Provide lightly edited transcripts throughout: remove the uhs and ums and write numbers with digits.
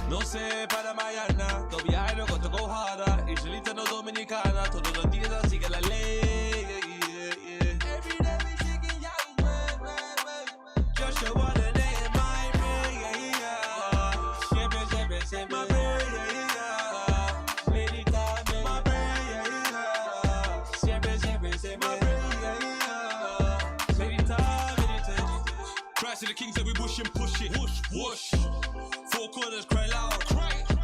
No sé para mañana, todavía no got to go harder. Israelites no dominicana, todos los días sigue la ley. Every day we singing Yahweh. Just one day in my prayer. Siempre, my prayer. Meditame, my prayer. Siempre, my prayer. Meditame. Christ to the king said we push him, push it. Whoosh. Four corners cry loud.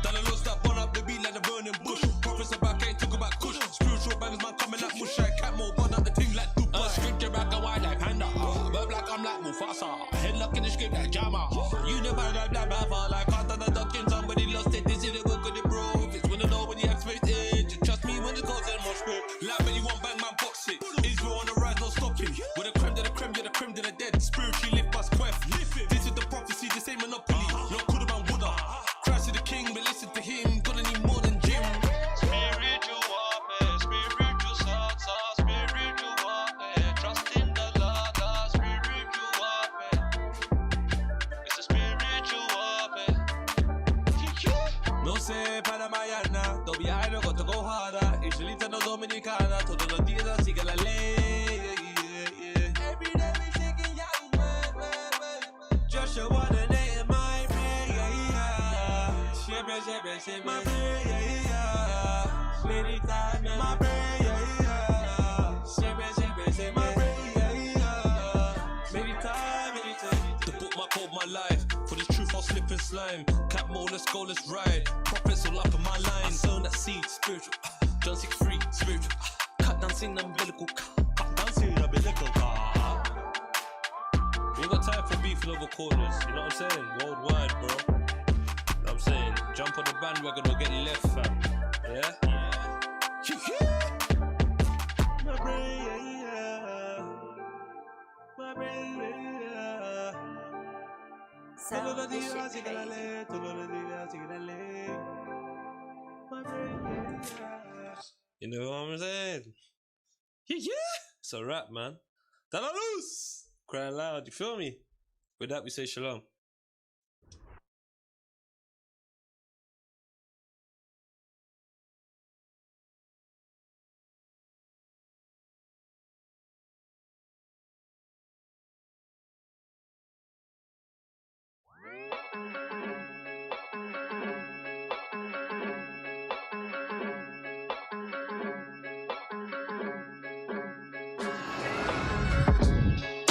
Done a lot stop burn up the beat like the burning bush. Prophets about Aint, talk about kush. Spiritual bangers man coming like mush. Like cat more burn up the thing like Dubai. Scripture back and wide like panda. Verb like I'm like Mufasa. Headlock in the script like Jama. You never got that bad like after the ducking somebody lost it. This is the work of the bro. If it's when I know when you expect it. Just trust me when the calls and more script. Like when you want bang man box it. Israel on the rise, no stopping. With the creme to the creme, you're the creme to the dead. Spiritually lift us quest. This is the prophecy, this ain't monopoly. No could have been woulda. Christ is the king, but listen to him. Gonna need more than Jim. Spiritual warfare, spiritual salsa, spiritual warfare. Trust in the Lord, spiritual warfare. It's a spiritual warfare. No sé para mañana, todavía no got to go harder. Israelites no dominicana, todos los días sigue la ley. Every day we singing Yahweh. Just one day in my prayer. Siempre, my prayer. Meditame, my prayer. Siempre, my prayer. Meditame. The book mark of my life. For this truth I'll slip and slime. Cap more, let's go, let's ride. Prophets all up in my line. I sown that seed, spiritual. John 6:3, spiritual. Cut down sin umbilical. Cut down sin umbilical. We ain't got time for beefing over corners. You know what I'm saying? Worldwide, bro. You know what I'm saying? Jump on the bandwagon or get left, fam. Yeah? My prayer. My prayer. Todos los días sigue la ley. Todos los días sigue la ley. My prayer. You know what I'm saying? Yeah! It's a rap, man. Dala loose! Crying loud, you feel me? With that, we say shalom.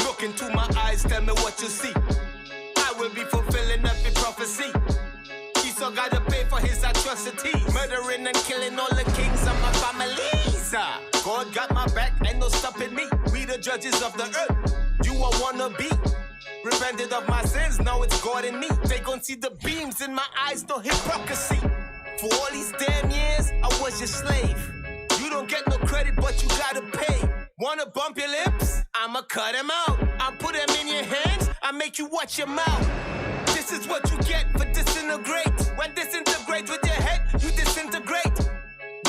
Look into my eyes, tell me what you see. I will be fulfilling every prophecy. Esau gotta pay for his atrocities, murdering and killing all the kings of my families. God got my back, ain't no stopping me. We the judges of the earth, you a wannabe. Repented of my sins, now it's God in me. They gon' see the beams in my eyes, no hypocrisy. For all these damn years, I was your slave. You don't get no credit, but you gotta pay. Wanna bump your lips? I'ma cut them out. I'll put them in your hands, I make you watch your mouth. This is what you get for disintegrate. When disintegrate with your head, you disintegrate.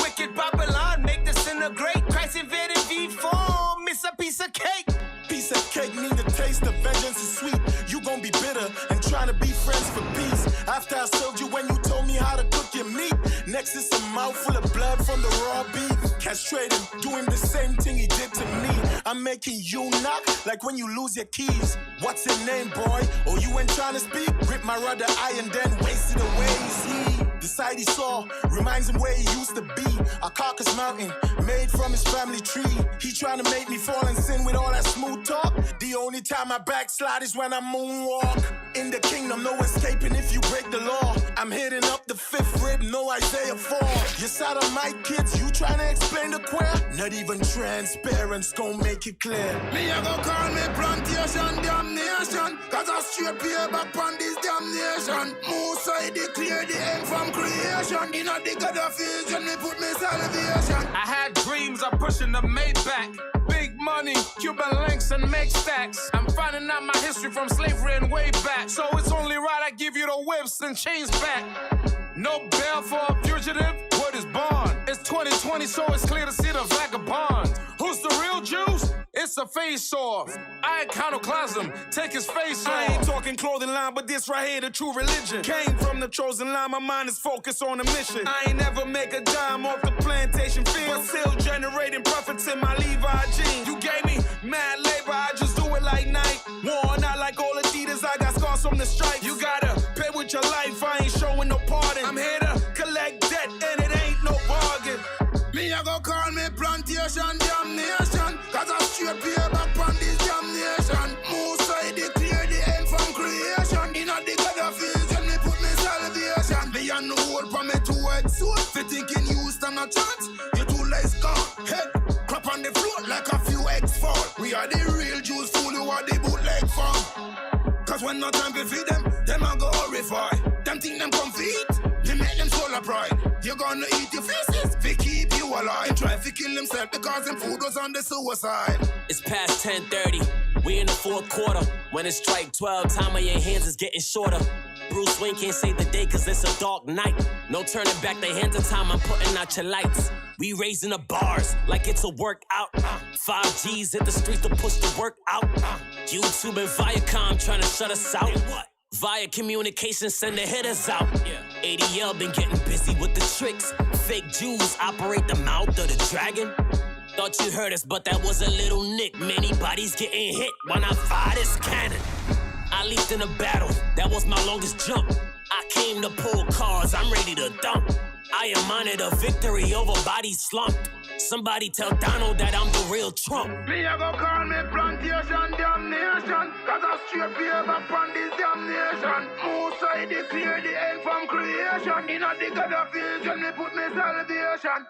Wicked Babylon, make disintegrate. Christ invaded V4, miss a piece of cake. Piece of cake need a taste of vengeance is sweet. You gon' be bitter and trying to be friends for peace. After I served you when you told me how to cook your meat. Next is a mouthful of blood from the raw beef. Castrate him, do him the same thing he did to me. I'm making you knock like when you lose your keys. What's your name, boy? Oh, you ain't trying to speak? Grip my rudder eye and then waste it away. See, the sight he saw reminds him where he used to be. A carcass mountain made from his family tree. He trying to make me fall in sin with all that smooth talk. The only time I backslide is when I moonwalk. In the kingdom, no escaping if you break the law. I'm hitting up the 5th rib, no Isaiah 4. You sodomite kids, you trying to explain the queer? Not even transparent's gon' make it clear. Me a go call me plantation damnation, cause I straight payback on this damnation. Musa declare the end from creation. In a the God of vision, me put me salvation. I had dreams of pushing the Maybach. Big money, Cuban links and make stacks. I'm finding out my history from slavery and way back. So it's only right I give you the whips and chains back. No bail for a fugitive, word is bond. It's 2020, so it's clear to see the vagabond. Who's the real Jews? It's a face-off. Iconoclasm, take his face off. I ain't talking clothing line, but this right here, the true religion. Came from the chosen line, my mind is focused on a mission. I ain't never make a dime off the plantation field, but still generating profits in my Levi jeans. You gave me mad labor, I just do it like night. Worn out like all Adidas, I got scars from the stripes. You gotta pay with your life, I ain't showing no pardon. I'm here to collect debt, and it ain't no bargain. Me a go call me plantation damnation, cause I straight pay back on this damnation. Most I declare the end from creation. In a the God fields when me put me salvation. Me and the word from me two-head sword. Fi thinking you stand a chance, you too less gone. Head crop on the floor like a few eggs fall. We are the real Jews, fool you are the bootleg farm. Cause when no time to feed them a go horrify. Them think them come feed, they make them swallow pride. You gonna eat your faces, they keep you alive. Try to kill himself because them food was on the suicide. It's past 10:30, we in the fourth quarter. When it strike 12, time of your hands is getting shorter. Bruce Wayne can't save the day cause it's a dark night. No turning back the hands of time, I'm putting out your lights. We raising the bars like it's a workout. 5 G's hit the streets to push the work out. YouTube and Viacom trying to shut us out. Via communication, send the hitters out. ADL been getting busy with the tricks. Fake Jews operate the mouth of the dragon. Thought you heard us, but that was a little nick. Many bodies getting hit when I fire this cannon. I leaped in a battle, that was my longest jump. I came to pull cards, I'm ready to dump. I am honored a victory over bodies slumped. Somebody tell Donald that I'm the real Trump. Me a go call me plantation damnation, cause I straight pay back on this damnation. Most I declare the end from creation. In a the God fields when me put me salvation.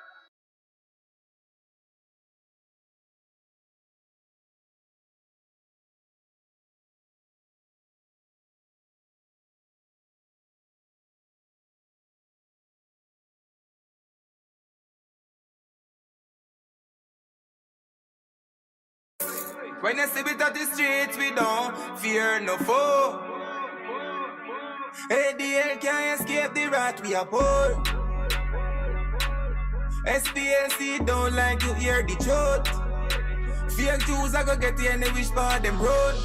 When you see it at the streets, we don't fear no foe. ADL can't escape the wrath we are poor. SPLC don't like you hear the truth. Fake Jews are gonna get you and they wish for them road.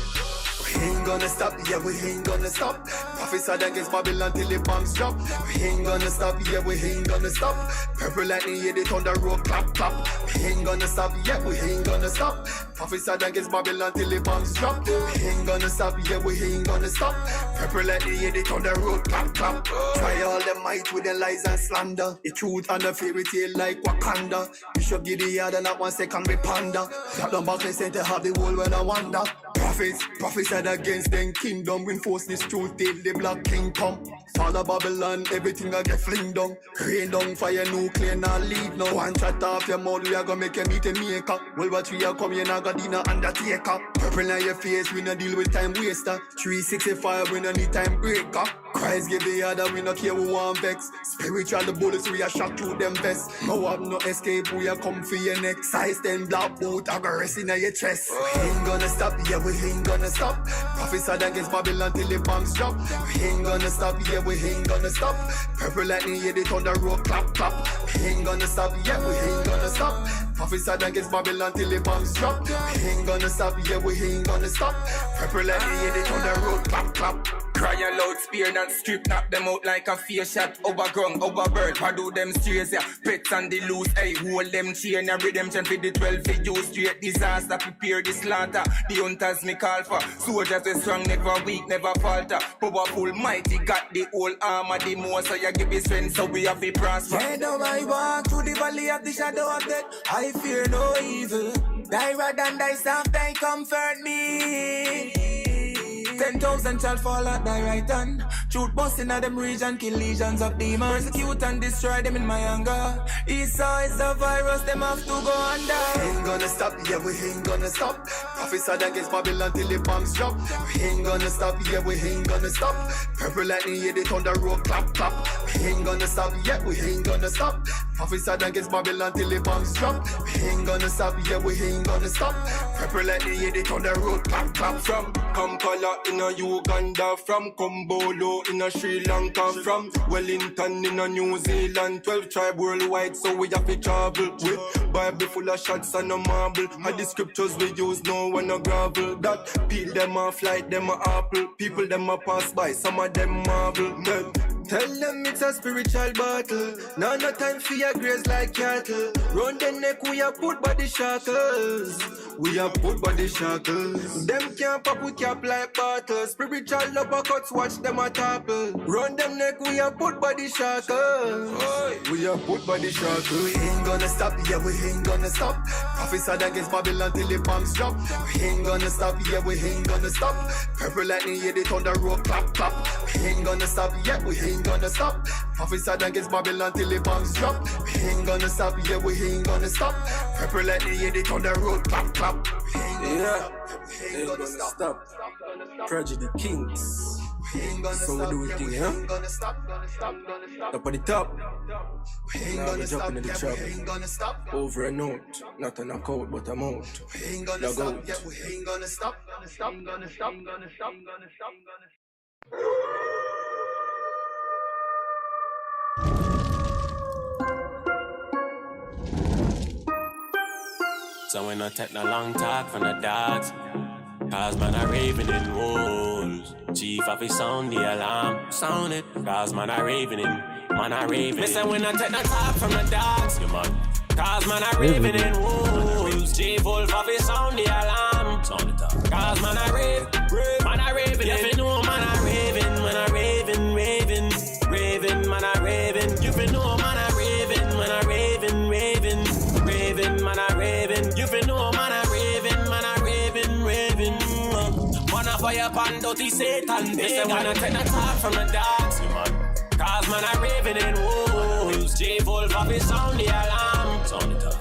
We ain't gonna stop, yeah, we ain't gonna stop. Prophesied against Babylon till the bombs drop. We ain't gonna stop, yeah, we ain't gonna stop. Purple lightning, yeah, they thunder road, clap, clap. We ain't gonna stop, yeah, we ain't gonna stop. Prophesied against Babylon till the bombs drop. We ain't gonna stop, yeah, we ain't gonna stop. Purple lightning, yeah, they thunder road, clap, clap. Try all the might with the lies and slander. The truth and the fairy tale like Wakanda. You should give the yard and not 1 second we ponder. That the back sent to have the world when I wonder. Prophesied against them kingdom. Reinforce this truth till the black king come. Father Babylon, everything I get fling down. Rain down fire, nuclear, not lead no. One shot off your mouth, we are gonna make you meet a maker. Well, but we are coming, I got dinner undertaker. Purple on your face, we no deal with time waster. 365, we no need time breaker. Christ give the other, we no care who want vex. Spiritual the bullets, we are shot through them vests. No have no escape, we are come for your neck. Size 10 black boot, I got rest in your chest. We ain't gonna stop, yeah, we ain't gonna stop. Prophesied against Babylon till the bombs drop. We ain't gonna stop, yeah, we ain't gonna stop. Purple lightning, yeah, they thunder road, clap, clap. We ain't gonna stop, yeah, we ain't gonna stop. Prophesied against Babylon till the bombs drop. We ain't gonna stop, yeah, we ain't gonna stop. Purple lightning, yeah, they thunder road, clap, clap. Cry aloud, spear and strip, knock them out like a fear shot. Overground, overbird, do them strays, yeah. Pets on the loose, hey, hold them chain. A redemption for the 12 for you, straight disaster, prepare the slaughter. The hunters me call for, soldiers are strong, never weak, never falter. Powerful, mighty, got the whole armor, the more, so you give me strength, so we have to prosper. Yeah, though I walk through the valley of the shadow of death, I fear no evil. Die rather than die soft, they comfort me. 10,000 shall fall at thy right hand. Truth busting at them region, kill legions of demons. Persecute and destroy them in my anger. Esau is the virus, them have to go under. We ain't gonna stop, yeah, we ain't gonna stop. Prophesied against Babylon till the bombs drop. We ain't gonna stop, yeah, we ain't gonna stop. Purple lightning, yeah, they on the road, clap, clap. We ain't gonna stop, yeah, we ain't gonna stop. Prophesied against Babylon till the bombs drop. We ain't gonna stop, yeah, we ain't gonna stop. Purple lightning, yeah, they on the road, clap, clap. From Kampala in a Uganda, from Kombolo in a Sri Lanka, from Wellington in a New Zealand, 12 tribe worldwide, so we have to travel. With Bible full of shots and a marble. Had the scriptures we use, no one a gravel. That peel them off like them a apple. People them a pass by, some of them marvel. Tell them it's a spiritual battle. Now no time for your grace like cattle. Round the neck we a put body shackles. We a put body shackles. Them can't pop with cap like bottles. Spiritual uppercuts, watch them a topple. Round them neck we a put body shackles. We a put body shackles. We ain't gonna stop, yeah, we ain't gonna stop. Prophesied against Babylon till the bombs drop. We ain't gonna stop, yeah, we ain't gonna stop. Purple lightning, yeah, they on the road, clap, clap. We ain't gonna stop, yeah, we ain't gonna stop. Prophesied against Babylon till the bombs drop. We ain't gonna stop, yeah, we ain't gonna stop. Purple lightning, yeah, they on the road, clap, clap. We ain't gonna stop, we ain't gonna stop. Prejudice Kings. So we do it thing, huh? Up on the top. Now we're jumping in the trouble. Over and out. Not a knockout, but I'm out. Log out. We ain't gonna stop. So we not take no long talk from the dogs. Cause man are raving in wolves. Chief of his sound the alarm. Sound it. Cause man are raving in. Man are raving. Listen when I take no talk from the dogs. Yeah, man. Cause man are raving in wolves. Chief Wolf of his sound the alarm. Sound it up. Cause man are raving. Man are raving. You fi know man are raving. Man are raving, raving. Raving, man are raving. You fi know man are raving. Man are raving, raving. Raving, man are raving. You fi know man are raving. Man are raving, raving. Man a fire pan dirty Satan. They say wanna take the talk from the dogs. Cause man are raving in wolves. J-Wolf of his sound the alarm.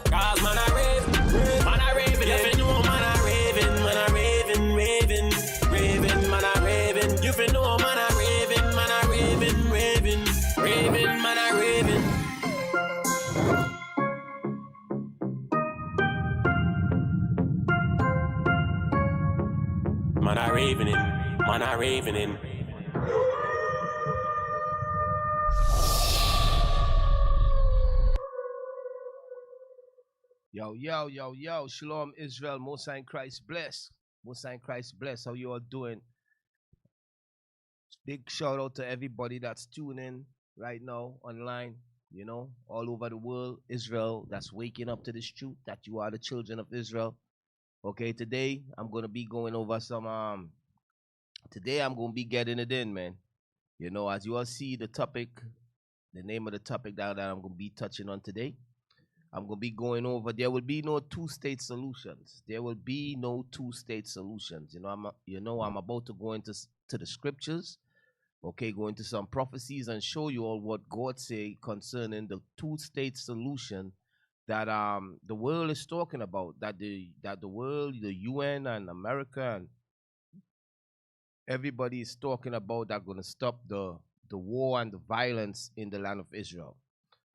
Cause man are raving. Man are raving. You fi know man are raving. Man are raving, raving. Raving, man are raving. You fi know man are raving. Man are raving, raving. Raving, man are raving. Man are raving in. Man are raving in. Yo, Shalom Israel, Most High in Christ bless. Most High in Christ bless. How you all doing? Big shout out to everybody that's tuning right now online, you know, all over the world. Israel that's waking up to this truth that you are the children of Israel. Okay, today I'm gonna be going over some today I'm gonna be getting it in, man. You know, as you all see the topic, the name of the topic that I'm gonna be touching on today. I'm going to be going over, there will be no two-state solutions. There will be no two-state solutions. You know, I'm about to go into the scriptures, okay, go into some prophecies and show you all what God say concerning the two-state solution that the world is talking about, that the world, the UN and America and everybody is talking about, that going to stop the war and the violence in the land of Israel,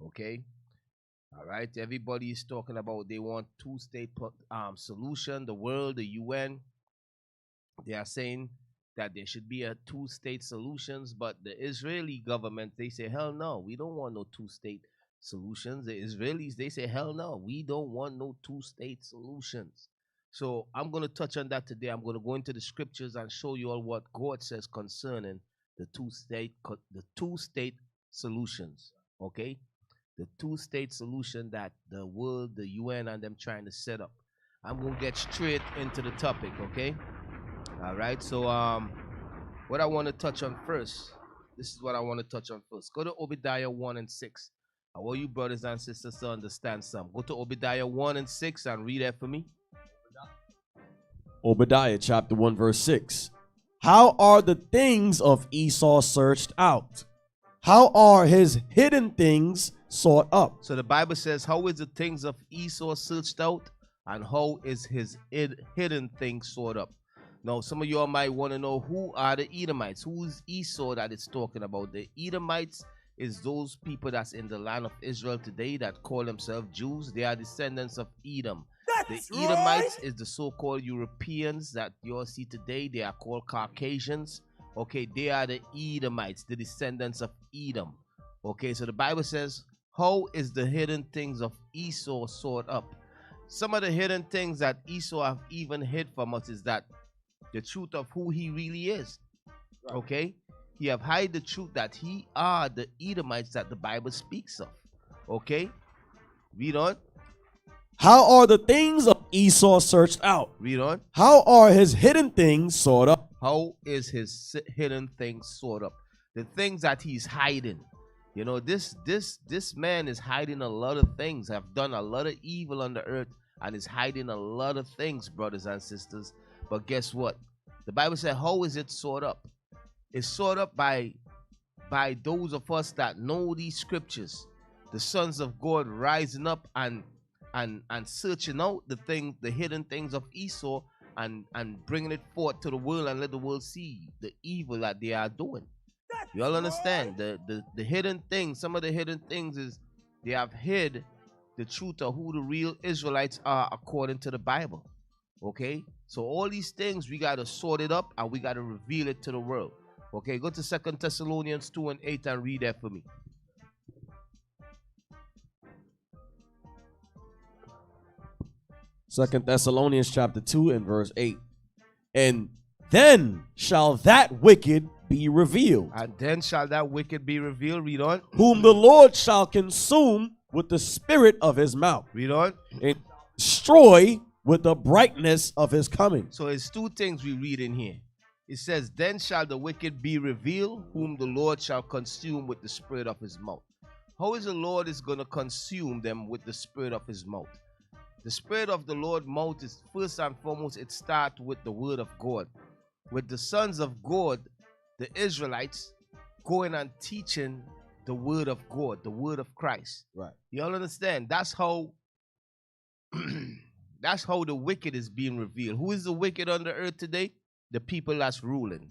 okay? All right, everybody is talking about they want two-state solution. The world, the UN, they are saying that there should be a two-state solutions, but the Israeli government, they say, hell no, we don't want no two-state solutions. The Israelis, they say, hell no, we don't want no two-state solutions. So I'm going to touch on that today. I'm going to go into the scriptures and show you all what God says concerning the two-state solutions, okay? The two-state solution that the world, the UN, and them trying to set up. I'm going to get straight into the topic, okay? All right, so what I want to touch on first, this is what I want to touch on first. Go to Obadiah 1 and 6. I want you brothers and sisters to understand something. Go to Obadiah 1 and 6 and read that for me. Obadiah chapter 1 verse 6. How are the things of Esau searched out? How are his hidden things sought up? So the Bible says, how is the things of Esau searched out? and how is his hidden thing stored up. Now, some of y'all might want to know, who are the Edomites? Who's Esau that it's talking about? The Edomites is those people that's in the land of Israel today that call themselves Jews. They are descendants of Edom. The Edomites is the so-called Europeans that you all see today. They are called Caucasians. Okay, they are the Edomites, the descendants of Edom. Okay, so the Bible says, how is the hidden things of Esau stored up? Some of the hidden things that Esau have even hid from us is that the truth of who he really is. Right. Okay, he have hide the truth that he are the Edomites that the Bible speaks of. Okay, read on. How are the things of Esau searched out? Read on. How are his hidden things stored up? How is his hidden things stored up? The things that he's hiding. You know, this man is hiding a lot of things, have done a lot of evil on the earth, and is hiding a lot of things, brothers and sisters. But guess what? The Bible said, how is it stored up? It's stored up by those of us that know these scriptures, the sons of God rising up and searching out the hidden things of Esau and bringing it forth to the world and let the world see the evil that they are doing. You all understand? The hidden things, some of the hidden things is they have hid the truth of who the real Israelites are according to the Bible. Okay? So all these things, we got to sort it up and we got to reveal it to the world. Okay, go to 2 Thessalonians 2:8 and read that for me. Second Thessalonians chapter 2 and verse 8. And then shall that wicked be revealed. And then shall that wicked be revealed. Read on. Whom the Lord shall consume with the spirit of his mouth. Read on. And destroy with the brightness of his coming. So it's two things we read in here. It says, then shall the wicked be revealed, whom the Lord shall consume with the spirit of his mouth. How is the Lord is going to consume them with the spirit of his mouth? The spirit of the Lord's mouth is first and foremost, it starts with the word of God. With the sons of God, the Israelites, going and teaching the word of God, the word of Christ. Right. You all understand? That's how that's how the wicked is being revealed. Who is the wicked on the earth today? The people that's ruling.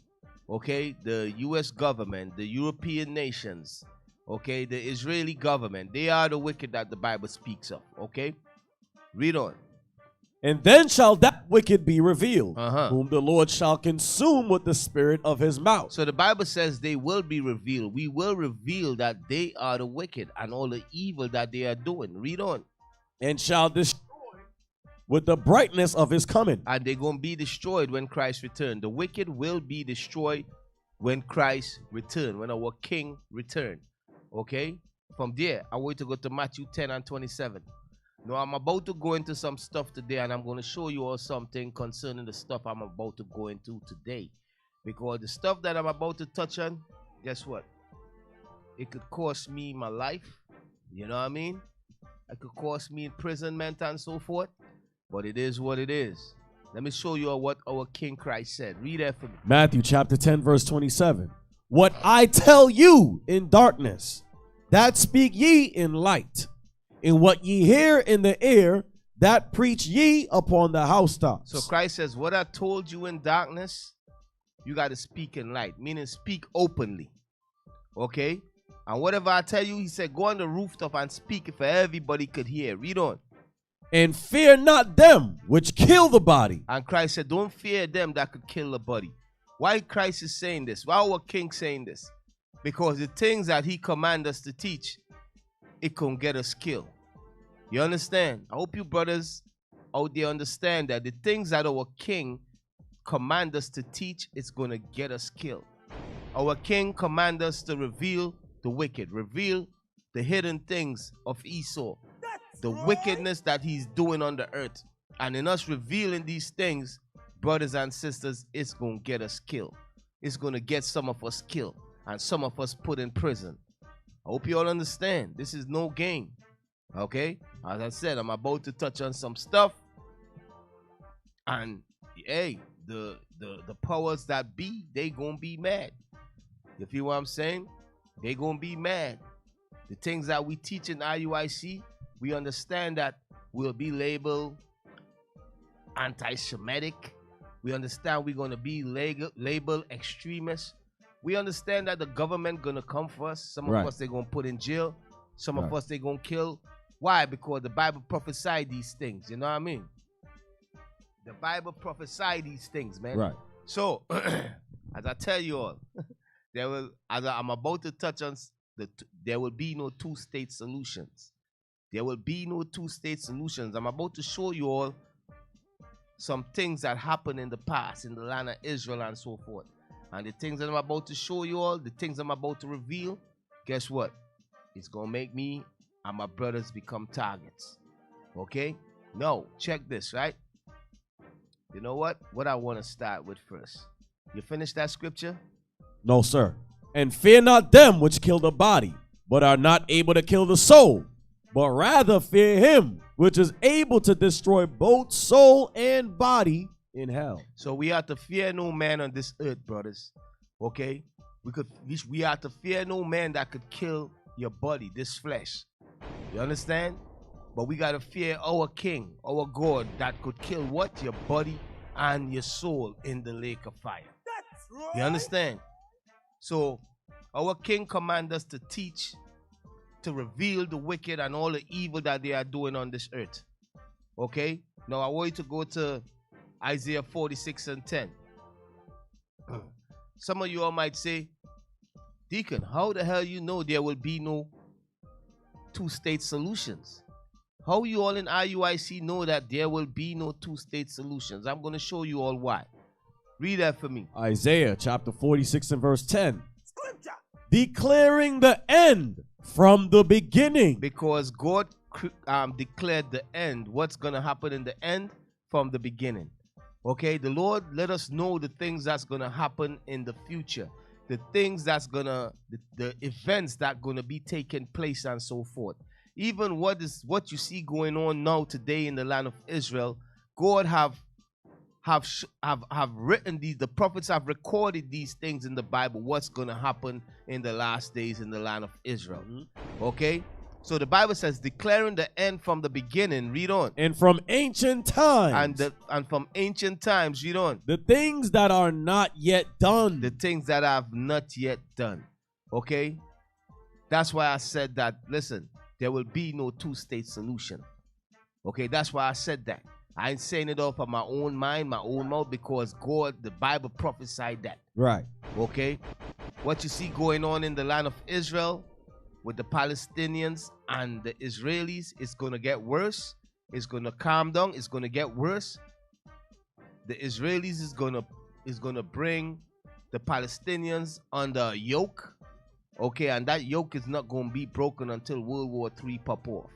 Okay? The U.S. government, the European nations, okay? The Israeli government. They are the wicked that the Bible speaks of. Okay? Read on. And then shall that wicked be revealed, whom the Lord shall consume with the spirit of his mouth. So the Bible says they will be revealed. We will reveal that they are the wicked and all the evil that they are doing. Read on. And shall destroy with the brightness of his coming. And they're going to be destroyed when Christ returns. The wicked will be destroyed when Christ returns, when our King returns. Okay? From there, I want you to go to Matthew 10 and 27. Now, I'm about to go into some stuff today, and I'm going to show you all something concerning the stuff I'm about to go into today. Because the stuff that I'm about to touch on, guess what? It could cost me my life. You know what I mean? It could cost me imprisonment and so forth. But it is what it is. Let me show you what our King Christ said. Read that for me. Matthew chapter 10, verse 27. What I tell you in darkness, that speak ye in light. And what ye hear in the air, that preach ye upon the housetops. So Christ says, what I told you in darkness, you got to speak in light. Meaning speak openly. Okay? And whatever I tell you, he said, go on the rooftop and speak it for everybody could hear. Read on. And fear not them which kill the body. And Christ said, don't fear them that could kill the body. Why Christ is saying this? Why our King saying this? Because the things that he commands us to teach, it can get us killed. You understand? I hope you brothers out there understand that the things that our King commands us to teach, it's going to get us killed. Our King commands us to reveal the wicked, reveal the hidden things of Esau, the wickedness that he's doing on the earth. And in us revealing these things, brothers and sisters, it's going to get us killed. It's going to get some of us killed and some of us put in prison. I hope you all understand. This is no game. Okay? As I said, I'm about to touch on some stuff. And, hey, the powers that be, they going to be mad. You feel what I'm saying? They going to be mad. The things that we teach in IUIC, we understand that we'll be labeled anti-Semitic. We understand we're going to be labeled extremists. We understand that the government going to come for us. Some of us they're going to put in jail. Some of us they're going to kill. Why? Because the Bible prophesied these things. You know what I mean? The Bible prophesied these things, man. Right. So, as I tell you all, I'm about to touch on there will be no two-state solutions. There will be no two-state solutions. I'm about to show you all some things that happened in the past in the land of Israel and so forth. And the things that I'm about to show you all, the things I'm about to reveal, guess what? It's going to make me and my brothers become targets. Okay? Now, check this, right? You know what? What I want to start with first. You finish that scripture? No, sir. And fear not them which kill the body, but are not able to kill the soul, but rather fear him which is able to destroy both soul and body in hell. So we have to fear no man on this earth, brothers. Okay? We have to fear no man that could kill your body, this flesh. You understand? But we got to fear our King, our God, that could kill what? Your body and your soul in the lake of fire. That's right. You understand? So our King commands us to teach, to reveal the wicked and all the evil that they are doing on this earth. Okay? Now I want you to go to Isaiah 46 and 10. Some of you all might say, Deacon, how the hell you know there will be no two-state solutions? How you all in IUIC know that there will be no two-state solutions? I'm going to show you all why. Read that for me. Isaiah chapter 46 and verse 10. Scripture. Declaring the end from the beginning. Because God declared the end. What's going to happen in the end? From the beginning. Okay, the Lord let us know the things that's going to happen in the future. The things that's going to, the events that going to be taking place and so forth. Even what you see going on now today in the land of Israel, God have written these, the prophets have recorded these things in the Bible, what's going to happen in the last days in the land of Israel. Okay? So the Bible says, declaring the end from the beginning, read on. And from ancient times. And from ancient times, read on. The things that are not yet done. The things that have not yet done. Okay? That's why I said that, listen, there will be no two-state solution. Okay? That's why I said that. I ain't saying it off of my own mind, my own mouth, because God, the Bible prophesied that. Right. Okay? What you see going on in the land of Israel with the Palestinians and the Israelis, it's going to get worse. It's going to calm down. It's going to get worse. The Israelis is going to bring the Palestinians under a yoke. Okay, and that yoke is not going to be broken until World War III pop off.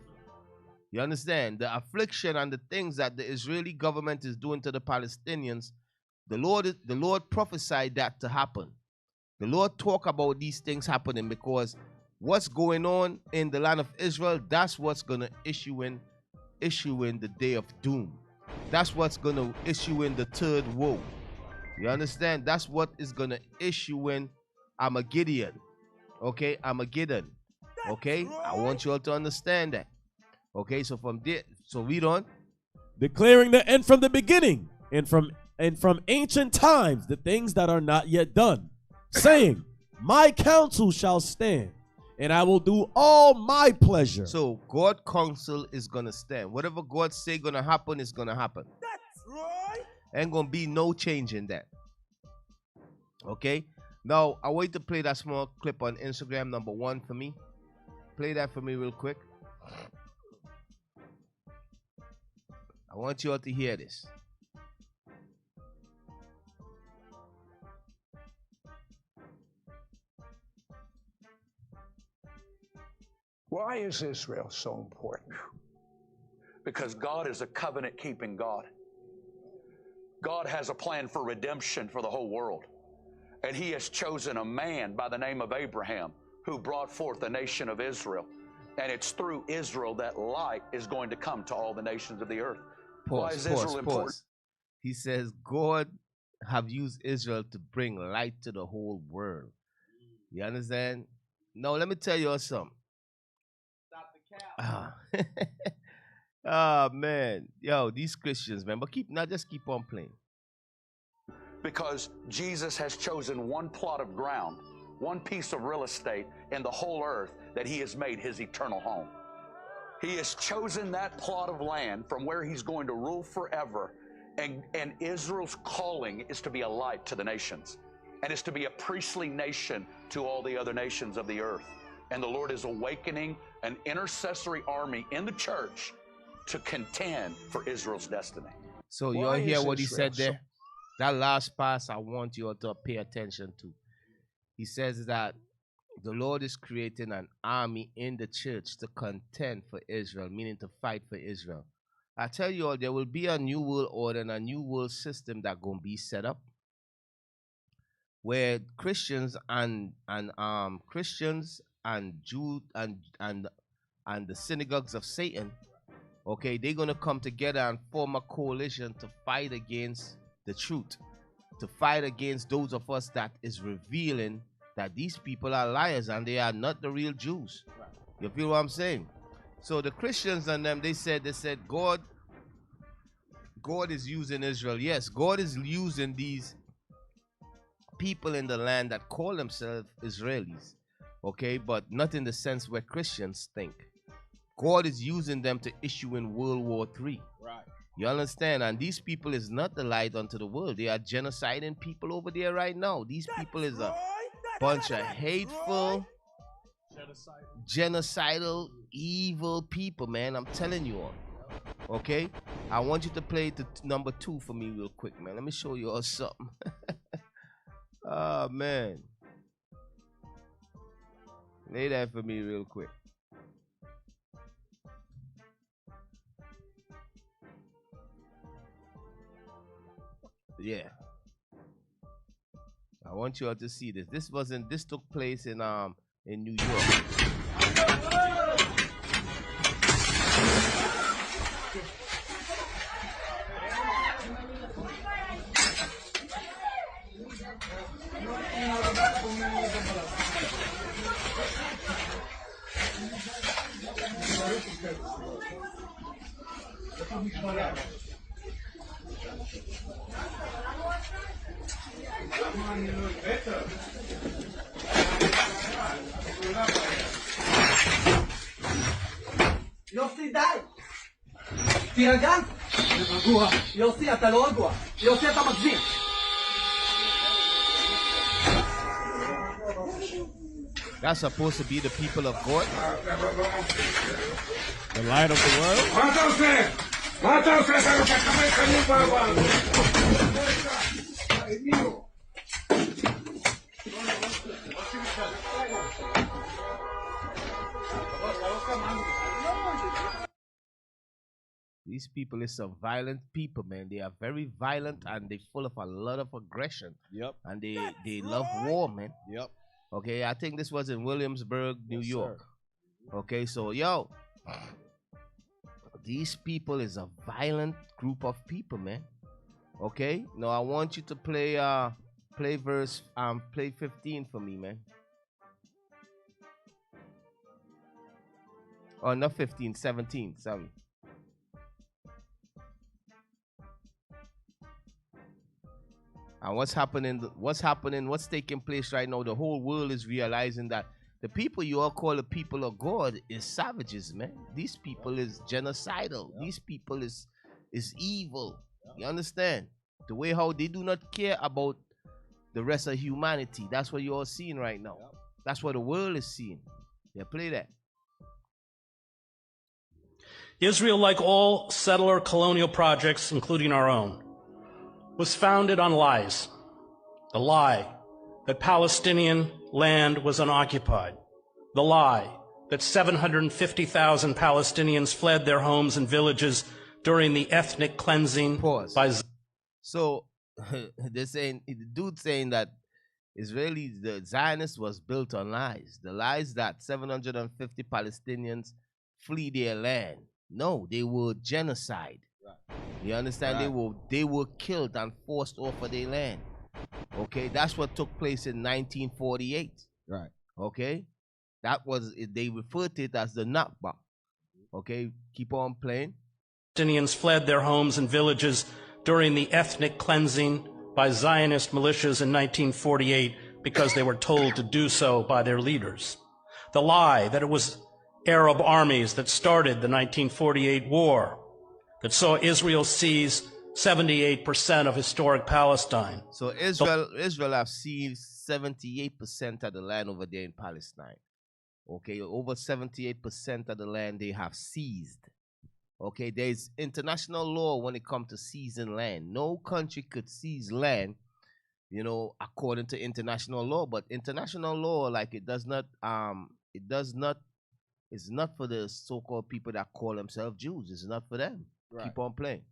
You understand? The affliction and the things that the Israeli government is doing to the Palestinians, the Lord prophesied that to happen. The Lord talk about these things happening because what's going on in the land of Israel, that's what's going to issue in the day of doom. That's what's going to issue in the third woe. You understand? That's what is going to issue in Armageddon. Okay? Armageddon. Okay? I want you all to understand that. Okay? So from there, so read on. Declaring the end from the beginning and from ancient times, the things that are not yet done, saying, my counsel shall stand, and I will do all my pleasure. So God's counsel is going to stand. Whatever God say going to happen is going to happen. That's right. Ain't going to be no change in that. Okay? Now, I want you to play that small clip on Instagram, number 1 for me. Play that for me real quick. I want you all to hear this. Why is Israel so important? Because God is a covenant-keeping God. God has a plan for redemption for the whole world. And he has chosen a man by the name of Abraham who brought forth the nation of Israel. And it's through Israel that light is going to come to all the nations of the earth. Why is Israel important? He says God have used Israel to bring light to the whole world. You understand? Now, let me tell you something. Ah, man. Yo, these Christians, man. But just keep on playing. Because Jesus has chosen one plot of ground, one piece of real estate in the whole earth that he has made his eternal home. He has chosen that plot of land from where he's going to rule forever. And Israel's calling is to be a light to the nations. And it's to be a priestly nation to all the other nations of the earth. And the Lord is awakening an intercessory army in the church to contend for Israel's destiny. So you all hear what he said there? That last pass I want you all to pay attention to. He says that the Lord is creating an army in the church to contend for Israel, meaning to fight for Israel. I tell you all, there will be a new world order and a new world system that's going to be set up, where Christians and Jews and the synagogues of Satan, okay, they're going to come together and form a coalition to fight against the truth, to fight against those of us that is revealing that these people are liars and they are not the real Jews. You feel what I'm saying? So the Christians and them, they said God is using Israel. Yes, God is using these people in the land that call themselves Israelis, okay, but not in the sense where Christians think. God is using them to issue in World War III. Right. You understand? And these people is not the light unto the world. They are genociding people over there right now. These people is a bunch of hateful, genocidal, evil people, man. I'm telling you all. Okay? I want you to play the number 2 for me real quick, man. Let me show you all something. Oh, man. Play that for me real quick. Yeah. I want you all to see this. This took place in New York. יוסי די! תירגע! רגוע. יוסי אתה לא רגוע. יוסי אתה מגזים. That's supposed to be the people of God. The light of the world. These people is some violent people, man. They are very violent and they full of a lot of aggression. Yep. And they love war, man. Yep. Okay, I think this was in Williamsburg, New York. Sir. Okay, so yo, these people is a violent group of people, man. Okay, now I want you to play play 15 for me, man. Oh, not 15, 17, sorry. And what's taking place right now, the whole world is realizing that the people you all call the people of God is savages, man. These people is genocidal. These people is evil. You understand? The way how they do not care about the rest of humanity. That's what you're all seeing right now. That's what the world is seeing. Yeah, play that. Israel, like all settler colonial projects, including our own, was founded on lies. The lie that Palestinian land was unoccupied. The lie that 750,000 Palestinians fled their homes and villages during the ethnic cleansing by... So, they're saying, the dude saying that the Zionists was built on lies. The lies that 750 Palestinians flee their land. No, they were genocide. Right. You understand? Right. They were killed and forced off of their land. Okay, that's what took place in 1948. Right. Okay, that was, they referred to it as the Nakba. Okay, keep on playing. Palestinians fled their homes and villages during the ethnic cleansing by Zionist militias in 1948 because they were told to do so by their leaders. The lie that it was Arab armies that started the 1948 war that saw Israel seize 78% of historic Palestine. So Israel have seized 78% of the land over there in Palestine. Okay, over 78% of the land they have seized. Okay, there's international law when it comes to seizing land. No country could seize land, you know, according to international law. But international law, like it's not for the so-called people that call themselves Jews. It's not for them. Right. Keep on playing.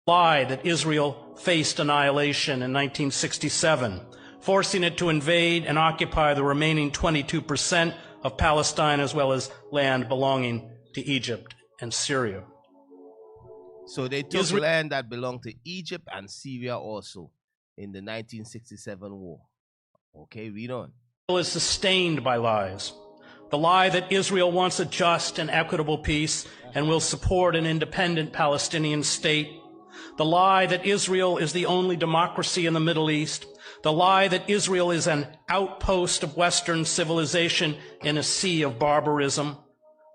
Lie that Israel faced annihilation in 1967, forcing it to invade and occupy the remaining 22% of Palestine as well as land belonging to Egypt and Syria. So they took land that belonged to Egypt and Syria also in the 1967 war. Okay, read on. Israel is sustained by lies. The lie that Israel wants a just and equitable peace and will support an independent Palestinian state. The lie that Israel is the only democracy in the Middle East. The lie that Israel is an outpost of Western civilization in a sea of barbarism.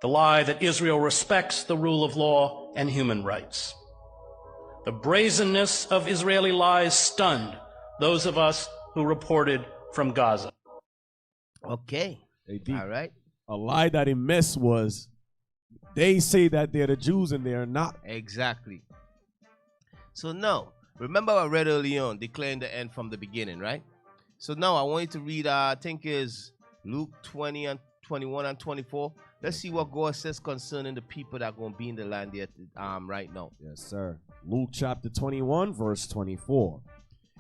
The lie that Israel respects the rule of law and human rights. The brazenness of Israeli lies stunned those of us who reported from Gaza. Okay. All right. A lie that he missed was they say that they're the Jews and they're not. Exactly. So now, remember I read early on, declaring the end from the beginning, right? So now I want you to read, I think is Luke 20 and 21 and 24. Let's see what God says concerning the people that are going to be in the land there right now. Yes, sir. Luke chapter 21, verse 24.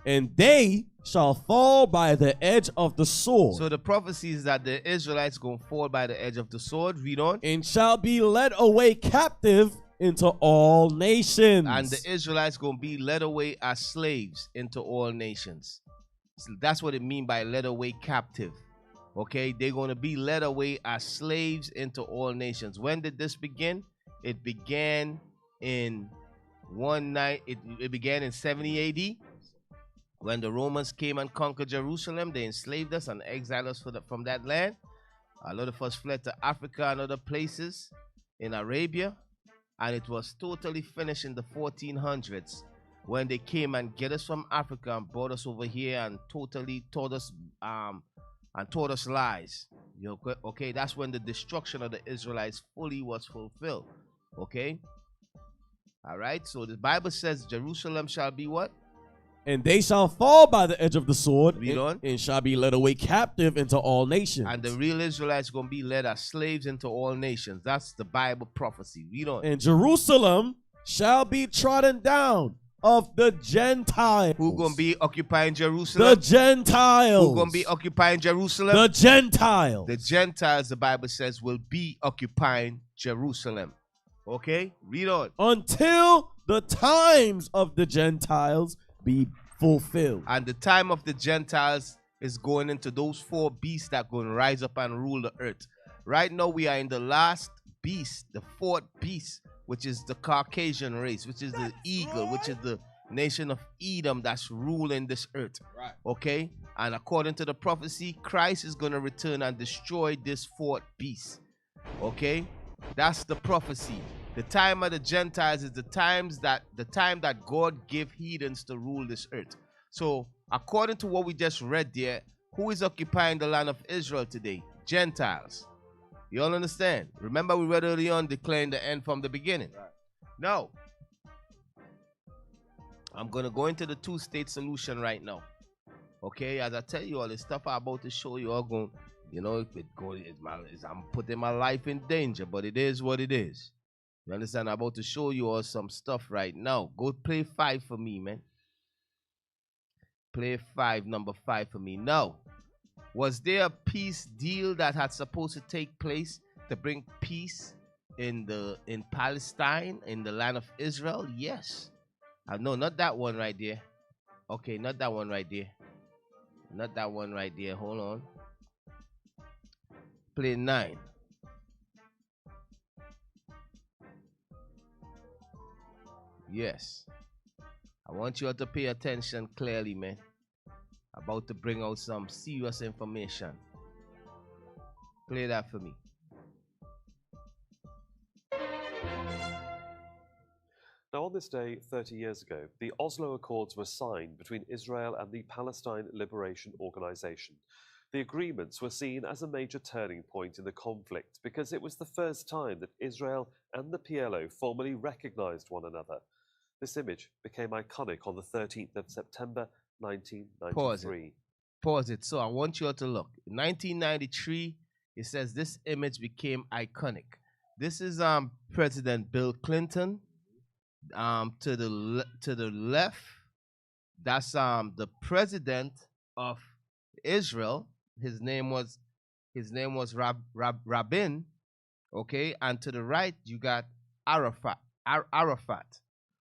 And they shall fall by the edge of the sword. So the prophecy is that the Israelites going to fall by the edge of the sword. Read on. And shall be led away captive into all nations. And the Israelites going to be led away as slaves into all nations. So that's what it means by led away captive. Okay, they're going to be led away as slaves into all nations. When did this begin? It began in it began in 70 AD. When the Romans came and conquered Jerusalem, they enslaved us and exiled us from that land. A lot of us fled to Africa and other places in Arabia. And it was totally finished in the 1400s when they came and get us from Africa and brought us over here and totally taught us lies. Okay, that's when the destruction of the Israelites fully was fulfilled. Okay, all right. So the Bible says Jerusalem shall be what? And they shall fall by the edge of the sword, and shall be led away captive into all nations. And the real Israelites going to be led as slaves into all nations. That's the Bible prophecy. Read on. And Jerusalem shall be trodden down of the Gentiles. Who going to be occupying Jerusalem? The Gentiles. Who going to be occupying Jerusalem? The Gentiles. The Gentiles, the Bible says, will be occupying Jerusalem. Okay? Read on. Until the times of the Gentiles be fulfilled. And the time of the Gentiles is going into those four beasts that are going to rise up and rule the earth. Right now we are in the last beast, the fourth beast, which is the Caucasian race, which is the eagle, which is the nation of Edom that's ruling this earth. Right. Okay? And according to the prophecy, Christ is going to return and destroy this fourth beast. Okay? That's the prophecy. The time of the Gentiles is the time that God gave heathens to rule this earth. So, according to what we just read there, who is occupying the land of Israel today? Gentiles. You all understand? Remember we read early on declaring the end from the beginning. Right. Now, I'm going to go into the two-state solution right now. Okay, as I tell you all the stuff I'm about to show you all going, you know, I'm putting my life in danger, but it is what it is. You understand? I'm about to show you all some stuff right now. Go play 5 for me, man. Play 5, number 5 for me. Now, was there a peace deal that had supposed to take place to bring peace in Palestine, in the land of Israel? Yes. No, not that one right there. Okay, not that one right there. Not that one right there. Hold on. Play 9. Yes. I want you all to pay attention clearly, man. About to bring out some serious information. Play that for me. Now, on this day 30 years ago, the Oslo Accords were signed between Israel and the Palestine Liberation Organization. The agreements were seen as a major turning point in the conflict because it was the first time that Israel and the PLO formally recognized one another. This image became iconic on the 13th of September 1993. Pause it. So I want you all to look. In 1993, it says this image became iconic. This is President Bill Clinton. To the left, that's the president of Israel. His name was Rabin. Okay, and to the right you got Arafat.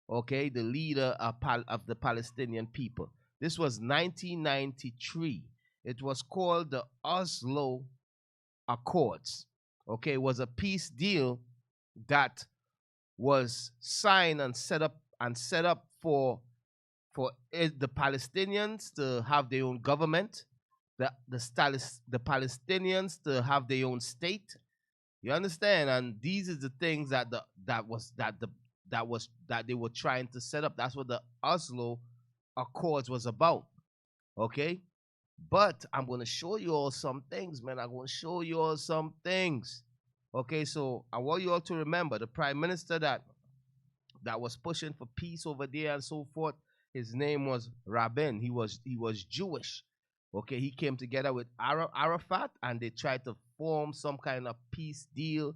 Okay, the leader of the Palestinian people. This was 1993. It was called the Oslo Accords. Okay, it was a peace deal that was signed and set up for the Palestinians to have their own government, the Palestinians to have their own state. You understand? And these are the things that they were trying to set up. That's what the Oslo Accords was about. Okay? But I'm going to show you all some things, man. I'm going to show you all some things. Okay, so I want you all to remember the prime minister that was pushing for peace over there and so forth. His name was Rabin. He was Jewish. Okay, he came together with Arafat and they tried to form some kind of peace deal.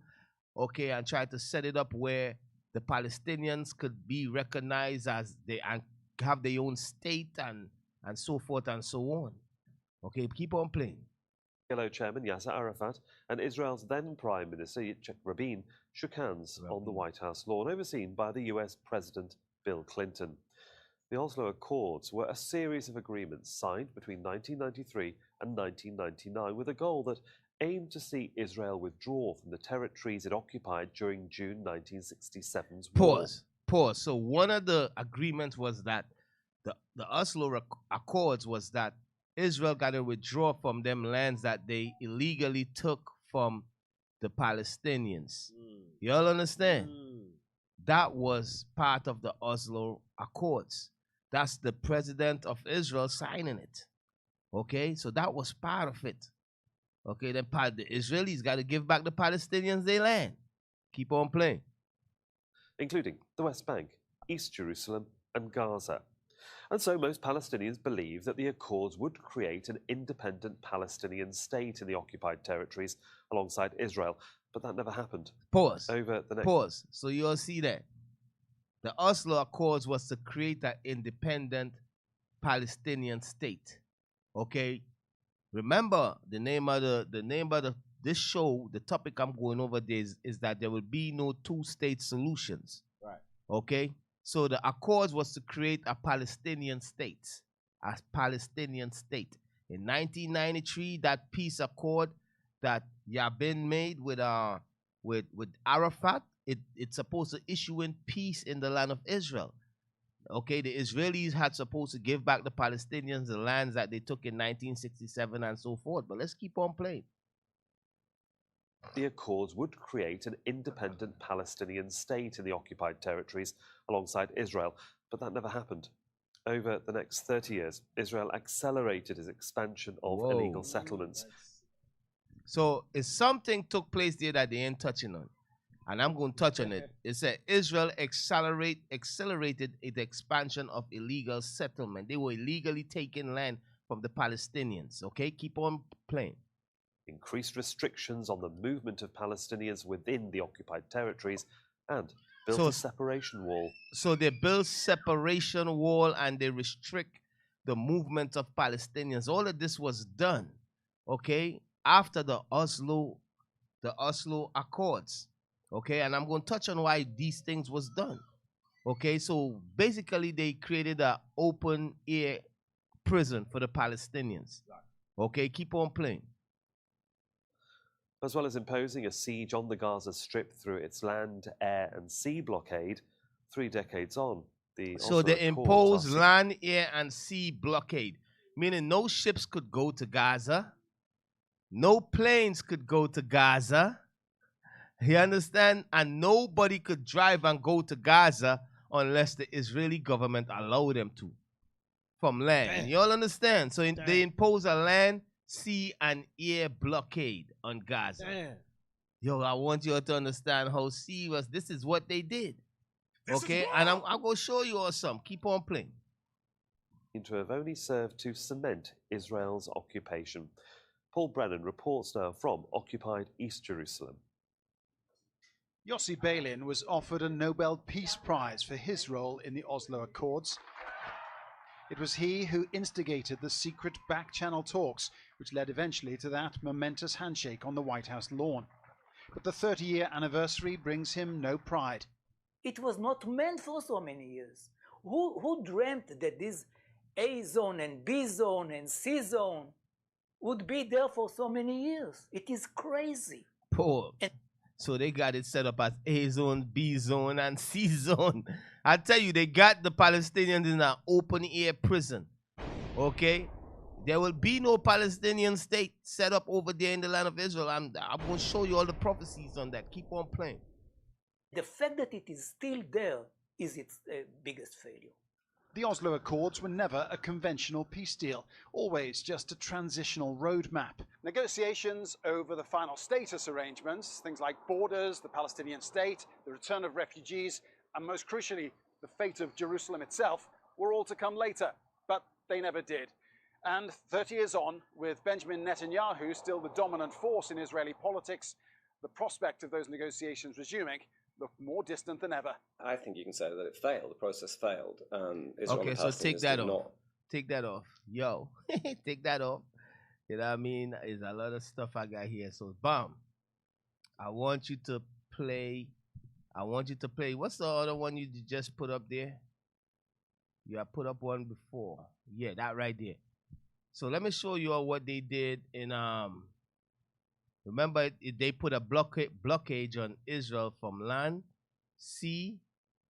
Okay, and tried to set it up where the Palestinians could be recognized as and have their own state and so forth and so on. Okay, keep on playing. PLO chairman Yasser Arafat and Israel's then Prime Minister Yitzhak Rabin shook hands on the White House lawn, overseen by the US President Bill Clinton. The Oslo Accords were a series of agreements signed between 1993 and 1999 with a goal that aimed to see Israel withdraw from the territories it occupied during June 1967's war. Pause. So one of the agreements was that the Oslo Accords was that Israel got to withdraw from them lands that they illegally took from the Palestinians. You all understand? That was part of the Oslo Accords. That's the president of Israel signing it. Okay, so that was part of it. Okay, then the Israelis got to give back the Palestinians their land. Keep on playing. Including the West Bank, East Jerusalem, and Gaza. And so most Palestinians believe that the Accords would create an independent Palestinian state in the occupied territories alongside Israel, but that never happened. Pause. Pause. So you all see that the Oslo Accords was to create an independent Palestinian state. Okay, remember the name of this show. The topic I'm going over there is that there will be no two-state solutions. Right. Okay. So the Accords was to create a Palestinian state. In 1993, that peace accord that Rabin made with Arafat, it's supposed to issue in peace in the land of Israel. Okay, the Israelis had supposed to give back the Palestinians the lands that they took in 1967 and so forth. But let's keep on playing. The Accords would create an independent Palestinian state in the occupied territories alongside Israel, but that never happened. Over the next 30 years, Israel accelerated its expansion of illegal settlements. So if something took place there that they ain't touching on, and I'm going to touch on it, it said Israel accelerated its expansion of illegal settlement. They were illegally taking land from the Palestinians. Okay, keep on playing. Increased restrictions on the movement of Palestinians within the occupied territories, and built a separation wall. So they build separation wall and they restrict the movement of Palestinians. All of this was done, okay, after the Oslo Accords. Okay, and I'm going to touch on why these things was done. Okay, so basically they created an open air prison for the Palestinians. Okay, keep on playing. As well as imposing a siege on the Gaza Strip through its land, air, and sea blockade, 3 decades on, the So Oslo they Accords imposed are land, air, and sea blockade, meaning no ships could go to Gaza, no planes could go to Gaza. You understand? And nobody could drive and go to Gaza unless the Israeli government allowed them to from land. Damn. You all understand? So they impose a land, sea, and air blockade on Gaza. Damn. Yo, I want you all to understand how serious this is what they did. Okay? And I'm going to show you all some. Keep on playing. to have only served to cement Israel's occupation. Paul Brennan reports now from occupied East Jerusalem. Yossi Beilin was offered a Nobel Peace Prize for his role in the Oslo Accords. It was he who instigated the secret back-channel talks, which led eventually to that momentous handshake on the White House lawn. But the 30-year anniversary brings him no pride. It was not meant for so many years. Who dreamt that this A zone and B zone and C zone would be there for so many years? It is crazy. Poor. So they got it set up as A zone, B zone, and C zone. I tell you, they got the Palestinians in an open air prison. Okay? There will be no Palestinian state set up over there in the land of Israel. I'm going to show you all the prophecies on that. Keep on playing. The fact that it is still there is its biggest failure. The Oslo Accords were never a conventional peace deal, always just a transitional roadmap. Negotiations over the final status arrangements, things like borders, the Palestinian state, the return of refugees, and most crucially, the fate of Jerusalem itself, were all to come later, but they never did. And 30 years on, with Benjamin Netanyahu still the dominant force in Israeli politics, the prospect of those negotiations resuming looked more distant than ever. I think you can say that it failed. The process failed. Israel Okay, and so take Palestinians that did off. not. Take that off. Yo, take that off. You know what I mean? There's a lot of stuff I got here. So, bam. I want you to play. What's the other one you just put up there? You have put up one before. Yeah, that right there. So let me show you all what they did in remember they put a blockage on Israel from land, sea,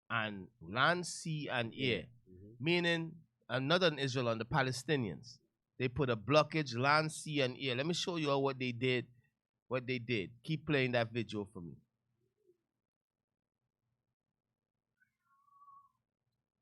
and air. Meaning another in Israel on the Palestinians. They put a blockage, land, sea, and air. Let me show you all what they did. Keep playing that video for me.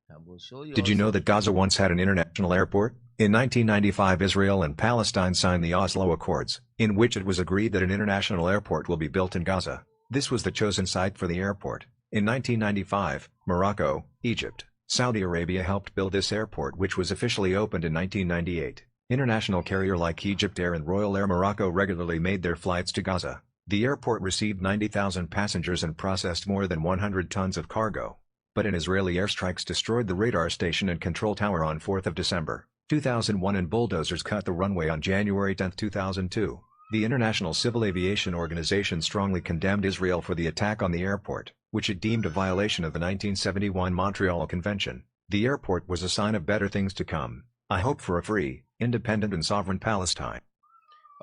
I'm going to show you. Did you know that Gaza once had an international airport? In 1995, Israel and Palestine signed the Oslo Accords, in which it was agreed that an international airport will be built in Gaza. This was the chosen site for the airport. In 1995, Morocco, Egypt, Saudi Arabia helped build this airport, which was officially opened in 1998. International carrier like Egypt Air and Royal Air Morocco regularly made their flights to Gaza. The airport received 90,000 passengers and processed more than 100 tons of cargo. But an Israeli airstrikes destroyed the radar station and control tower on 4th of December, 2001, and bulldozers cut the runway on January 10, 2002. The International Civil Aviation Organization strongly condemned Israel for the attack on the airport, which it deemed a violation of the 1971 Montreal Convention. The airport was a sign of better things to come. I hope for a free, independent, and sovereign Palestine.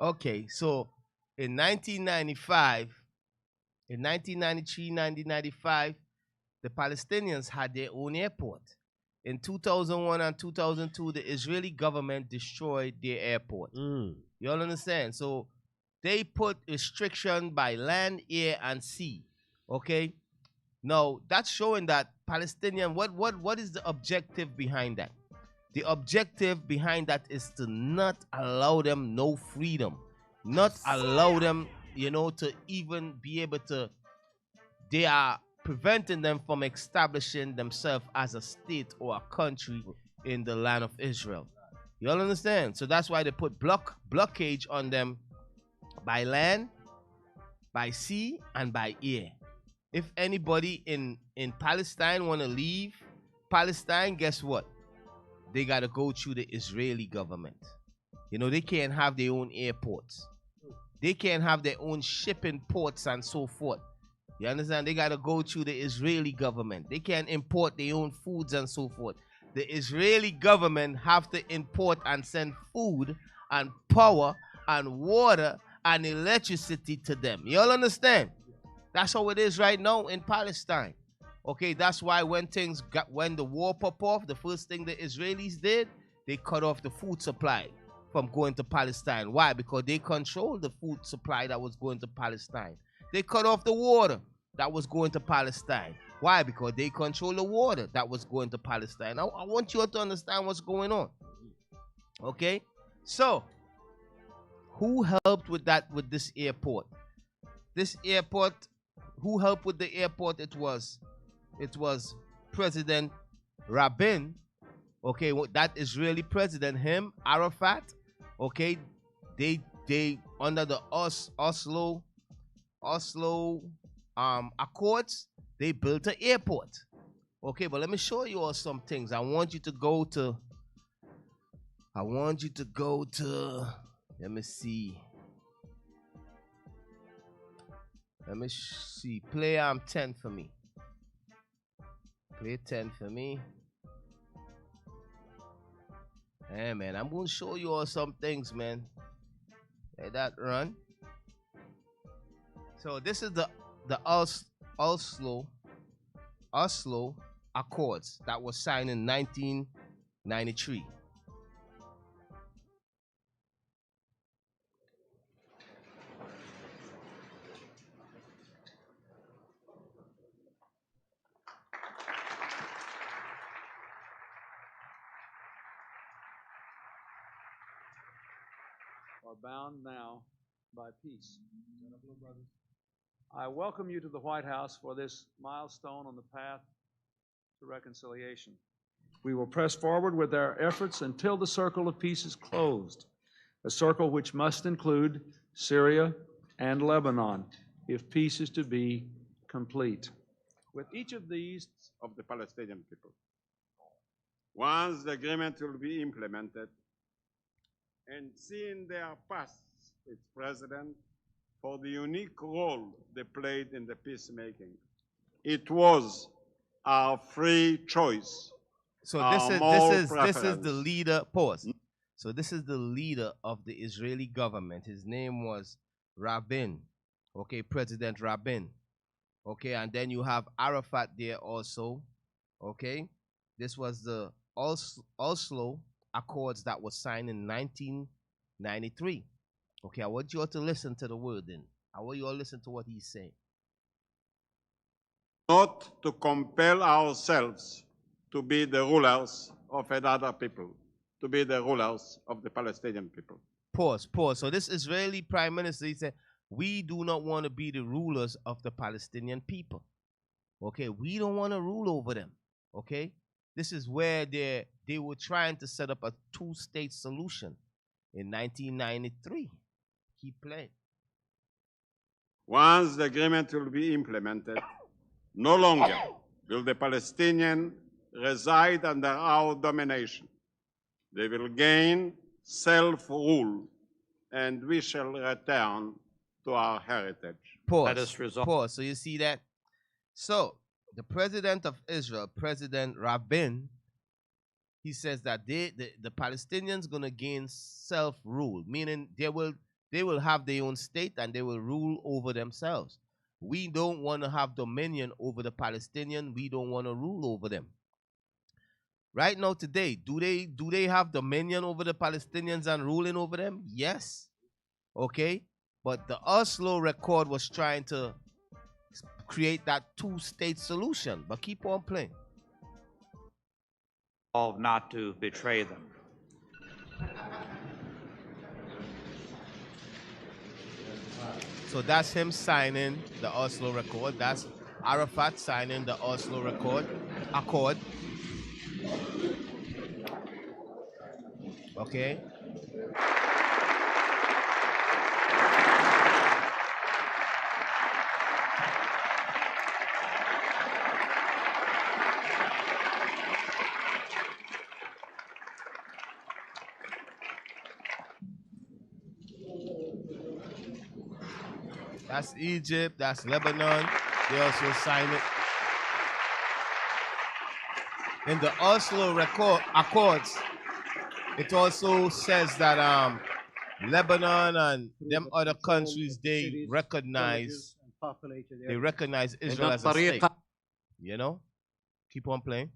Okay, so in 1995, in 1993, 1995, the Palestinians had their own airport. In 2001 and 2002, the Israeli government destroyed their airport. You all understand? So they put restriction by land, air, and sea. Okay? Now, that's showing that Palestinian, what is the objective behind that? The objective behind that is to not allow them no freedom. Not allow them, to even be able to, they are preventing them from establishing themselves as a state or a country in the land of Israel. You all understand? So that's why they put blockage on them by land, by sea, and by air. If anybody in Palestine want to leave Palestine, guess what? They got to go through the Israeli government. They can't have their own airports. They can't have their own shipping ports and so forth. You understand? They got to go through the Israeli government. They can't import their own foods and so forth. The Israeli government have to import and send food and power and water and electricity to them. You all understand? That's how it is right now in Palestine. Okay, that's why when the war pop off, the first thing the Israelis did, they cut off the food supply from going to Palestine. Why? Because they controlled the food supply that was going to Palestine. They cut off the water that was going to Palestine. Why? Because they control the water that was going to Palestine. I want you all to understand what's going on. Okay? So, who helped with this airport? This airport, who helped with the airport? It was President Rabin. Okay, that Israeli president, him, Arafat. Okay, they under the Oslo Accords, they built an airport. Okay, but let me show you all some things. I want you to go to, let me see. Play 10 for me. Play 10 for me. Hey, man, I'm going to show you all some things, man. Let that run. So this is the Oslo Accords that was signed in 1993. Are bound now by peace. I welcome you to the White House for this milestone on the path to reconciliation. We will press forward with our efforts until the circle of peace is closed, a circle which must include Syria and Lebanon if peace is to be complete. With each of these of the Palestinian people, once the agreement will be implemented, and seeing their past, its president, for the unique role they played in the peacemaking. It was our free choice. So this is the leader. Pause. So this is the leader of the Israeli government. His name was Rabin. Okay, President Rabin. Okay, and then you have Arafat there also. Okay, this was the Oslo Accords that was signed in 1993. Okay, I want you all to listen to the word then. I want you all to listen to what he's saying. Not to compel ourselves to be the rulers of another people, to be the rulers of the Palestinian people. Pause. So this Israeli prime minister, he said, we do not want to be the rulers of the Palestinian people. Okay, we don't want to rule over them. Okay, this is where they were trying to set up a two-state solution in 1993. Keep playing. Once the agreement will be implemented, no longer will the Palestinians reside under our domination. They will gain self-rule, and we shall return to our heritage. Pause. So you see that? So the president of Israel, President Rabin, he says that the Palestinians gonna gain self-rule, meaning they will have their own state and they will rule over themselves. We don't want to have dominion over the Palestinians. We don't want to rule over them. Right now, today, do they have dominion over the Palestinians and ruling over them? Yes. Okay. But the Oslo Accord was trying to create that two-state solution. But keep on playing. Not to betray them. So that's him signing the Oslo Accord. That's Arafat signing the Oslo Accord. Okay. That's Egypt, that's Lebanon. They also sign it. In the Oslo Accords, it also says that Lebanon and them other countries, they recognize Israel as a state. You know? Keep on playing.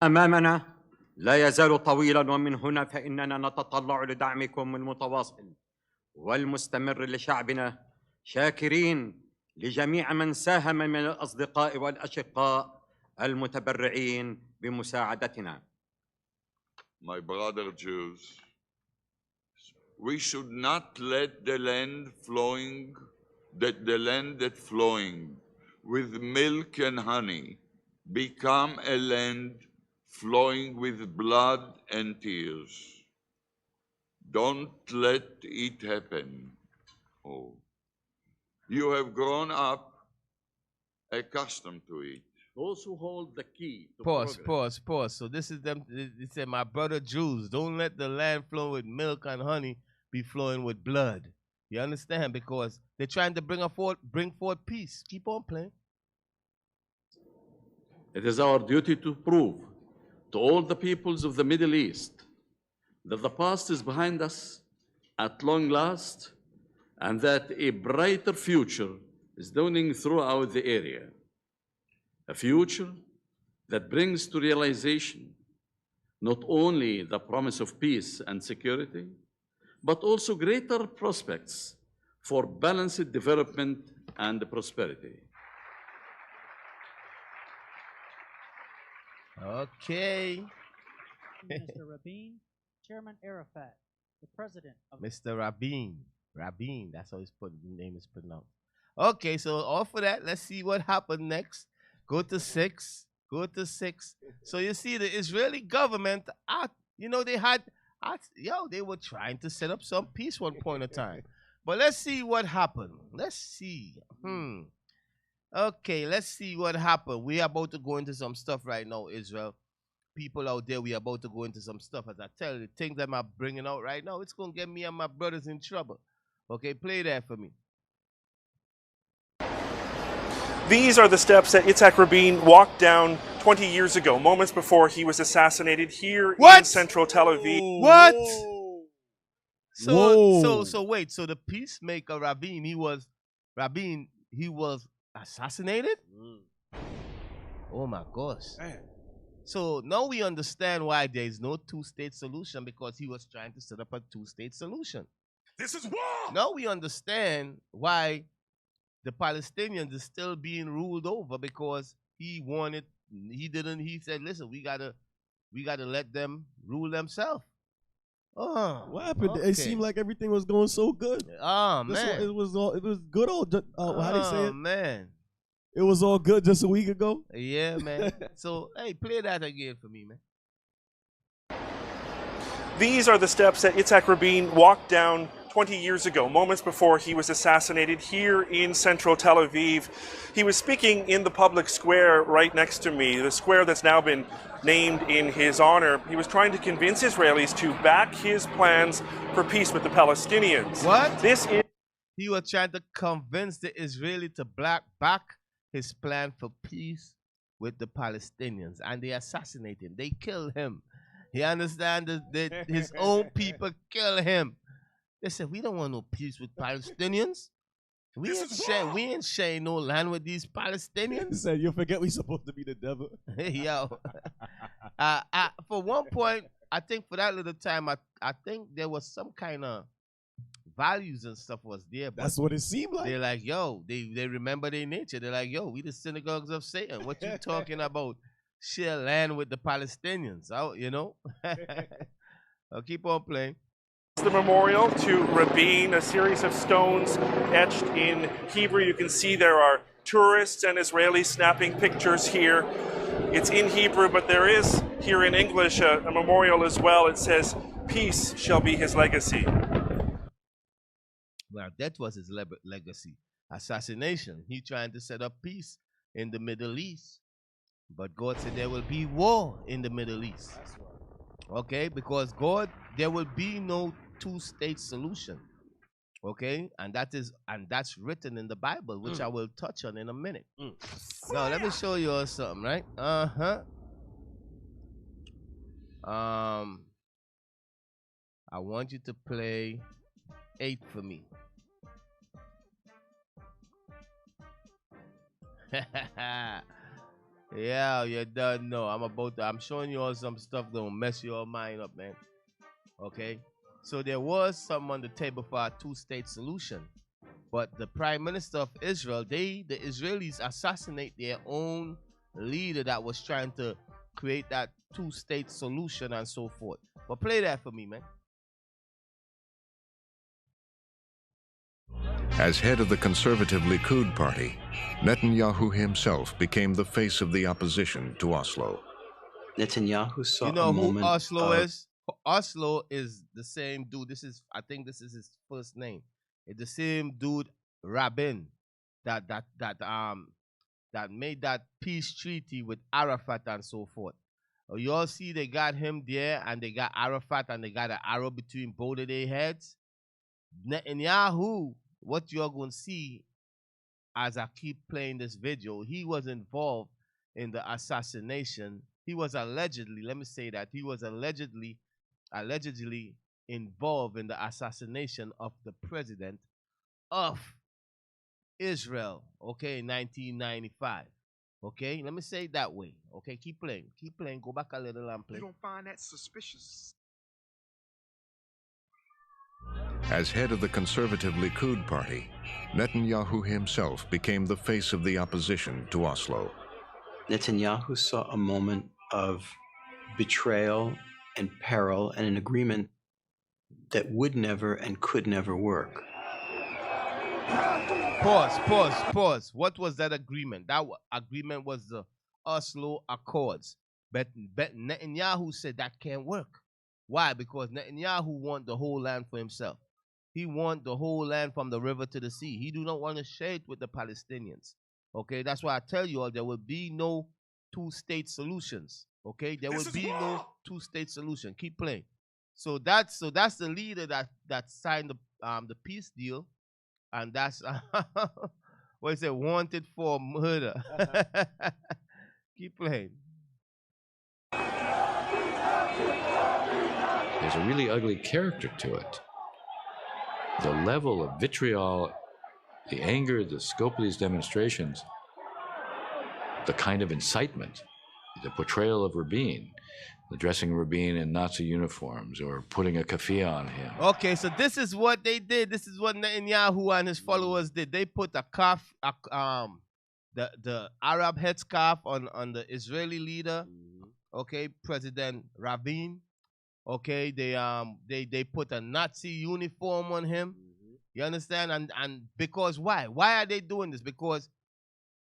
أمامنا لا يزال طويلا، ومن هنا فإننا نتطلع لدعمكم المتواصل والمستمر لشعبنا، شاكرين لجميع من ساهم من الأصدقاء والأشقاء المتبرعين بمساعدتنا. My brother Jews, we should not let the land that flowing with milk and honey become a land flowing with blood and tears. Don't let it happen. Oh, you have grown up accustomed to it. Those who hold the key to Pause. So this is them. They said, my brother Jews, don't let the land flow with milk and honey be flowing with blood. You understand? Because they're trying to bring forth peace. Keep on playing. It is our duty to prove to all the peoples of the Middle East that the past is behind us at long last, and that a brighter future is dawning throughout the area. A future that brings to realization not only the promise of peace and security, but also greater prospects for balanced development and prosperity. Okay. Mr. Rabin, Chairman Arafat, the President of Mr. Rabin, that's how his name is pronounced. Okay, so off of that, let's see what happened next. Go to 6. So you see the Israeli government, they were trying to set up some peace one point of time. But let's see what happened. Let's see. Okay, let's see what happened. We are about to go into some stuff right now, Israel. People out there, we are about to go into some stuff. As I tell you, the things that I'm bringing out right now, it's going to get me and my brothers in trouble. Okay, play that for me. These are the steps that Yitzhak Rabin walked down 20 years ago, moments before he was assassinated here in central Tel Aviv. What? So wait, so the Peacemaker Rabin, he was assassinated? Oh my gosh. Man. So now we understand why there is no two-state solution, because he was trying to set up a two-state solution. This is war! Now we understand why the Palestinians is still being ruled over, because he said, listen, we gotta let them rule themselves. Oh, what happened? Okay. It seemed like everything was going so good. Oh man, it was good old. How they say it? Man, it was all good just a week ago. Yeah, man. So hey, play that again for me, man. These are the steps that Yitzhak Rabin walked down 20 years ago, moments before he was assassinated here in central Tel Aviv. He was speaking in the public square right next to me, the square that's now been named in his honor. He was trying to convince Israelis to back his plans for peace with the Palestinians. What? He was trying to convince the Israeli to back his plan for peace with the Palestinians, and they assassinate him. They kill him. You understand that his own people kill him. They said, we don't want no peace with Palestinians. We ain't sharing no land with these Palestinians. He said, you forget we supposed to be the devil. Yo. For one point, I think for that little time, I think there was some kind of values and stuff was there. But that's what it seemed like. They're like, yo, they remember their nature. They're like, yo, we the synagogues of Satan. What you talking about? Share land with the Palestinians, you know? I'll keep on playing. The memorial to Rabin, a series of stones etched in Hebrew. You can see there are tourists and Israelis snapping pictures here. It's in Hebrew, but there is here in English a memorial as well. It says, peace shall be his legacy. Well, that was his legacy. Assassination. He trying to set up peace in the Middle East. But God said there will be war in the Middle East. Okay, because there will be no two-state solution. Okay, and that's written in the Bible, which I will touch on in a minute. Now let me show you all something, right? I want you to play 8 for me. Yeah, you done know. I'm showing you all some stuff that will mess your mind up, man. Okay? So there was some on the table for a two-state solution. But the Prime Minister of Israel, the Israelis assassinate their own leader that was trying to create that two-state solution and so forth. But play that for me, man. As head of the conservative Likud party, Netanyahu himself became the face of the opposition to Oslo. Netanyahu saw You know a who moment Oslo of, is? Oslo is the same dude. I think this is his first name. It's the same dude, Rabin, that made that peace treaty with Arafat and so forth. You all see they got him there, and they got Arafat, and they got an arrow between both of their heads. Netanyahu, what you're going to see as I keep playing this video, he was involved in the assassination. He was allegedly, let me say that, he was allegedly involved in the assassination of the president of Israel, okay, in 1995. Okay, let me say it that way. Okay, keep playing, go back a little and play. You don't find that suspicious? As head of the conservative Likud party, Netanyahu himself became the face of the opposition to Oslo. Netanyahu saw a moment of betrayal and peril and an agreement that would never and could never work. Pause. What was that agreement? That agreement was the Oslo Accords. But Netanyahu said that can't work. Why? Because Netanyahu wants the whole land for himself. He wants the whole land from the river to the sea. He do not want to share it with the Palestinians. Okay, that's why I tell you all there will be no two-state solutions. Okay, there will be no two-state solution. Keep playing. So that's the leader that signed the peace deal, and that's what is it? Wanted for murder. Keep playing. There's a really ugly character to it. The level of vitriol, the anger, the scope of these demonstrations, the kind of incitement, the portrayal of Rabin, the dressing Rabin in Nazi uniforms or putting a keffiyeh on him. Okay, so this is what they did. This is what Netanyahu and his followers did. They put a scarf, the Arab headscarf on the Israeli leader, okay, President Rabin. Okay, they put a Nazi uniform on him. You understand? And because why? Why are they doing this? Because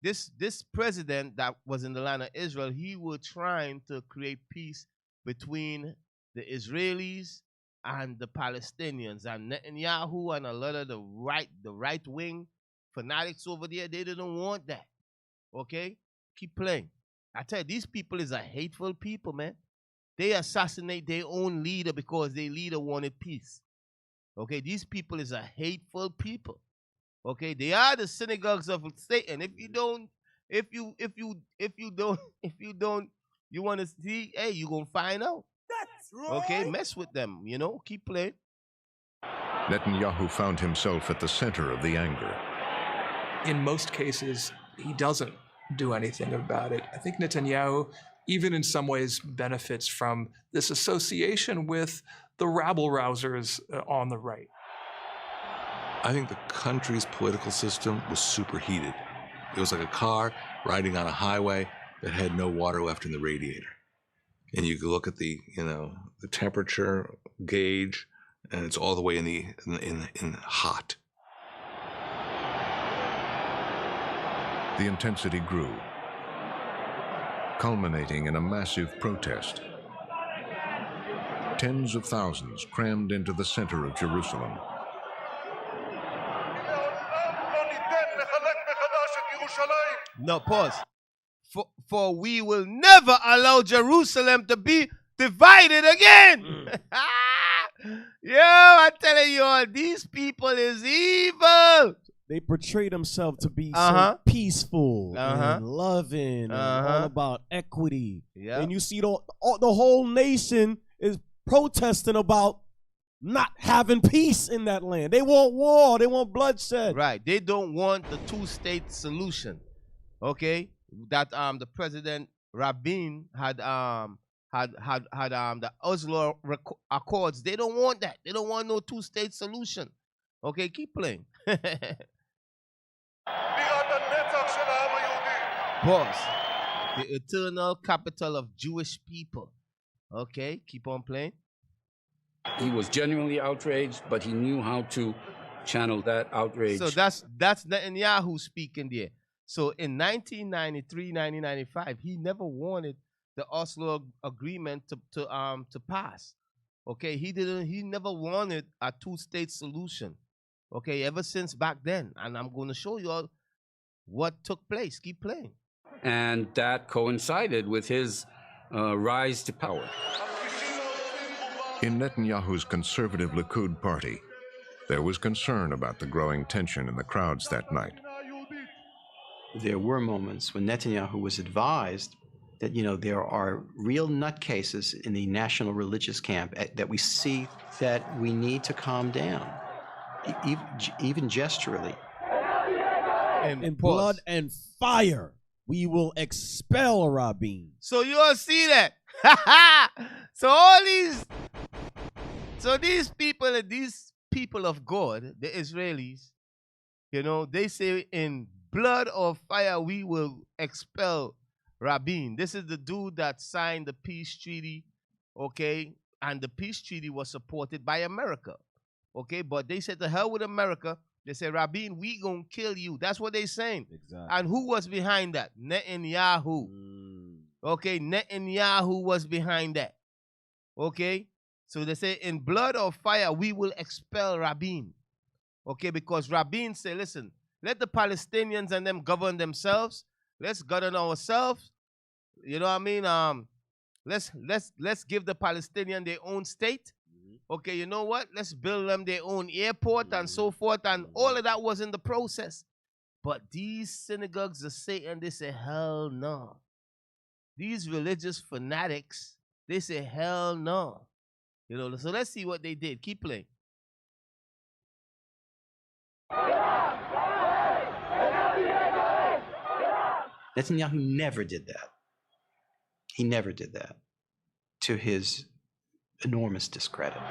this president that was in the land of Israel, he was trying to create peace between the Israelis and the Palestinians. And Netanyahu and a lot of the right wing fanatics over there, they didn't want that. Okay? Keep playing. I tell you, these people is a hateful people, man. They assassinate their own leader because their leader wanted peace. Okay, these people is a hateful people. Okay, they are the synagogues of Satan. If you want to see, hey, you gonna find out. That's right. Okay, mess with them. You know, keep playing. Netanyahu found himself at the center of the anger. In most cases, he doesn't do anything about it. I think Netanyahu, even in some ways, benefits from this association with the rabble-rousers on the right. I think the country's political system was superheated. It was like a car riding on a highway that had no water left in the radiator. And you could look at the temperature gauge, and it's all the way in hot. The intensity grew, culminating in a massive protest. Tens of thousands crammed into the center of Jerusalem. No, pause. For we will never allow Jerusalem to be divided again. Yo, I'm telling you all, these people is evil. They portray themselves to be so peaceful and loving and all about equity. Yep. And you see the whole nation is protesting about not having peace in that land. They want war. They want bloodshed. Right. They don't want the two-state solution. Okay? that the President Rabin had the Oslo Accords. They don't want that. They don't want no two-state solution. Okay, keep playing. Pause. The eternal capital of Jewish people. Okay, keep on playing. He was genuinely outraged, but he knew how to channel that outrage. So that's Netanyahu speaking there. So in 1993, 1995, he never wanted the Oslo Agreement to pass. Okay, he never wanted a two-state solution. Okay, ever since back then. And I'm going to show you all what took place. Keep playing. And that coincided with his rise to power. In Netanyahu's conservative Likud party, there was concern about the growing tension in the crowds that night. There were moments when Netanyahu was advised that, there are real nutcases in the national religious camp that we see that we need to calm down, even gesturally. In blood and fire, we will expel Rabin. So you all see that? So these people of God, the Israelis, they say in blood or fire we will expel Rabin. This is the dude that signed the peace treaty, okay? And the peace treaty was supported by America, okay? But they said, to hell with America. They said, Rabin, we gonna kill you. That's what they saying. Exactly. And who was behind that? Netanyahu. Okay, Netanyahu was behind that. Okay? So they say, in blood or fire, we will expel Rabin. Okay, because Rabin said, listen, let the Palestinians and them govern themselves. Let's govern ourselves. You know what I mean? Let's give the Palestinians their own state. Okay, you know what? Let's build them their own airport and so forth. And all of that was in the process. But these synagogues of Satan, they say, hell no. These religious fanatics, they say, hell no. So let's see what they did. Keep playing. Netanyahu never did that. He never did that, to his enormous discredit.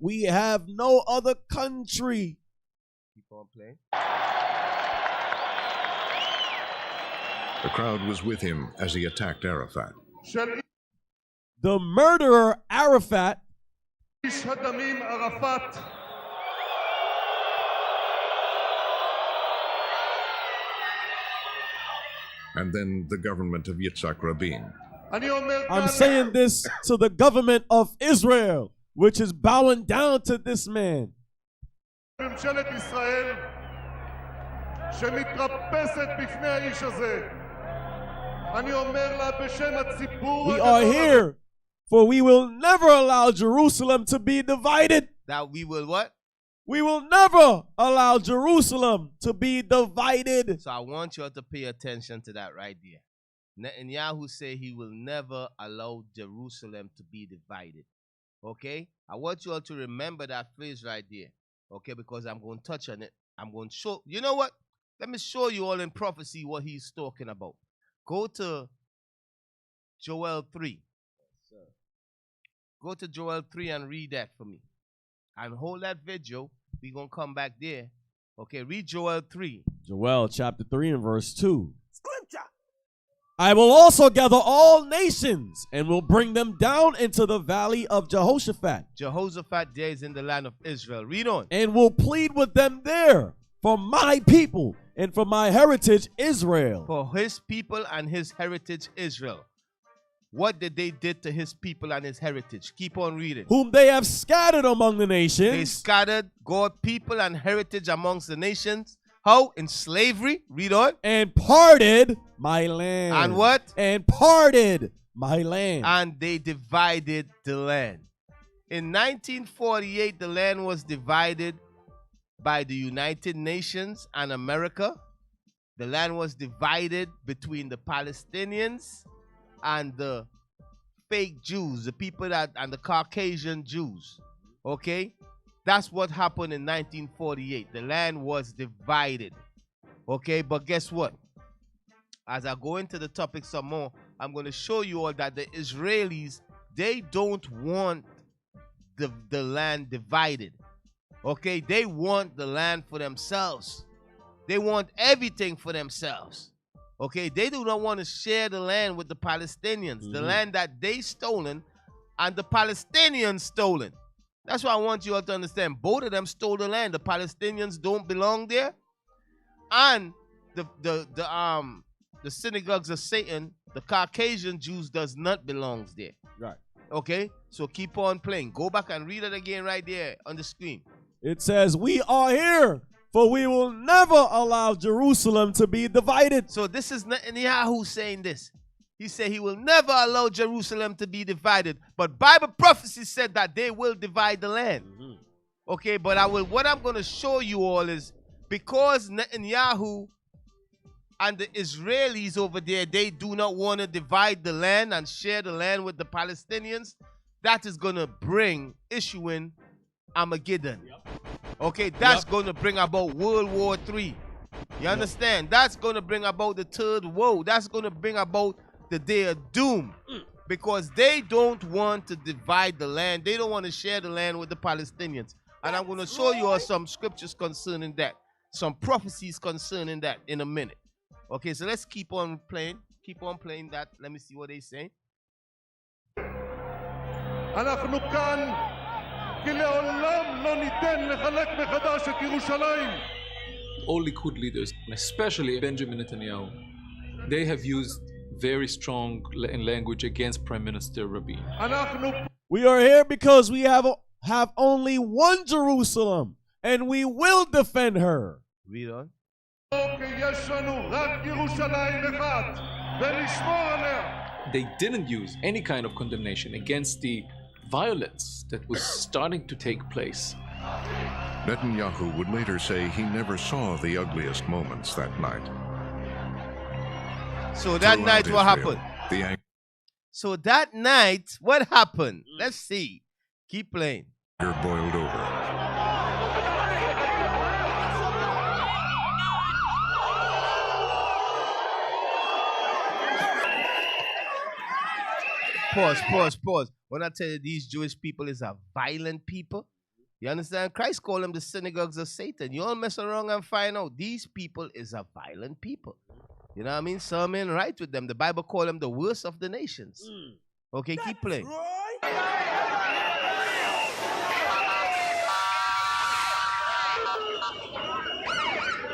We have no other country. Keep on playing. The crowd was with him as he attacked Arafat. The murderer Arafat and then the government of Yitzhak Rabin. I'm saying this to the government of Israel, which is bowing down to this man. We are here, for we will never allow Jerusalem to be divided. That we will what? We will never allow Jerusalem to be divided. So I want you all to pay attention to that right there. Netanyahu said he will never allow Jerusalem to be divided. Okay? I want you all to remember that phrase right there. Okay? Because I'm going to touch on it. I'm going to show. You know what? Let me show you all in prophecy what he's talking about. Go to Joel 3. Go to Joel 3 and read that for me. And hold that video. We're going to come back there. Okay, read Joel 3. Joel chapter 3 and verse 2. Scripture. I will also gather all nations and will bring them down into the valley of Jehoshaphat. Jehoshaphat there is in the land of Israel. Read on. And will plead with them there for my people and for my heritage Israel. For his people and his heritage Israel. What did they did to his people and his heritage? Keep on reading. Whom they have scattered among the nations. They scattered God people and heritage amongst the nations. How? In slavery. Read on. And parted my land. And what? And parted my land. And they divided the land. In 1948, the land was divided by the United Nations and America. The land was divided between the Palestinians and the fake Jews, the people that and the Caucasian Jews. Okay? That's what happened in 1948. The land was divided. Okay, but guess what? As I go into the topic some more, I'm going to show you all that the Israelis, they don't want the land divided. Okay, they want the land for themselves. They want everything for themselves. Okay, they do not want to share the land with the Palestinians, the land that they stolen and the Palestinians stolen. That's why I want you all to understand. Both of them stole the land. The Palestinians don't belong there, and the synagogues of Satan, the Caucasian Jews, does not belong there. Right. Okay, so keep on playing. Go back and read it again right there on the screen. It says, "We are here, for we will never allow Jerusalem to be divided." So this is Netanyahu saying this. He said he will never allow Jerusalem to be divided. But Bible prophecy said that they will divide the land. Okay, but what I'm going to show you all is because Netanyahu and the Israelis over there, they do not want to divide the land and share the land with the Palestinians, that is going to bring issue in Armageddon. Okay, that's going to bring about World War III. You understand? That's going to bring about the third woe. That's going to bring about the day of doom. Because they don't want to divide the land. They don't want to share the land with the Palestinians. And I'm going to show you all some scriptures concerning that. Some prophecies concerning that in a minute. Okay, so let's keep on playing. Keep on playing that. Let me see what they say. All Likud leaders, especially Benjamin Netanyahu, they have used very strong language against Prime Minister Rabin. We are here because we have only one Jerusalem, and we will defend her. Read on. They didn't use any kind of condemnation against the violence that was starting to take place. Netanyahu would later say he never saw the ugliest moments that night. So that night, what happened? So that night, what happened? Let's see. Keep playing. Anger boiled over. Pause. When I tell you these Jewish people is a violent people, you understand? Christ called them the synagogues of Satan. You all mess around and find out these people is a violent people. You know what I mean? Some ain't right with them. The Bible called them the worst of the nations. Okay, keep playing.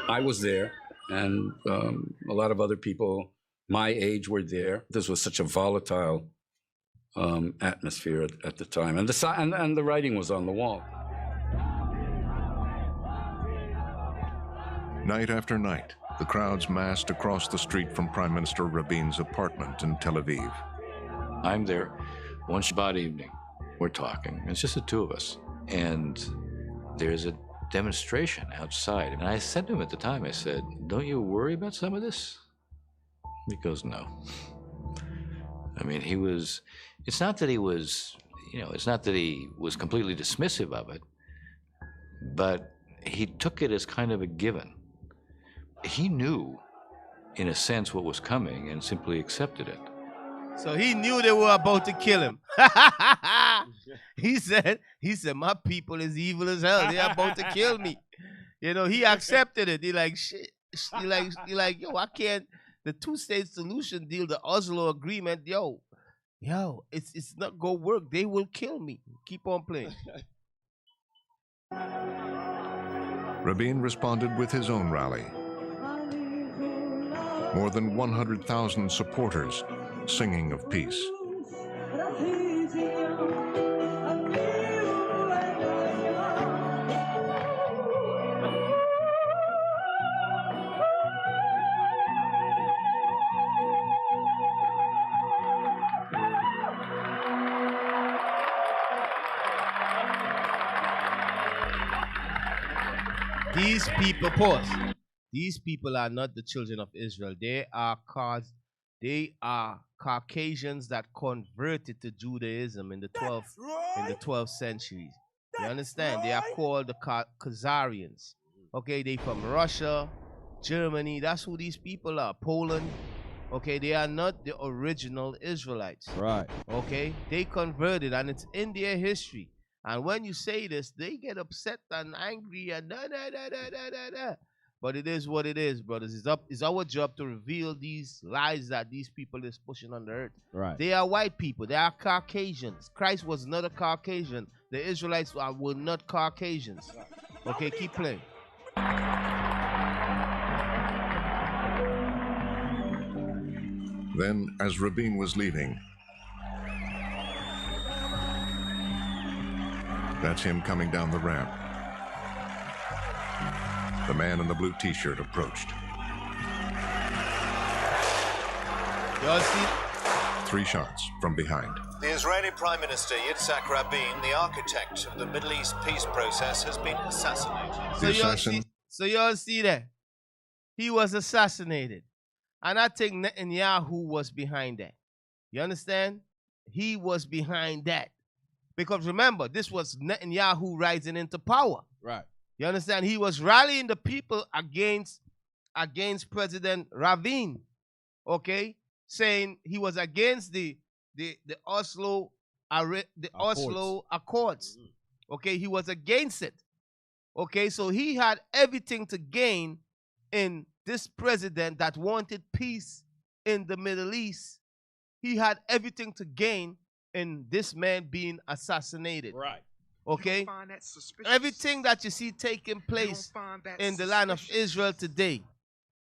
I was there, and a lot of other people my age were there. This was such a volatile atmosphere at the time, and the writing was on the wall. Night after night, the crowds massed across the street from Prime Minister Rabin's apartment in Tel Aviv. I'm there one Shabbat evening. We're talking. It's just the two of us. And there's a demonstration outside. And I said to him at the time, I said, "Don't you worry about some of this?" He goes, "No." I mean, it's not that he was, it's not that he was completely dismissive of it, but he took it as kind of a given. He knew, in a sense, what was coming and simply accepted it. So he knew they were about to kill him. He said, "My people is evil as hell. They're about to kill me." He accepted it. He like, shit. He like, yo, I can't. The two-state solution deal, the Oslo Agreement, yo, it's not gonna work. They will kill me. Keep on playing. Rabin responded with his own rally. More than 100,000 supporters singing of peace. These people, pause. These people are not the children of Israel. They are Caucasians that converted to Judaism in the 12th century. You understand? They are called the Khazarians. Okay, they from Russia, Germany. That's who these people are. Poland. Okay, they are not the original Israelites. Right. Okay, they converted, and it's in their history. And when you say this, they get upset and angry and da. But it is what it is, brothers. It's our job to reveal these lies that these people is pushing on the earth. Right. They are white people. They are Caucasians. Christ was not a Caucasian. The Israelites were not Caucasians. Okay, keep playing. Then, as Rabin was leaving, that's him coming down the ramp. The man in the blue t-shirt approached. Y'all see? 3 shots from behind. The Israeli Prime Minister Yitzhak Rabin, the architect of the Middle East peace process, has been assassinated. So y'all see that? He was assassinated. And I think Netanyahu was behind that. You understand? He was behind that. Because remember, this was Netanyahu rising into power. Right. You understand? He was rallying the people against President Rabin. Okay? Saying he was against the Oslo Accords. Okay? He was against it. Okay? So he had everything to gain in this president that wanted peace in the Middle East. He had everything to gain in this man being assassinated. Right. Okay? Everything that you see taking place in the land of Israel today,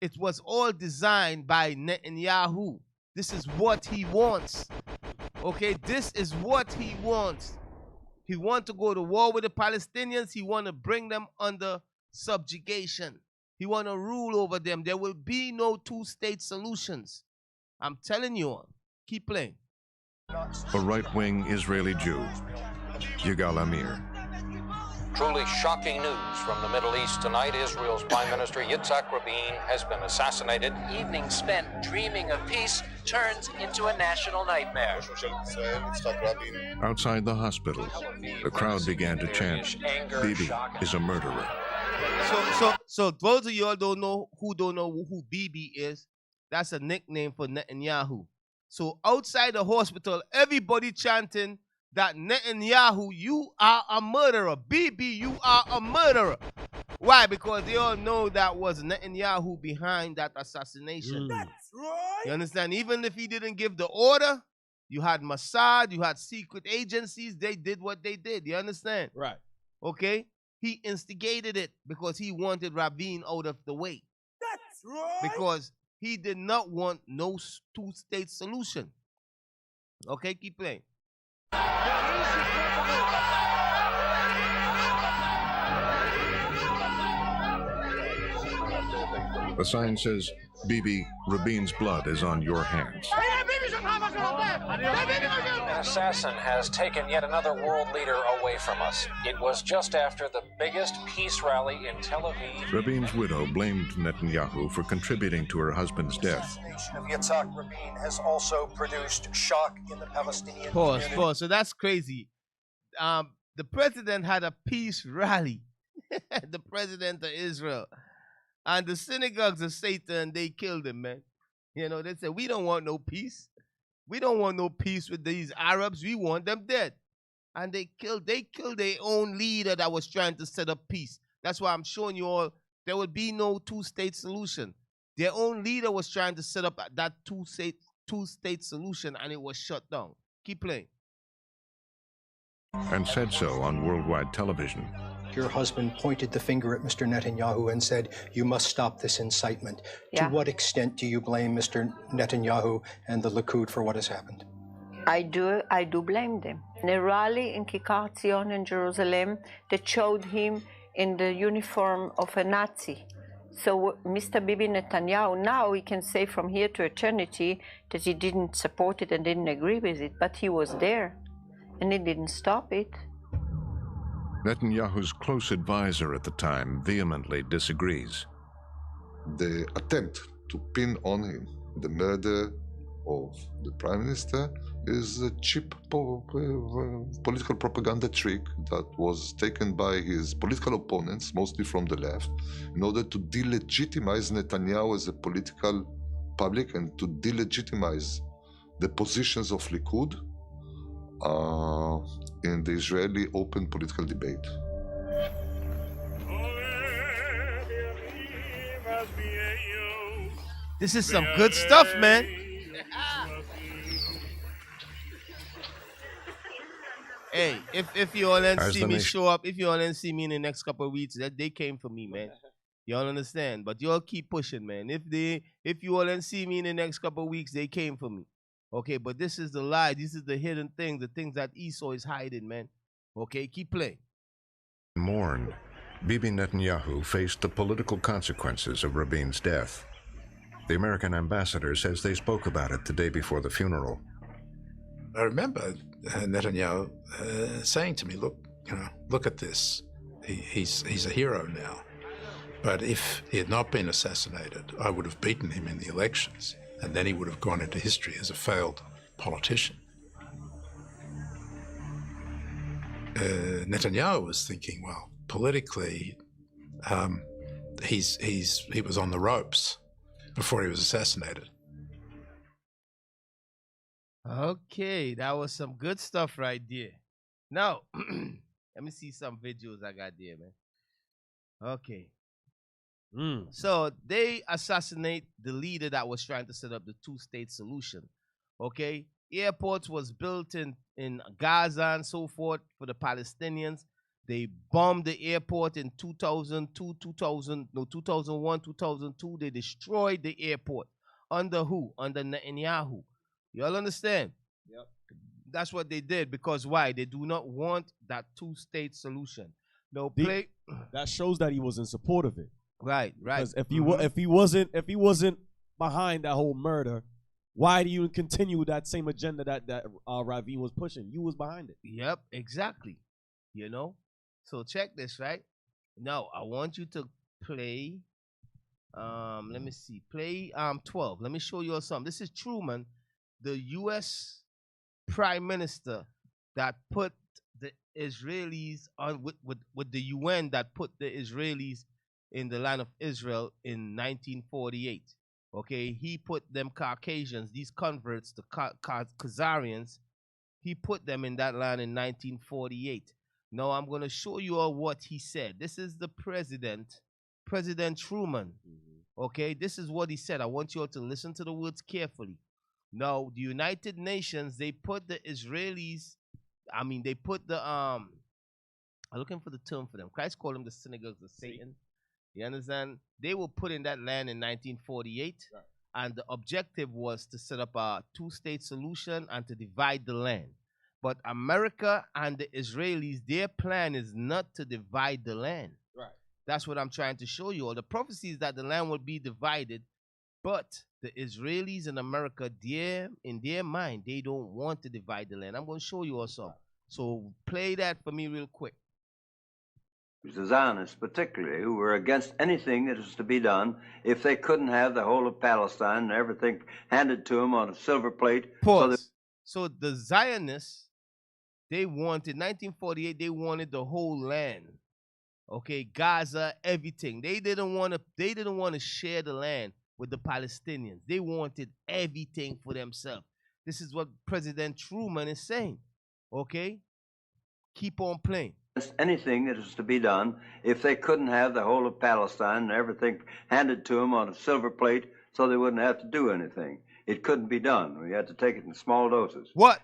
it was all designed by Netanyahu. This is what he wants. Okay? This is what he wants. He wants to go to war with the Palestinians. He wants to bring them under subjugation. He want to rule over them. There will be no two-state solutions. I'm telling you all. Keep playing. A right-wing Israeli Jew, Yigal Amir. Truly shocking news from the Middle East tonight. Israel's Prime Minister Yitzhak Rabin has been assassinated. Evening spent dreaming of peace turns into a national nightmare. Outside the hospital, the crowd began to chant, "Bibi is a murderer." So those of y'all don't know who Bibi is, that's a nickname for Netanyahu. So outside the hospital, everybody chanting that Netanyahu, you are a murderer. Bibi, you are a murderer. Why? Because they all know that was Netanyahu behind that assassination. That's right. You understand? Even if he didn't give the order, you had Mossad, you had secret agencies, they did what they did. You understand? Right. Okay? He instigated it because he wanted Rabin out of the way. That's right. Because he did not want no two-state solution. Okay, keep playing. The sign says, "Bibi, Rabin's blood is on your hands." An assassin has taken yet another world leader away from us. It was just after the biggest peace rally in Tel Aviv. Rabin's widow blamed Netanyahu for contributing to her husband's death. The assassination of Yitzhak Rabin has also produced shock in the Palestinian community. Pause. So that's crazy. The president had a peace rally. The president of Israel. And the synagogues of Satan, they killed him, man. You know, they said, we don't want no peace. We don't want no peace with these Arabs. We want them dead. And they killed their own leader that was trying to set up peace. That's why I'm showing you all there will be no two-state solution. Their own leader was trying to set up that two-state solution, and it was shut down. Keep playing. And said so on worldwide television. Your husband pointed the finger at Mr. Netanyahu and said, you must stop this incitement. Yeah. To what extent do you blame Mr. Netanyahu and the Likud for what has happened? I do blame them. In a rally in Kikar Zion in Jerusalem, they showed him in the uniform of a Nazi. So Mr. Bibi Netanyahu, now we can say from here to eternity that he didn't support it and didn't agree with it, but he was there, and he didn't stop it. Netanyahu's close advisor at the time vehemently disagrees. The attempt to pin on him the murder of the Prime Minister is a cheap political propaganda trick that was taken by his political opponents, mostly from the left, in order to delegitimize Netanyahu as a political public and to delegitimize the positions of Likud in the Israeli open political debate. This is some good stuff, man. Hey, if you all ain't As see the me nation- show up, if you all ain't see me in the next couple of weeks, that they came for me, man. Y'all understand? But y'all keep pushing, man. If you all ain't see me in the next couple of weeks, they came for me. Okay, but this is the lie. This is the hidden thing, the things that Esau is hiding, man. Okay, keep playing. Mourned, Bibi Netanyahu faced the political consequences of Rabin's death. The American ambassador says they spoke about it the day before the funeral. I remember Netanyahu saying to me, look at this. He's a hero now. But if he had not been assassinated, I would have beaten him in the elections, and then he would have gone into history as a failed politician. Netanyahu was thinking, well, politically, he was on the ropes before he was assassinated. Okay, that was some good stuff right there. Now, let me see some videos I got there, man. Okay. So they assassinate the leader that was trying to set up the two-state solution. Okay, airports was built in Gaza and so forth for the Palestinians. They bombed the airport in 2001, 2002. They destroyed the airport. Under who? Under Netanyahu. Y'all understand? Yep. That's what they did, because why? They do not want that two-state solution. That shows that he was in support of it. Right. Because if he wasn't behind that whole murder, why do you continue that same agenda that Rabin was pushing? You was behind it. Yep, exactly. You know? So check this, right? Now, I want you to play, let me see, play 12. Let me show you all something. This is Truman, the U.S. Prime Minister that put the Israelis on with the UN that put the Israelis in the land of Israel in 1948. Okay, he put them Caucasians, these converts, the Khazarians, he put them in that land in 1948. Now I'm going to show you all what he said. This is the President Truman. Okay, this is what he said. I want you all to listen to the words carefully. Now, the United Nations, they put the Israelis, they put the, I'm looking for the term for them. Christ called them the synagogues of Satan. You understand? They were put in that land in 1948, right. And the objective was to set up a two-state solution and to divide the land. But America and the Israelis, their plan is not to divide the land. Right. That's what I'm trying to show you. The prophecy is that the land will be divided, but the Israelis and America, in their mind, they don't want to divide the land. I'm going to show you also. So play that for me real quick. The Zionists particularly, who were against anything that was to be done if they couldn't have the whole of Palestine and everything handed to them on a silver plate. Pause. So the Zionists, they wanted, 1948, they wanted the whole land. Okay, Gaza, everything. They didn't want to share the land with the Palestinians. They wanted everything for themselves. This is what President Truman is saying. Okay? Keep on playing. Anything that was to be done if they couldn't have the whole of Palestine and everything handed to them on a silver plate so they wouldn't have to do anything. It couldn't be done. We had to take it in small doses. What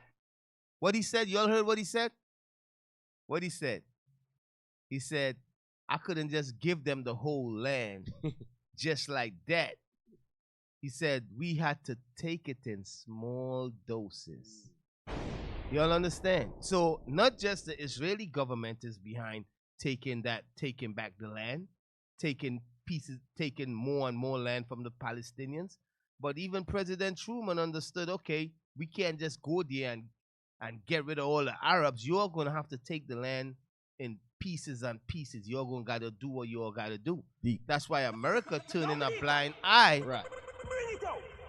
he said? You all heard what he said? What he said? He said, I couldn't just give them the whole land just like that. He said, we had to take it in small doses. You all understand? So not just the Israeli government is behind taking back the land, taking more and more land from the Palestinians, but even President Truman understood, okay, we can't just go there and get rid of all the Arabs. You're going to have to take the land in pieces and pieces. You're going to got to do what you all got to do. That's why America turning a blind eye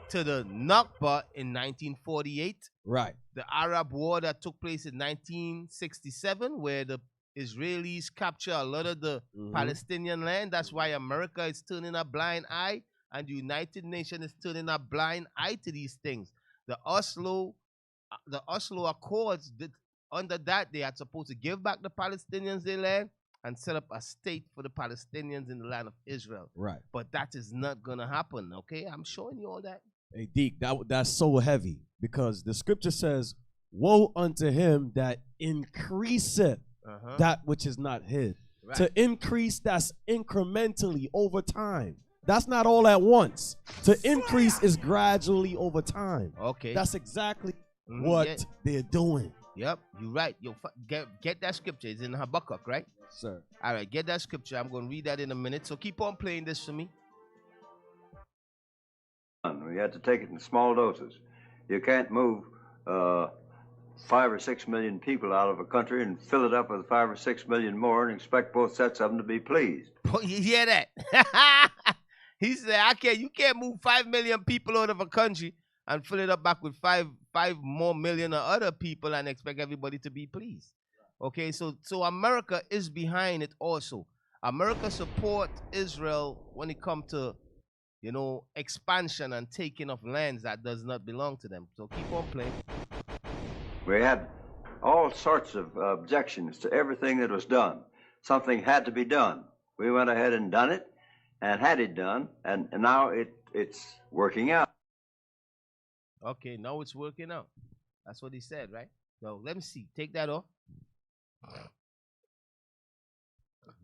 to the Nakba in 1948. Right. The Arab War that took place in 1967, where the Israelis capture a lot of the Palestinian land. That's why America is turning a blind eye, and the United Nations is turning a blind eye to these things. The Oslo Accords, under that, they are supposed to give back the Palestinians their land and set up a state for the Palestinians in the land of Israel. Right. But that is not going to happen, okay? I'm showing you all that. Hey, Deke, that's so heavy because the scripture says, woe unto him that increaseth that which is not hid. Right. To increase, that's incrementally over time. That's not all at once. To increase is gradually over time. Okay. That's exactly what they're doing. Yep, you're right. Get that scripture. It's in Habakkuk, right? Sir. All right, get that scripture. I'm going to read that in a minute. So keep on playing this for me. We had to take it in small doses. You can't move 5 or 6 million people out of a country and fill it up with 5 or 6 million more and expect both sets of them to be pleased. You hear that? He said, you can't move 5 million people out of a country and fill it up back with 5 more million of other people and expect everybody to be pleased. Okay, so America is behind it also. America support Israel when it comes to, expansion and taking of lands that does not belong to them. So keep on playing. We had all sorts of objections to everything that was done. Something had to be done. We went ahead and done it and had it done, and now it's working out. Okay, now it's working out. That's what he said, right? So let me see. Take that off.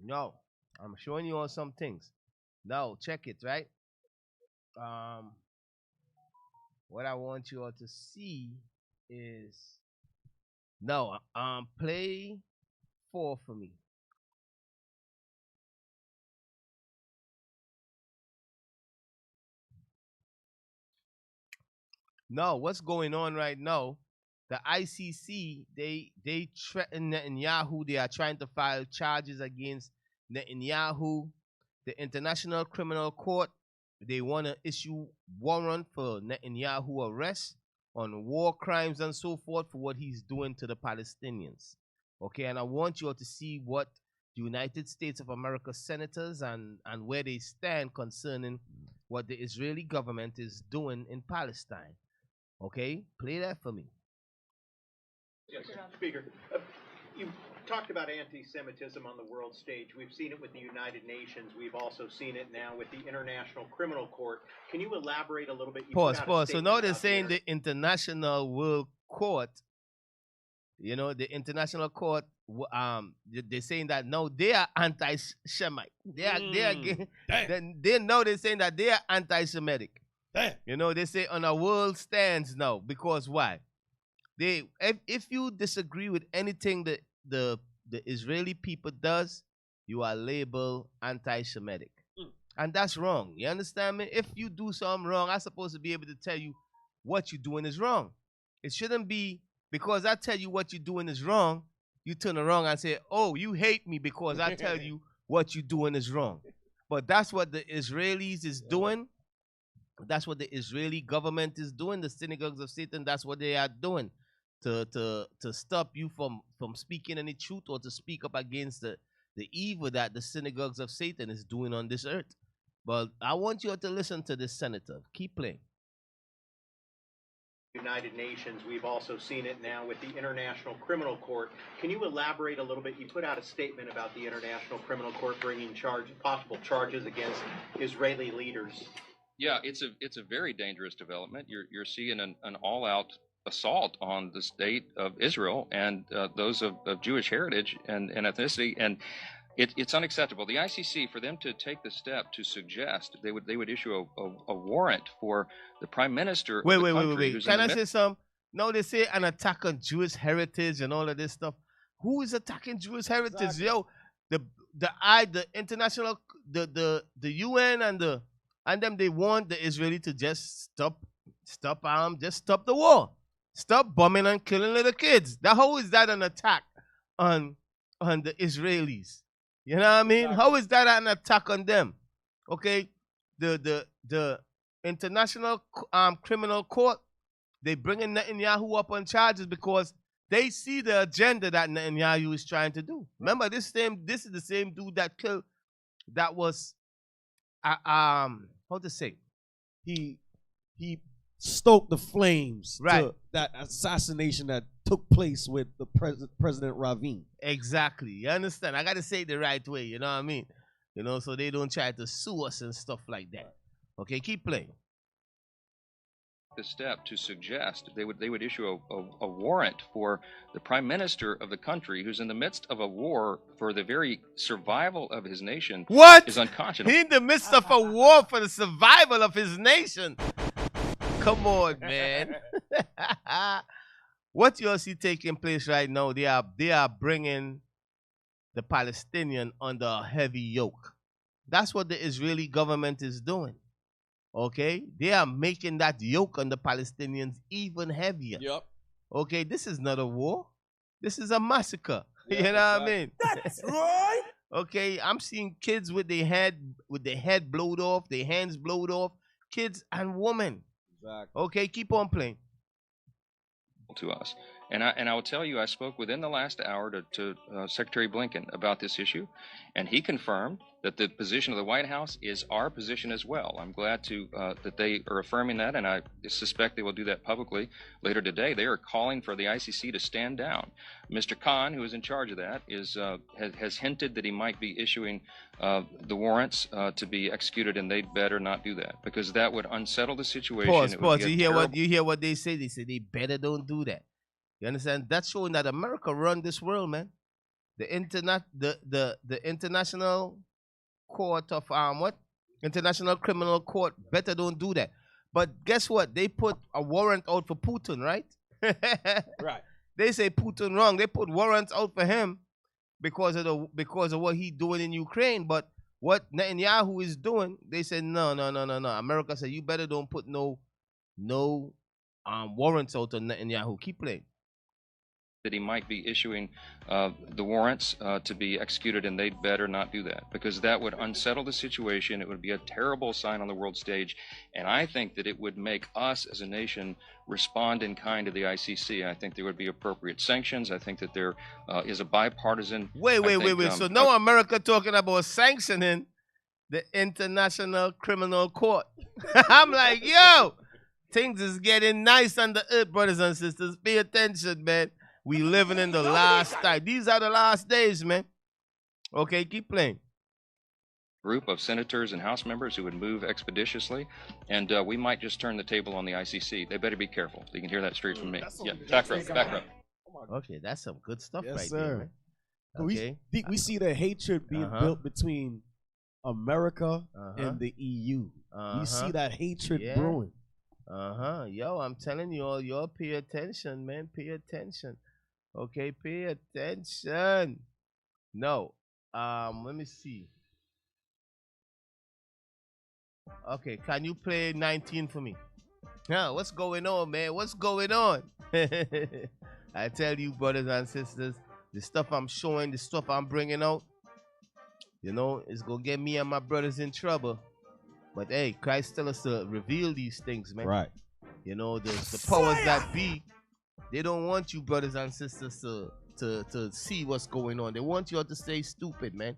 No, I'm showing you all some things. Now, check it, right? What I want you all to see is no, play 4 for me. No, what's going on right now? The ICC, they threaten Netanyahu. They are trying to file charges against Netanyahu. The International Criminal Court, they want to issue warrant for Netanyahu arrest on war crimes and so forth for what he's doing to the Palestinians. Okay, and I want you all to see what the United States of America senators and where they stand concerning what the Israeli government is doing in Palestine. Okay, play that for me. Yes, Speaker. You've talked about anti-Semitism on the world stage. We've seen it with the United Nations. We've also seen it now with the International Criminal Court. Can you elaborate a little bit? Pause. So now they're saying the International World Court, the International Court, they're saying that no, they are anti-Semite. They know they're saying that they are anti-Semitic. They say on a world stands now because why? If you disagree with anything that the Israeli people does, you are labeled anti-Semitic. And that's wrong. You understand me? If you do something wrong, I'm supposed to be able to tell you what you're doing is wrong. It shouldn't be because I tell you what you're doing is wrong, you turn around and say, oh, you hate me because I tell you what you're doing is wrong. But that's what the Israelis is doing. That's what the Israeli government is doing. The synagogues of Satan, that's what they are doing to stop you from speaking any truth or to speak up against the evil that the synagogues of Satan is doing on this earth. But I want you all to listen to this senator. Keep playing. United Nations, we've also seen it now with the International Criminal Court. Can you elaborate a little bit? You put out a statement about the International Criminal Court bringing possible charges against Israeli leaders. Yeah, it's a very dangerous development. You're seeing an all-out assault on the state of Israel and those of Jewish heritage and ethnicity, and it's unacceptable. The ICC, for them to take the step to suggest they would issue a warrant for the prime minister. Wait. Can I say something? No, they say an attack on Jewish heritage and all of this stuff. Who is attacking Jewish heritage? Exactly. Yo, the international, the UN and them, they want the Israeli to just stop the war. Stop bombing and killing little kids. How is that an attack on the Israelis? You know what I mean? Exactly. How is that an attack on them? Okay, the International Criminal Court, they bringing Netanyahu up on charges because they see the agenda that Netanyahu is trying to do. Remember, this is the same dude that killed, that was, how to say, he stoked the flames right to that assassination that took place with the President Rabin. Exactly. You understand? I got to say it the right way. You know what I mean? You know, so they don't try to sue us and stuff like that. Okay, keep playing. The step to suggest they would issue a warrant for the prime minister of the country who's in the midst of a war for the very survival of his nation. What? Is unconscionable. He in the midst of a war for the survival of his nation. Come on, man. What you see taking place right now, they are bringing the Palestinian under a heavy yoke. That's what the Israeli government is doing. Okay? They are making that yoke on the Palestinians even heavier. Yep. Okay, this is not a war. This is a massacre. Yeah, you know exactly. what I mean? That's right. Okay, I'm seeing kids with their head blowed off, their hands blowed off, kids and women. Exactly. Okay, keep on playing. To us. And I will tell you, I spoke within the last hour to Secretary Blinken about this issue, and he confirmed that the position of the White House is our position as well. I'm glad to that they are affirming that, and I suspect they will do that publicly later today. They are calling for the ICC to stand down. Mr. Khan, who is in charge of that, has hinted that he might be issuing the warrants to be executed, and they'd better not do that because that would unsettle the situation. Pause. You hear what they say? They say they better don't do that. You understand? That's showing that America run this world, man. The international court of International Criminal Court better don't do that. But guess what? They put a warrant out for Putin, right? Right. They say Putin wrong. They put warrants out for him because of what he's doing in Ukraine. But what Netanyahu is doing, they said no. America said you better don't put no warrants out on Netanyahu. Keep playing. That he might be issuing the warrants to be executed, and they'd better not do that because that would unsettle the situation. It would be a terrible sign on the world stage, and I think that it would make us as a nation respond in kind to the ICC. I think there would be appropriate sanctions. I think that there is a bipartisan... Wait. So now America talking about sanctioning the International Criminal Court. I'm like, yo, things is getting nice on the earth, brothers and sisters. Pay attention, man. We living in the last time. These are the last days, man. Okay, keep playing. Group of senators and House members who would move expeditiously, and we might just turn the table on the ICC. They better be careful. You can hear that straight from me. Yeah, back row. Okay, that's some good stuff Yes, there, man. Okay. We see the hatred being built between America and the EU. We see that hatred brewing. Yo, I'm telling you all, y'all pay attention, man. Pay attention. Okay, pay attention. No. Let me see. Okay, can you play 19 for me? Yeah, what's going on, man? What's going on? I tell you, brothers and sisters, the stuff I'm showing, the stuff I'm bringing out, you know, it's going to get me and my brothers in trouble. But hey, Christ tell us to reveal these things, man. Right. You know, the powers that be, they don't want you, brothers and sisters, to see what's going on. They want you all to stay stupid, man.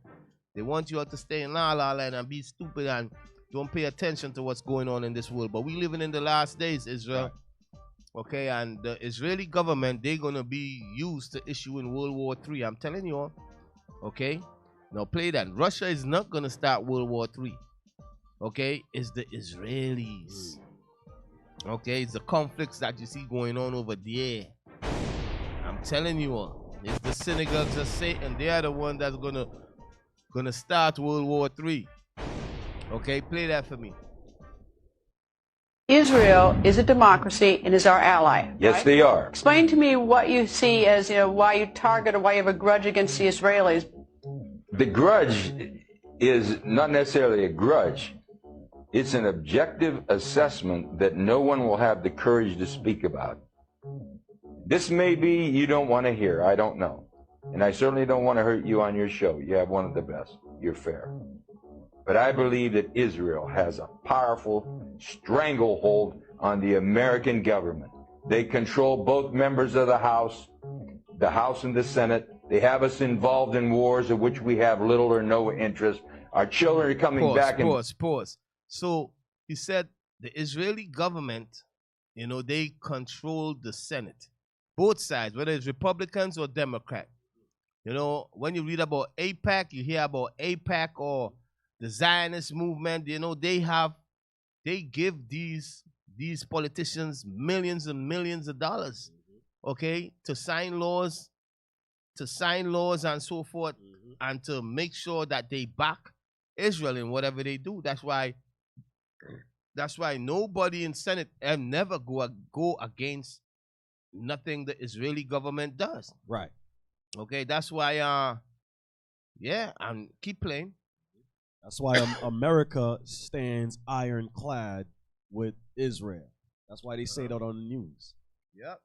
They want you all to stay in la la land and be stupid and don't pay attention to what's going on in this world. But we living in the last days, Israel. Right. Okay, and the Israeli government, they're going to be used to issue in World War III. I'm telling you all. Okay? Now play that. Russia is not going to start World War III. Okay? It's the Israelis. Okay? It's the conflicts that you see going on over there. I'm telling you all. It's the synagogues of Satan. They are the one that's gonna start World War III. Okay? Play that for me. Israel is a democracy and is our ally. Yes, right? they are. Explain to me what you see as, why you target or why you have a grudge against the Israelis. The grudge is not necessarily a grudge. It's an objective assessment that no one will have the courage to speak about. This may be you don't want to hear. I don't know. And I certainly don't want to hurt you on your show. You have one of the best. You're fair. But I believe that Israel has a powerful stranglehold on the American government. They control both members of the House and the Senate. They have us involved in wars of which we have little or no interest. Our children are coming back. Pause. So he said the Israeli government, you know, they control the Senate. Both sides, whether it's Republicans or Democrat. You know, when you read about AIPAC, you hear about AIPAC or the Zionist movement. You know, they give these politicians millions and millions of dollars, okay, to sign laws and so forth, and to make sure that they back Israel in whatever they do. That's why nobody in Senate never go against nothing the Israeli government does. Right. Okay, that's why and keep playing. That's why America stands ironclad with Israel. That's why they say that on the news. Yep.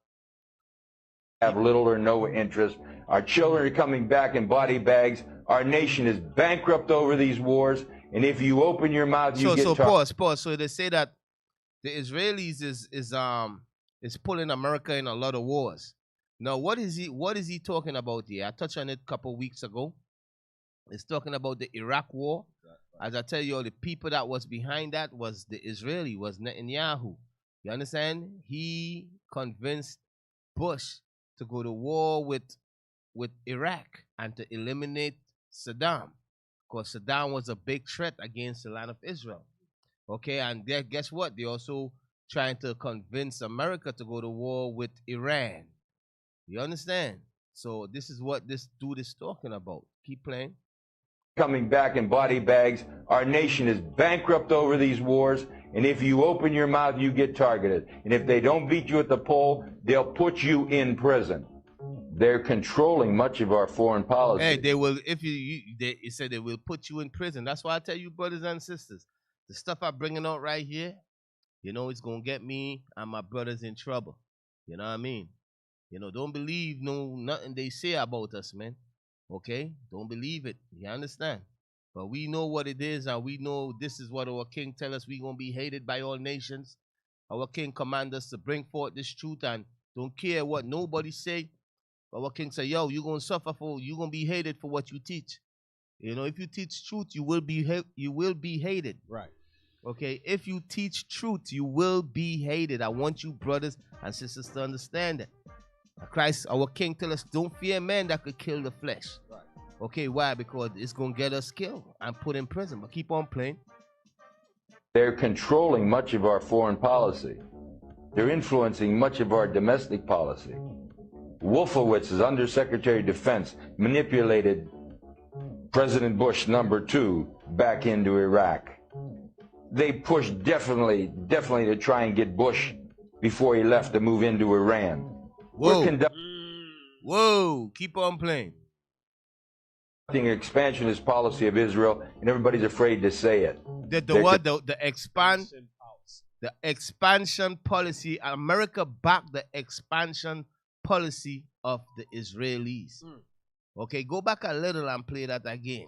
Have little or no interest. Our children are coming back in body bags. Our nation is bankrupt over these wars. And if you open your mouth, you get pause. So they say that the Israelis is pulling America in a lot of wars. Now, what is he talking about here? I touched on it a couple weeks ago. It's talking about the Iraq war. As I tell you, all the people that was behind that was the Israeli, was Netanyahu. You understand? He convinced Bush to go to war with Iraq and to eliminate Saddam. Because Saddam was a big threat against the land of Israel. Okay, and guess what? They're also trying to convince America to go to war with Iran. You understand? So this is what this dude is talking about. Keep playing. Coming back in body bags. Our nation is bankrupt over these wars. And if you open your mouth, you get targeted. And if they don't beat you at the poll, they'll put you in prison. They're controlling much of our foreign policy. Hey, they will. If they said they will put you in prison. That's why I tell you, brothers and sisters, the stuff I'm bringing out right here, you know, it's gonna get me and my brothers in trouble. You know what I mean? You know, don't believe nothing they say about us, man. Okay, don't believe it. You understand? But we know what it is, and we know this is what our King tell us. We're gonna be hated by all nations. Our King command us to bring forth this truth and don't care what nobody say. Our King say, yo, you're gonna suffer you're gonna be hated for what you teach. You know, if you teach truth, you will be hated. Right. Okay, if you teach truth, you will be hated. I want you brothers and sisters to understand that. Christ, our King, tell us, don't fear men that could kill the flesh. Right. Okay, why? Because it's going to get us killed and put in prison. But keep on playing. They're controlling much of our foreign policy. They're influencing much of our domestic policy. Wolfowitz, as Undersecretary of Defense, manipulated President Bush #2 back into Iraq. They pushed definitely to try and get Bush before he left to move into Iran. Whoa, keep on playing. An expansionist policy of Israel, and everybody's afraid to say it. The expansion policy. America backed the expansion policy of the Israelis. Okay, go back a little and play that again.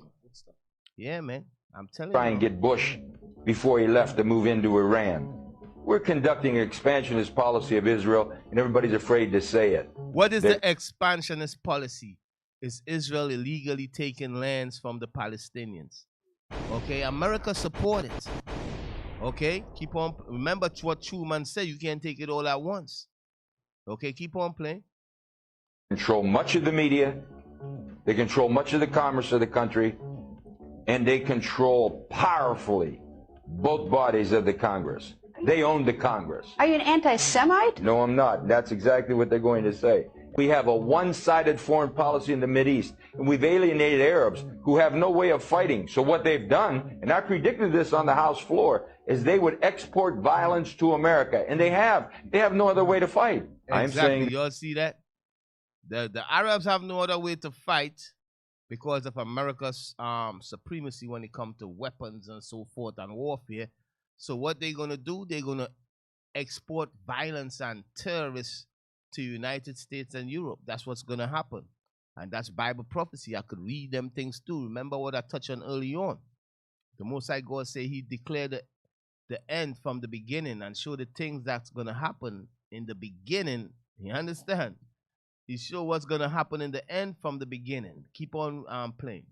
Yeah, man, I'm telling you. Try and get Bush before he left to move into Iran. We're conducting an expansionist policy of Israel, and everybody's afraid to say it. What is the expansionist policy? Is Israel illegally taking lands from the Palestinians? Okay, America support it. Okay, keep on. Remember what Truman said, you can't take it all at once. Okay, keep on playing. Control much of the media. They control much of the commerce of the country. And they control powerfully both bodies of the Congress. They own the Congress. Are you an anti-Semite? No, I'm not. That's exactly what they're going to say. We have a one-sided foreign policy in the Mideast, and we've alienated Arabs who have no way of fighting. So what they've done, and I predicted this on the House floor, is they would export violence to America, and they have. They have no other way to fight. Exactly. I'm saying, y'all see that? The Arabs have no other way to fight because of America's supremacy when it comes to weapons and so forth and warfare. So what they're going to do, they're going to export violence and terrorists to United States and Europe. That's what's going to happen. And that's Bible prophecy. I could read them things too. Remember what I touched on early on. The Most High God say he declared the end from the beginning and show the things that's going to happen in the beginning. You understand? He show what's going to happen in the end from the beginning. Keep on playing.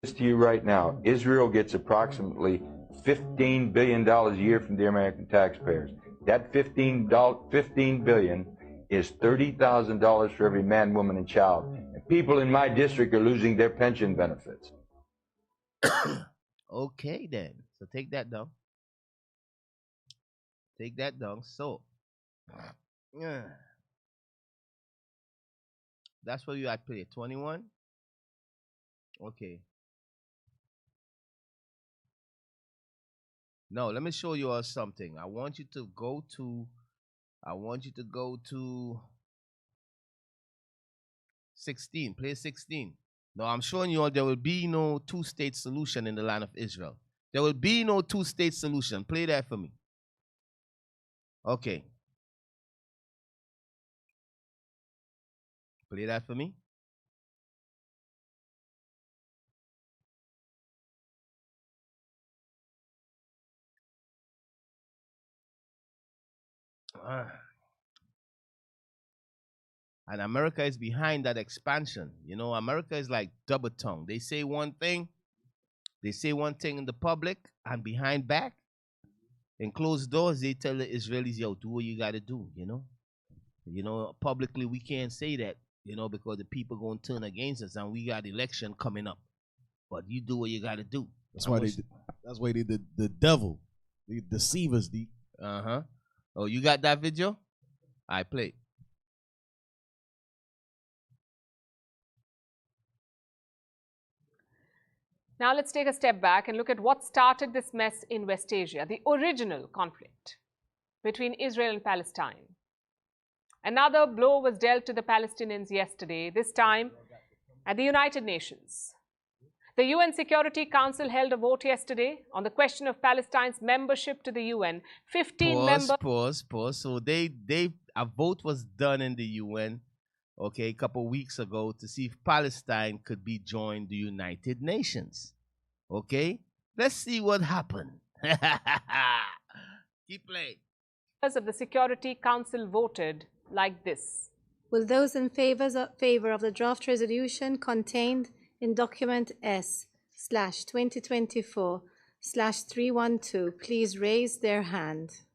To you right now, Israel gets approximately $15 billion a year from the American taxpayers. That $15 billion is $30,000 for every man, woman, and child. And people in my district are losing their pension benefits. Okay, then. So take that down. Take that down. So, that's what you had play. 21? Okay. No, let me show you all something. I want you to go to 16. Play 16. No, I'm showing you all there will be no two-state solution in the land of Israel. There will be no two-state solution. Play that for me. Okay. Play that for me. And America is behind that expansion. You know, America is like double tongue. They say one thing in the public, and behind back, in closed doors, they tell the Israelis, yo, do what you got to do, you know. You know, publicly, we can't say that, you know, because the people going to turn against us, and we got election coming up. But you do what you got to do. That's why they did the devil, the deceivers. Oh, you got that video? I play. Now let's take a step back and look at what started this mess in West Asia, the original conflict between Israel and Palestine. Another blow was dealt to the Palestinians yesterday, this time at the United Nations. The UN Security Council held a vote yesterday on the question of Palestine's membership to the UN. 15 members. Pause. So a vote was done in the UN, okay, a couple of weeks ago to see if Palestine could be joined the United Nations. Okay, let's see what happened. Keep playing. Members of the Security Council voted like this. Will those in favor of the draft resolution contained in document S/2024/312 please raise their hand?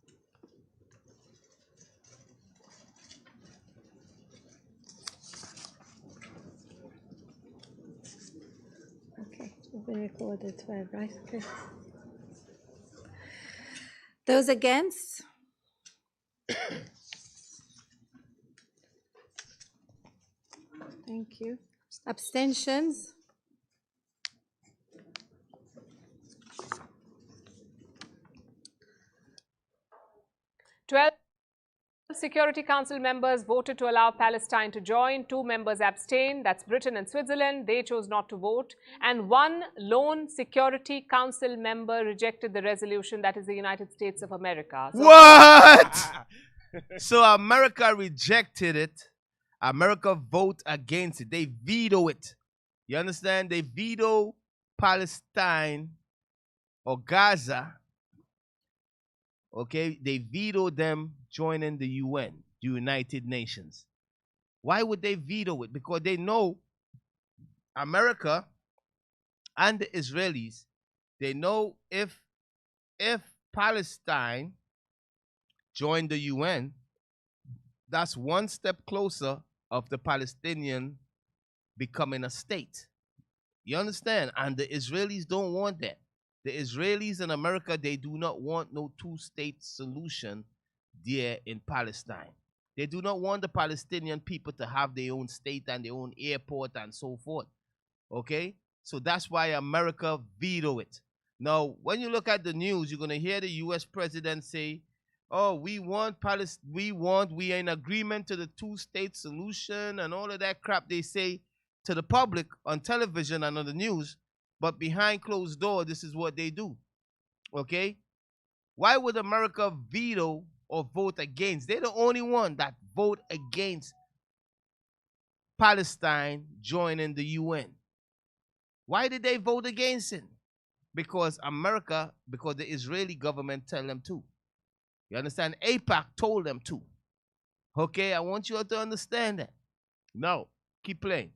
Okay, we've been recorded 12, right? Okay. Those against? Thank you. Abstentions? Security Council members voted to allow Palestine to join. 2 members abstained. That's Britain and Switzerland. They chose not to vote. And 1 lone Security Council member rejected the resolution. That is the United States of America. So what? So America rejected it. America vote against it. They veto it. You understand? They veto Palestine or Gaza. Okay? They veto them joining the UN, the United Nations. Why would they veto it? Because they know America and the Israelis, they know if Palestine joined the UN, that's one step closer of the Palestinian becoming a state. You understand? And the Israelis don't want that. The Israelis and America, they do not want no two-state solution there in Palestine. They do not want the Palestinian people to have their own state and their own airport and so forth. Okay? So that's why America veto it. Now, when you look at the news, you're going to hear the U.S. president say, oh, we are in agreement to the two-state solution and all of that crap they say to the public on television and on the news, but behind closed doors, this is what they do. Okay? Why would America veto or vote against? They're the only one that vote against Palestine joining the UN. Why did they vote against it? because the Israeli government tell them to. You understand? AIPAC told them to. Okay, I want you all to understand that. No, keep playing.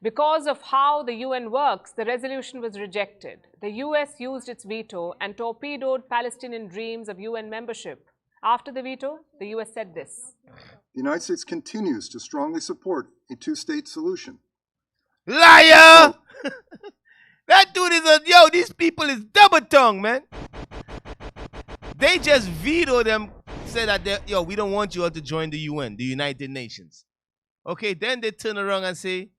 Because of how the UN works, the resolution was rejected. The US used its veto and torpedoed Palestinian dreams of UN membership. After the veto, the US said this. The United States continues to strongly support a two-state solution. Liar! That dude is these people is double-tongued, man. They just vetoed them, said that, we don't want you all to join the UN, the United Nations. Okay, then they turn around and say,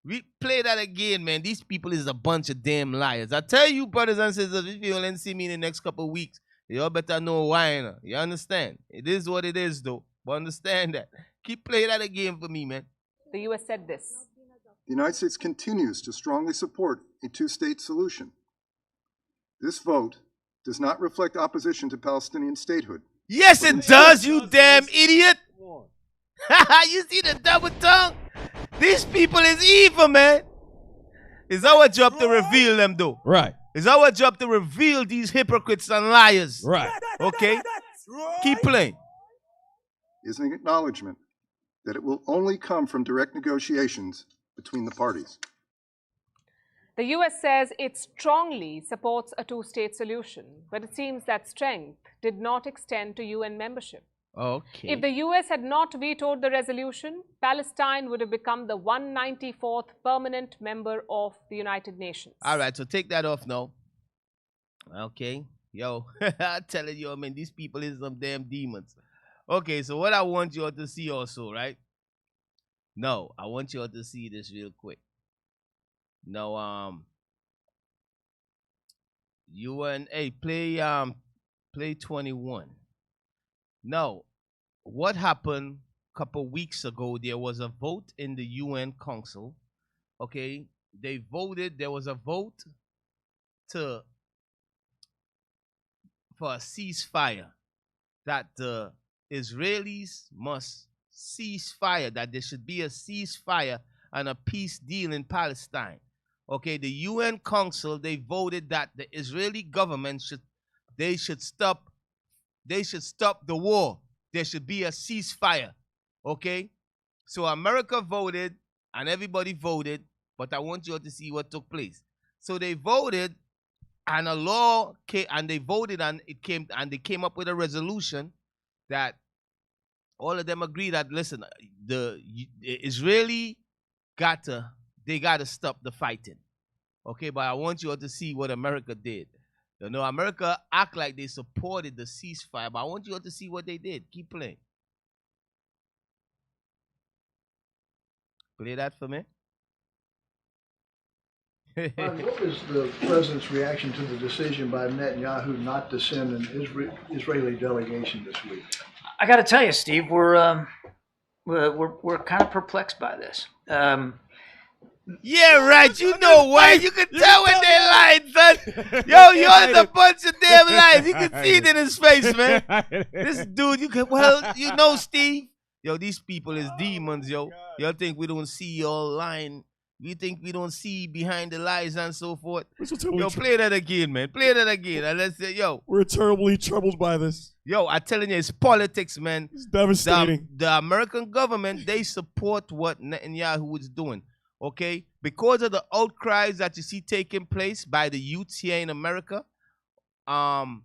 we play that again, man. These people is a bunch of damn liars. I tell you, brothers and sisters, if you don't see me in the next couple of weeks, you all better know why. You understand? It is what it is, though. But understand that. Keep playing that again for me, man. The U.S. said this. The United States continues to strongly support a two-state solution. This vote does not reflect opposition to Palestinian statehood. Yes, it does, you damn idiot. You see the double tongue? These people is evil, man. It's our job to reveal them, though. Right. It's our job to reveal these hypocrites and liars. Right. Okay? Keep playing. Is an acknowledgement that it will only come from direct negotiations between the parties. The U.S. says it strongly supports a two-state solution, but it seems that strength did not extend to UN membership. Okay. If the U.S. had not vetoed the resolution, Palestine would have become the 194th permanent member of the United Nations. All right, so take that off now. Okay. Yo, I'm telling you, man, these people is some damn demons. Okay, so what I want you all to see also, right? No, I want you all to see this real quick. No, UNA, play 21. Now, what happened a couple weeks ago, there was a vote in the UN Council. Okay, they voted, there was a vote for a ceasefire, that the Israelis must cease fire, that there should be a ceasefire and a peace deal in Palestine. Okay, the UN Council, they voted that the Israeli government should stop the war. There should be a ceasefire. Okay? So America voted and everybody voted, but I want you all to see what took place. So they voted and a law came, and they voted and they came up with a resolution that all of them agree that, listen, the Israeli got to stop the fighting. Okay, but I want you all to see what America did. You know, America act like they supported the ceasefire, but I want you all to see what they did. Keep playing. Play that for me. What was the president's reaction to the decision by Netanyahu not to send an Israeli delegation this week? I got to tell you, Steve, we're kind of perplexed by this. Yeah, right. You know why. You can tell when they lied, son. Yo, yours a bunch of damn lies. You can see it in his face, man. This dude, you know, Steve. Yo, these people is demons, yo. Y'all think we don't see y'all lying. We think we don't see behind the lies and so forth. Yo, play that again, man. Play that again. And let's say, yo. We're terribly troubled by this. Yo, I'm telling you, it's politics, man. It's devastating. The American government, they support what Netanyahu is doing. Okay, because of the outcries that you see taking place by the youths here in America, Joe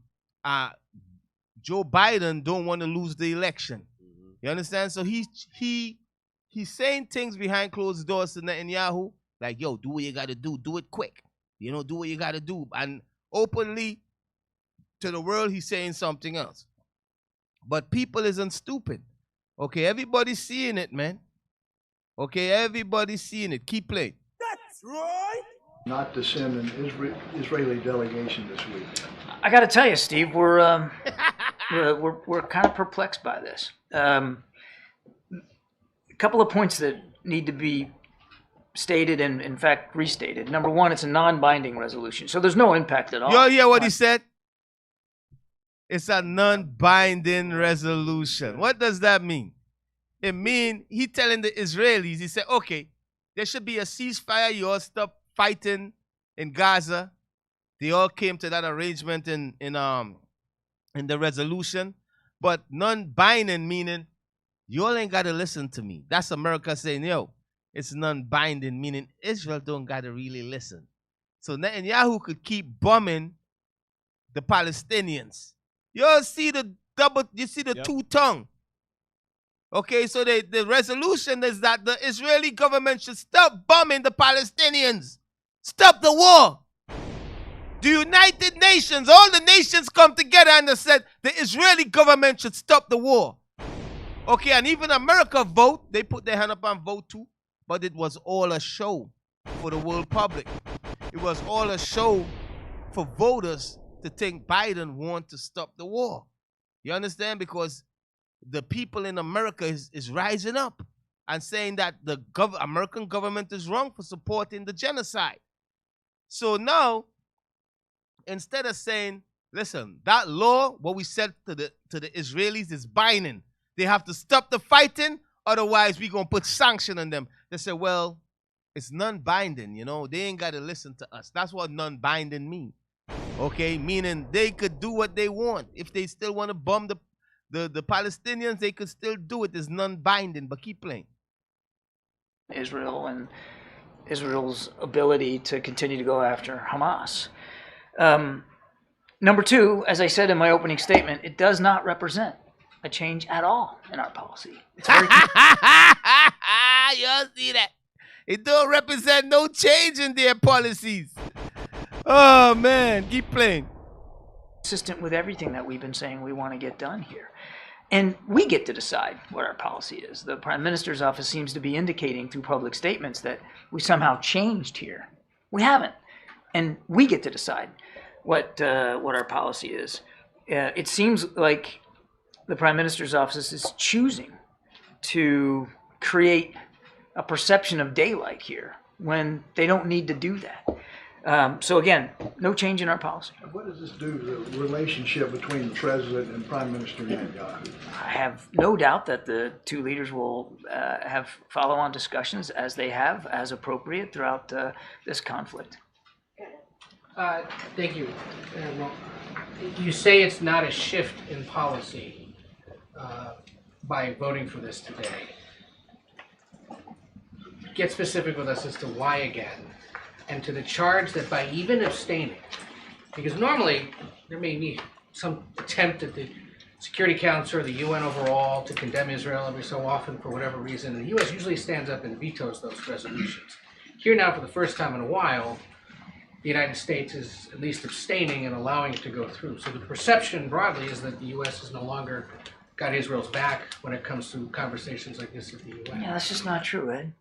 Biden don't want to lose the election. You understand? So he's saying things behind closed doors to Netanyahu, like, yo, do what you gotta do it quick. You know, do what you gotta do. And openly to the world, he's saying something else. But people isn't stupid. Okay, everybody's seeing it, man. Okay, everybody's seeing it. Keep playing. That's right. Not to send an Israeli delegation this week. I got to tell you, Steve, we're kind of perplexed by this. A couple of points that need to be stated and, in fact, restated. Number one, it's a non-binding resolution, so there's no impact at all. You hear what he said? It's a non-binding resolution. What does that mean? It means he telling the Israelis, he said, okay, there should be a ceasefire. You all stop fighting in Gaza. They all came to that arrangement in the resolution, but non-binding meaning you all ain't got to listen to me. That's America saying, yo, it's non-binding, meaning Israel don't got to really listen. So Netanyahu could keep bombing the Palestinians. You all see the two-tongue. Okay, so the resolution is that the Israeli government should stop bombing the Palestinians. Stop the war. The United Nations, all the nations come together and they said the Israeli government should stop the war. Okay, and even America vote. They put their hand up and vote too. But it was all a show for the world public. It was all a show for voters to think Biden want to stop the war. You understand? Because the people in America is rising up and saying that the American government is wrong for supporting the genocide. So now, instead of saying, listen, that law, what we said to the Israelis is binding. They have to stop the fighting, otherwise we're going to put sanction on them. They say, well, it's non-binding, you know. They ain't got to listen to us. That's what non-binding means. Okay, meaning they could do what they want. If they still want to bomb the Palestinians, they could still do it. It's non-binding, but keep playing. Israel and Israel's ability to continue to go after Hamas. Number two, as I said in my opening statement, it does not represent a change at all in our policy. It's very you all see that? It don't represent no change in their policies. Oh, man. Keep playing. consistent with everything that we've been saying we want to get done here. And we get to decide what our policy is. The Prime Minister's office seems to be indicating through public statements that we somehow changed here. We haven't. And we get to decide what our policy is. It seems like the Prime Minister's office is choosing to create a perception of daylight here when they don't need to do that. So again, no change in our policy. What does this do to the relationship between the President and Prime Minister Netanyahu? I have no doubt that the two leaders will have follow-on discussions as they have, as appropriate throughout this conflict. Thank you. You say it's not a shift in policy by voting for this today. Get specific with us as to why again, and to the charge that by even abstaining, because normally there may be some attempt at the Security Council or the UN overall to condemn Israel every so often for whatever reason, and the US usually stands up and vetoes those resolutions. Here now, for the first time in a while, the United States is at least abstaining and allowing it to go through. So the perception broadly is that the US has no longer got Israel's back when it comes to conversations like this at the UN. Yeah, that's just not true, Ed.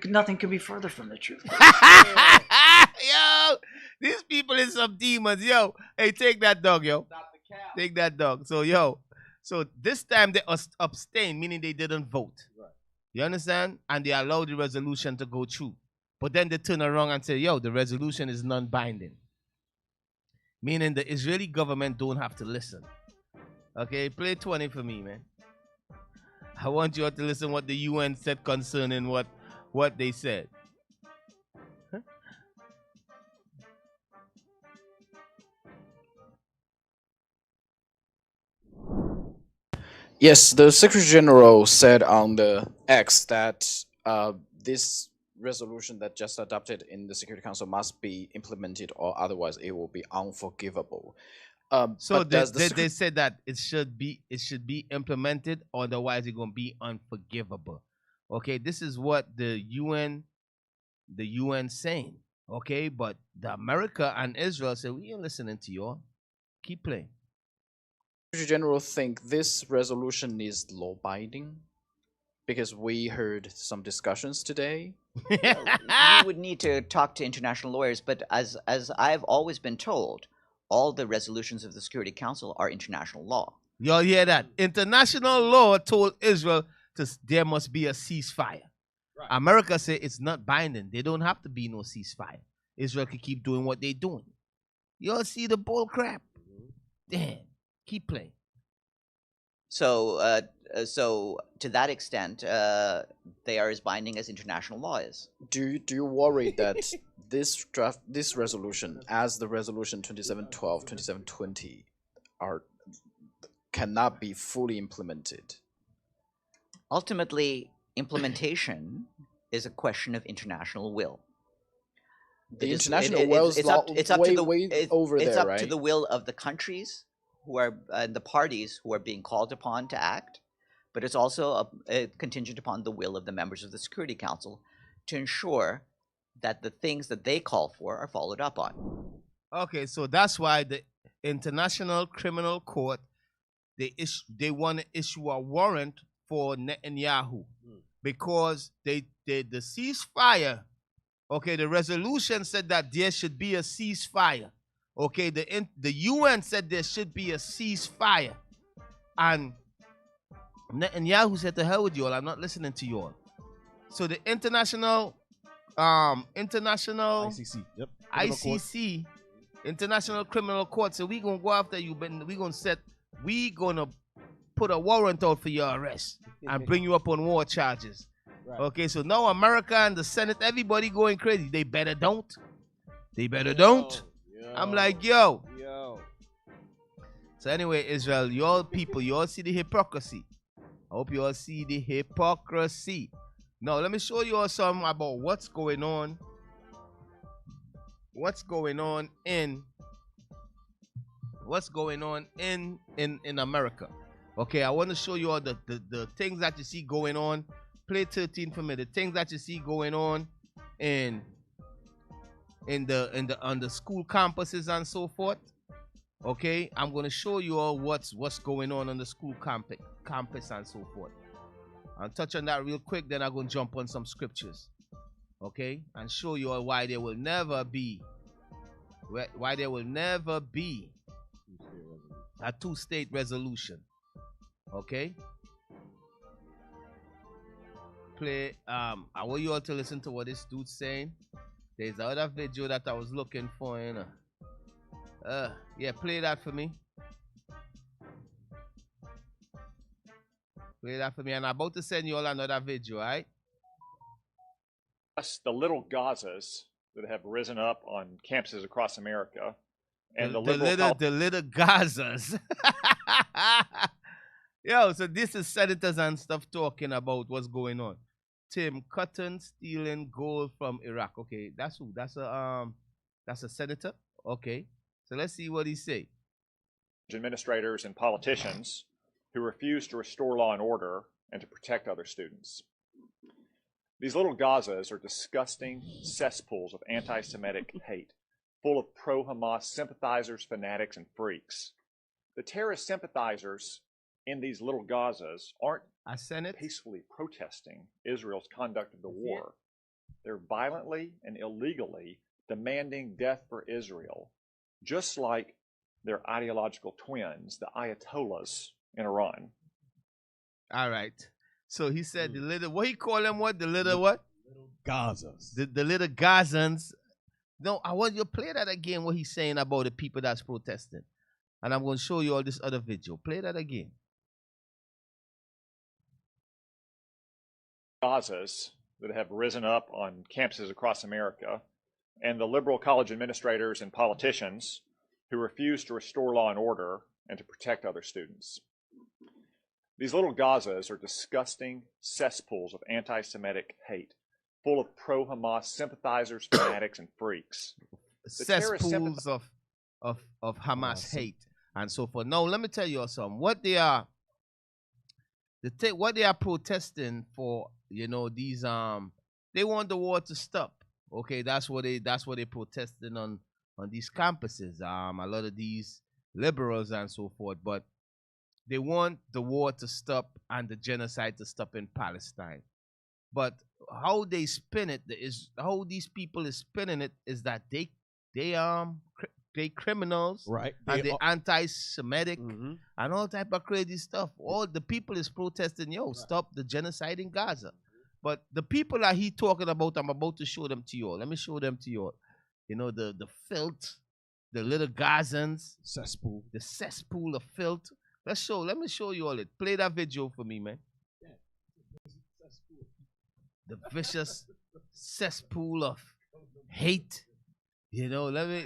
Nothing could be further from the truth. Yo, these people is some demons. Yo, hey, take that dog, yo. Take that dog. So, yo, so this time they abstained, meaning they didn't vote. Right. You understand? And they allowed the resolution to go through. But then they turn around and say, yo, the resolution is non-binding. Meaning the Israeli government don't have to listen. Okay, play 20 for me, man. I want you all to listen what the UN said concerning what they said. Huh? Yes, the Secretary General said on the X that this resolution that just adopted in the Security Council must be implemented or otherwise it will be unforgivable. So they said that it should be implemented, otherwise it's gonna be unforgivable. Okay, this is what the UN saying. Okay, but the America and Israel say we ain't listening to you. Keep playing. Secretary General think this resolution is law binding? Because we heard some discussions today. We would need to talk to international lawyers, but as I've always been told, all the resolutions of the Security Council are international law. Y'all hear that? International law told Israel there must be a ceasefire. Right. America said it's not binding. There don't have to be no ceasefire. Israel can keep doing what they're doing. Y'all see the bull crap? Damn. Keep playing. So, so to that extent, they are as binding as international law is. Do you worry that this resolution, as the resolution 2712, 2720, cannot be fully implemented? Ultimately, implementation is a question of international will. The international will is way over there, It's up right? to the will of the countries who are the parties who are being called upon to act, but it's also contingent upon the will of the members of the Security Council to ensure that the things that they call for are followed up on. Okay, so that's why the International Criminal Court, they want to issue a warrant for Netanyahu because the ceasefire. Okay, the resolution said that there should be a ceasefire. Okay, the UN said there should be a ceasefire, and Netanyahu said, "To hell with you all. I'm not listening to you all." So the international ICC, yep. ICC, International Criminal Court. So we gonna go after you, but we gonna put a warrant out for your arrest and bring you up on war charges. Right. Okay, so now America and the Senate, everybody going crazy. They better don't. They better don't. I'm like, yo. So anyway, Israel, y'all people, you all see the hypocrisy. I hope you all see the hypocrisy. Now, let me show you all something about what's going on. What's going on in America. Okay, I want to show you all the things that you see going on. Play 13 for me. The things that you see going on on the school campuses and so forth. Okay, I'm gonna show you all what's going on the school campus and so forth. I'll touch on that real quick, then I'm gonna jump on some scriptures. Okay, and show you all why there will never be a two-state resolution. Okay. I want you all to listen to what this dude's saying. There's another video that I was looking for, you know. Yeah, play that for me. Play that for me, and I'm about to send you all another video, right? The little Gazas that have risen up on campuses across America, and the little Gazas. Yo, so this is senators and stuff talking about what's going on. Tim Cotton stealing gold from Iraq. Okay, that's who? That's a senator. Okay, so let's see what he say. Administrators and politicians who refuse to restore law and order and to protect other students. These little Gazas are disgusting cesspools of anti-Semitic hate, full of pro-Hamas sympathizers, fanatics, and freaks. The terrorist sympathizers in these little Gazas aren't peacefully protesting Israel's conduct of the war. They're violently and illegally demanding death for Israel, just like their ideological twins, the Ayatollahs in Iran. All right. So he said the little, what he call them, what? The little what? Little Gazas. The little Gazans. No, I want you to play that again, what he's saying about the people that's protesting. And I'm going to show you all this other video. Play that again. Gazas that have risen up on campuses across America, and the liberal college administrators and politicians who refuse to restore law and order and to protect other students. These little Gazas are disgusting cesspools of anti-Semitic hate, full of pro-Hamas sympathizers, fanatics, and freaks. Cesspools of Hamas hate and so forth. Now, let me tell you all something. What they are protesting for, you know, these they want the war to stop. Okay, that's what they protesting on these campuses. A lot of these liberals and so forth, but they want the war to stop and the genocide to stop in Palestine. But how they spin it is how these people is spinning it is that they criminals, right? And they anti-Semitic and all type of crazy stuff. All the people is protesting, stop the genocide in Gaza. But the people that he talking about, I'm about to show them to you all. Let me show them to you all. You know, the filth, the little Gazans, cesspool, the cesspool of filth. Let me show you all it. Play that video for me, man. The vicious cesspool hate. You know, let me.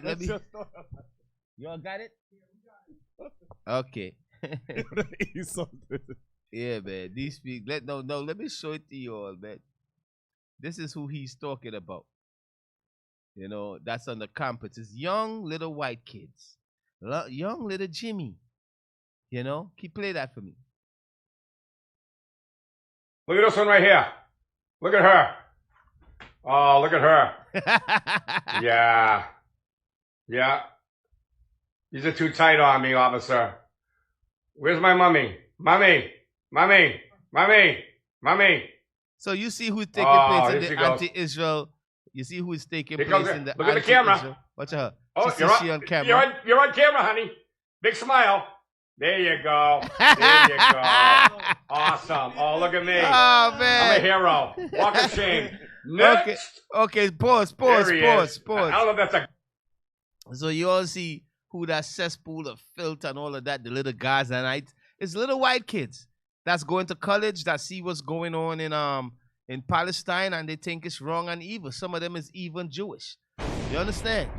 You all got it? Okay. Yeah, man. These people. Let me show it to you all, man. This is who he's talking about. You know, that's on the campus. It's young little white kids. Young little Jimmy. You know, play that for me. Look at this one right here. Look at her. Oh, look at her. Yeah. Yeah. These are too tight on me, officer. Where's my mummy? Mummy. Mummy. Mummy. Mummy. So you see who's taking place in the anti-Israel. You see who's taking place in the look at the camera. Watch her. Oh, you're on camera. You're on camera, honey. Big smile. There you go. There you go. Awesome. Oh, look at me. Oh, man. I'm a hero. Walk of shame. Next. Okay. Pause. I don't know if that's a... So you all see who that cesspool of filth and all of that, the little Gaza Airport. It's little white kids that's going to college that see what's going on in Palestine, and they think it's wrong and evil. Some of them is even Jewish. You understand?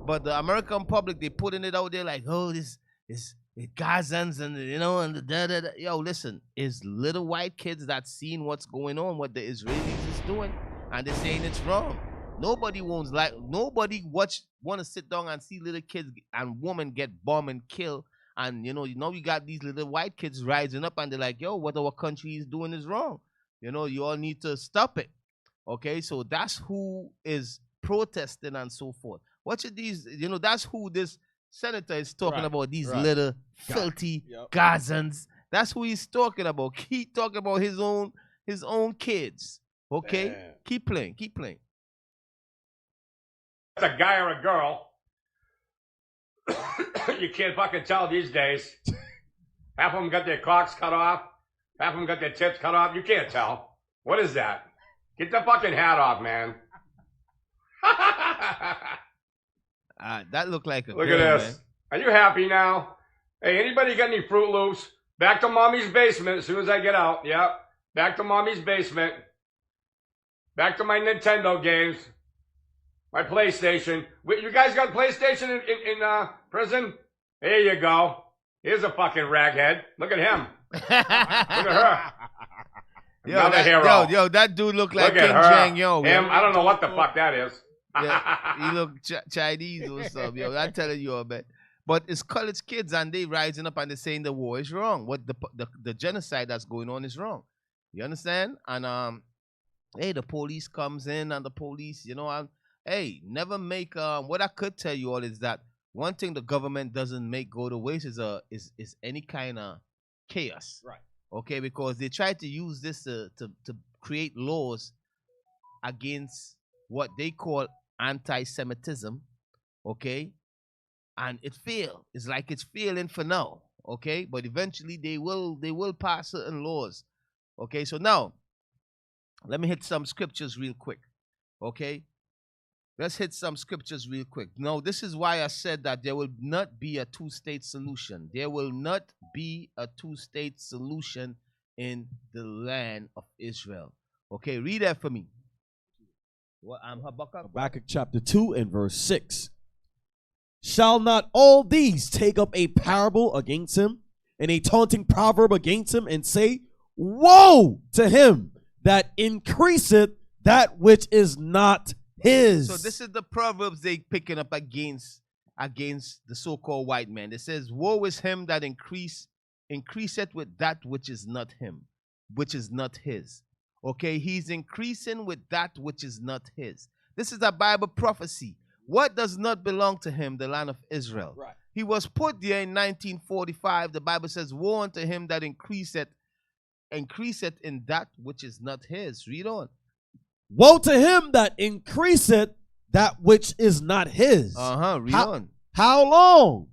But the American public, they putting it out there like, oh, this is Gazans and, you know, and the da-da-da. Yo, listen, it's little white kids that's seeing what's going on, what the Israelis is doing, and they're saying it's wrong. Nobody want to sit down and see little kids and women get bombed and killed. And, you know, you got these little white kids rising up and they're like, yo, what our country is doing is wrong. You know, you all need to stop it. Okay, so that's who is protesting and so forth. Watch these, you know, that's who this senator is talking about, these little filthy Gazans. That's who he's talking about. Keep talking about his own kids. Okay? Man. Keep playing. It's a guy or a girl. You can't fucking tell these days. Half of them got their cocks cut off. Half of them got their tips cut off. You can't tell. What is that? Get the fucking hat off, man. That looked like a Look girl, at this. man. Are you happy now? Hey, anybody got any Fruit Loops? Back to mommy's basement as soon as I get out. Yep. Back to mommy's basement. Back to my Nintendo games. My PlayStation. You guys got PlayStation in prison? There you go. Here's a fucking raghead. Look at him. Look at her. Another hero. Yo, that dude look like Look King at her. Jang, yo. Him, I don't know what the fuck that is. Yeah, he look Chinese or something, yo. I'm telling you all, man. But it's college kids and they rising up and they saying the war is wrong. What the genocide that's going on is wrong. You understand? And hey, the police comes in and the police, you know, hey, never make what I could tell you all is that one thing the government doesn't make go to waste is any kind of chaos. Right. Okay, because they try to use this to create laws against what they call anti-Semitism, okay? And it failed. It's like it's failing for now, okay? But eventually they will pass certain laws. Okay, so now let me hit some scriptures real quick. Okay? Let's hit some scriptures real quick. Now, this is why I said that there will not be a two-state solution. There will not be a two-state solution in the land of Israel. Okay, read that for me. What, Habakkuk chapter 2 and verse 6. Shall not all these take up a parable against him, and a taunting proverb against him, and say, woe to him that increaseth that which is not his. So this is the proverbs they picking up against the so-called white man. It says, woe is him that increaseth with that which is not him, which is not his. Okay, he's increasing with that which is not his. This is a Bible prophecy. What does not belong to him, the land of Israel? Right. He was put there in 1945. The Bible says, woe unto him that increaseth in that which is not his. Read on. Woe to him that increaseth that which is not his. Read on. How long?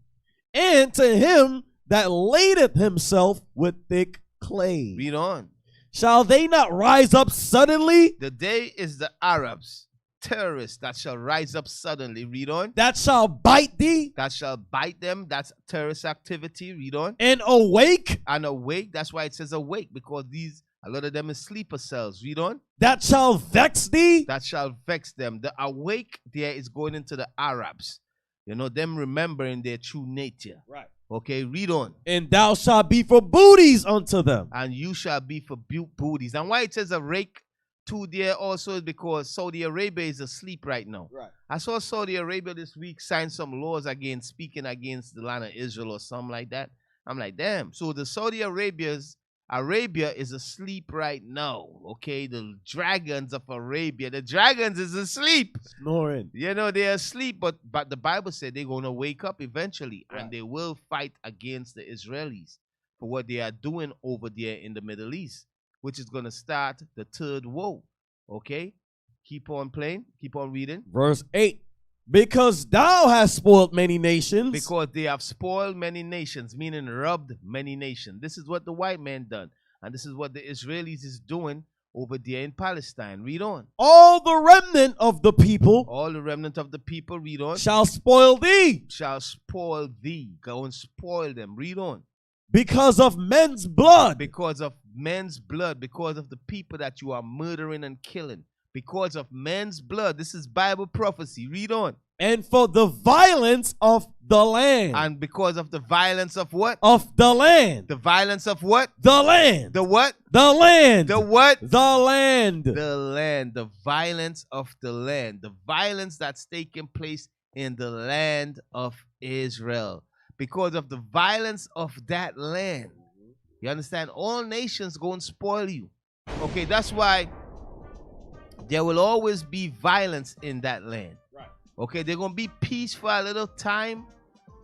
And to him that ladeth himself with thick clay. Read on. Shall they not rise up suddenly? The day is the Arabs, terrorists that shall rise up suddenly. Read on. That shall bite thee. That shall bite them. That's terrorist activity. Read on. And awake. And awake. That's why it says awake, because these A lot of them is sleeper cells. Read on. That shall vex thee. That shall vex them. The awake there is going into the Arabs. You know, them remembering their true nature. Right. Okay, read on. And thou shalt be for booties unto them. And you shall be for booties. And why it says a rake too there also is because Saudi Arabia is asleep right now. Right. I saw Saudi Arabia this week sign some laws against speaking against the land of Israel or something like that. I'm like, damn. So the Saudi Arabia is asleep right now. Okay, the dragons of Arabia, the dragons is asleep. Snoring. You know, they're asleep, but the Bible said they're going to wake up eventually, right. And they will fight against the Israelis for what they are doing over there in the Middle East, which is going to start the third woe. Okay, keep on playing, keep on reading. Verse 8. Because thou hast spoiled many nations. Because they have spoiled many nations, meaning robbed many nations. This is what the white man done. And this is what the Israelis is doing over there in Palestine. Read on. All the remnant of the people. All the remnant of the people, read on. Shall spoil thee. Shall spoil thee. Go and spoil them. Read on. Because of men's blood. Because of men's blood. Because of the people that you are murdering and killing. Because of men's blood. This is Bible prophecy. Read on. And for the violence of the land. And because of the violence of what? Of the land. The violence of what? The land. The what? The land. The what? The land. The land. The violence of the land. The violence that's taking place in the land of Israel. Because of the violence of that land. You understand? All nations go and spoil you. Okay, that's why there will always be violence in that land. Right. Okay, they're going to be peace for a little time,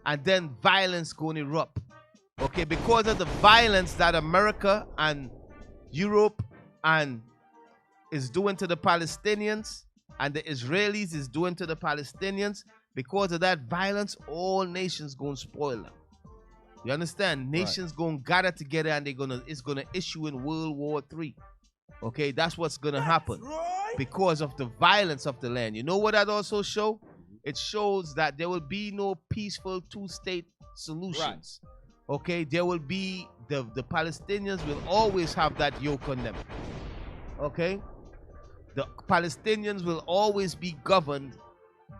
and then violence going to erupt. Okay, because of the violence that America and Europe and is doing to the Palestinians, and the Israelis is doing to the Palestinians, because of that violence, all nations going to spoil them. You understand? Nations going to gather together, and it's going to issue in World War III. Okay, that's what's going to happen. Right. Because of the violence of the land. You know what that also shows? It shows that there will be no peaceful two-state solutions. Right. Okay, there will be, the Palestinians will always have that yoke on them. Okay? The Palestinians will always be governed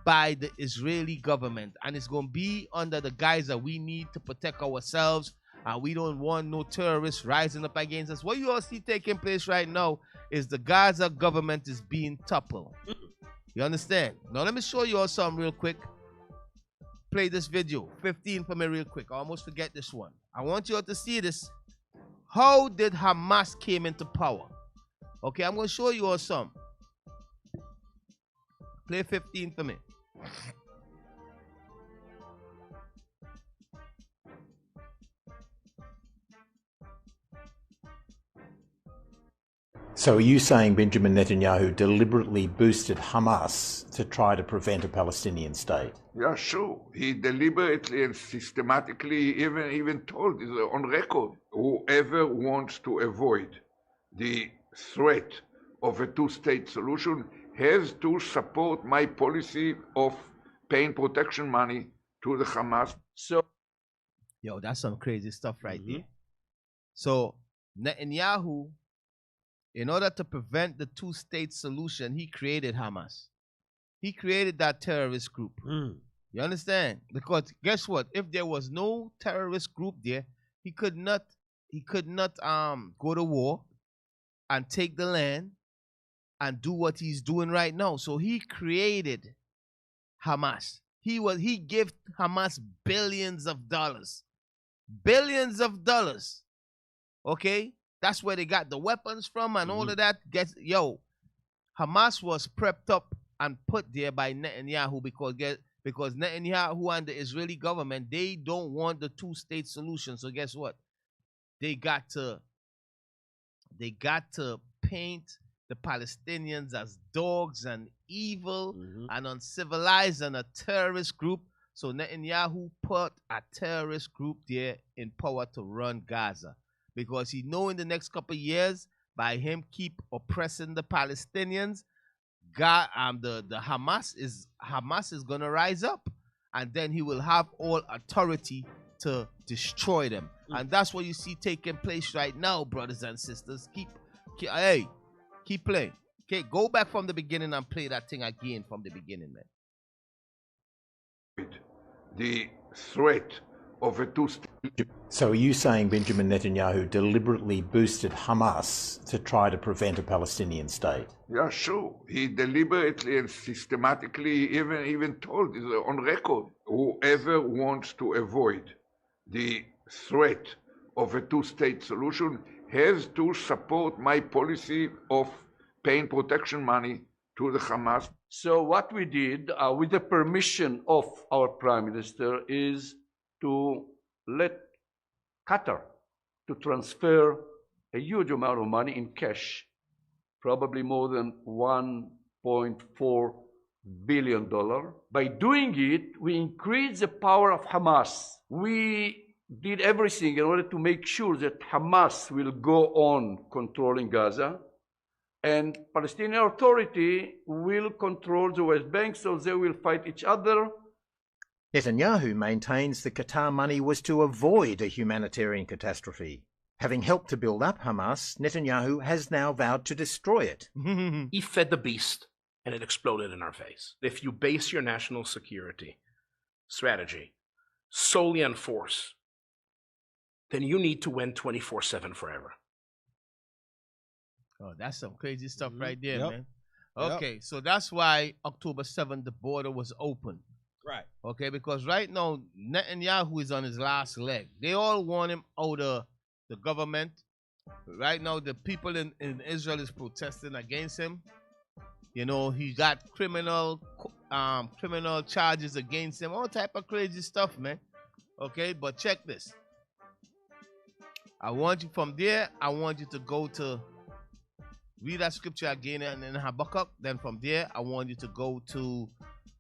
by the Israeli government. And it's going to be under the guise that we need to protect ourselves. And we don't want no terrorists rising up against us. What you all see taking place right now is the Gaza government is being toppled. You understand? Now let me show you all something real quick. Play this video. 15 for me real quick. I almost forget this one. I want you all to see this. How did Hamas came into power? Okay, I'm going to show you all some. Play 15 for me. So are you saying Benjamin Netanyahu deliberately boosted Hamas to try to prevent a Palestinian state? Yeah, sure. He deliberately and systematically even told on record, whoever wants to avoid the threat of a two-state solution has to support my policy of paying protection money to the Hamas. So, yo, that's some crazy stuff right there. So Netanyahu, in order to prevent the two-state solution, he created Hamas. He created that terrorist group. You understand? Because guess what? If there was no terrorist group there, he could not go to war and take the land and do what he's doing right now. So he created Hamas. He gave Hamas billions of dollars. Billions of dollars. Okay? That's where they got the weapons from and all of that. Hamas was prepped up and put there by Netanyahu because Netanyahu and the Israeli government, they don't want the two-state solution. So guess what? They got to paint the Palestinians as dogs and evil and uncivilized and a terrorist group. So Netanyahu put a terrorist group there in power to run Gaza. Because he know in the next couple of years, by him keep oppressing the Palestinians, the Hamas is gonna rise up, and then he will have all authority to destroy them. And that's what you see taking place right now, brothers and sisters. Hey, keep playing. Okay, go back from the beginning and play that thing again from the beginning, man. The threat of a two-state. So are you saying Benjamin Netanyahu deliberately boosted Hamas to try to prevent a Palestinian state? Yeah, sure. He deliberately and systematically even told on record, whoever wants to avoid the threat of a two-state solution has to support my policy of paying protection money to the Hamas. So what we did, with the permission of our Prime Minister, is to let Qatar to transfer a huge amount of money in cash, probably more than $1.4 billion. By doing it, we increased the power of Hamas. We did everything in order to make sure that Hamas will go on controlling Gaza, and Palestinian Authority will control the West Bank, so they will fight each other. Netanyahu maintains the Qatar money was to avoid a humanitarian catastrophe. Having helped to build up Hamas, Netanyahu has now vowed to destroy it. He fed the beast, and it exploded in our face. If you base your national security strategy solely on force, then you need to win 24/7 forever. Oh, that's some crazy stuff right there, man. Okay, so that's why October 7th, the border was open. Right. Okay, because right now, Netanyahu is on his last leg. They all want him out of the government. Right now, the people in Israel is protesting against him. You know, he got criminal charges against him, all type of crazy stuff, man. Okay, but check this. I want you from there, I want you to go to read that scripture again in Habakkuk. Then from there, I want you to go to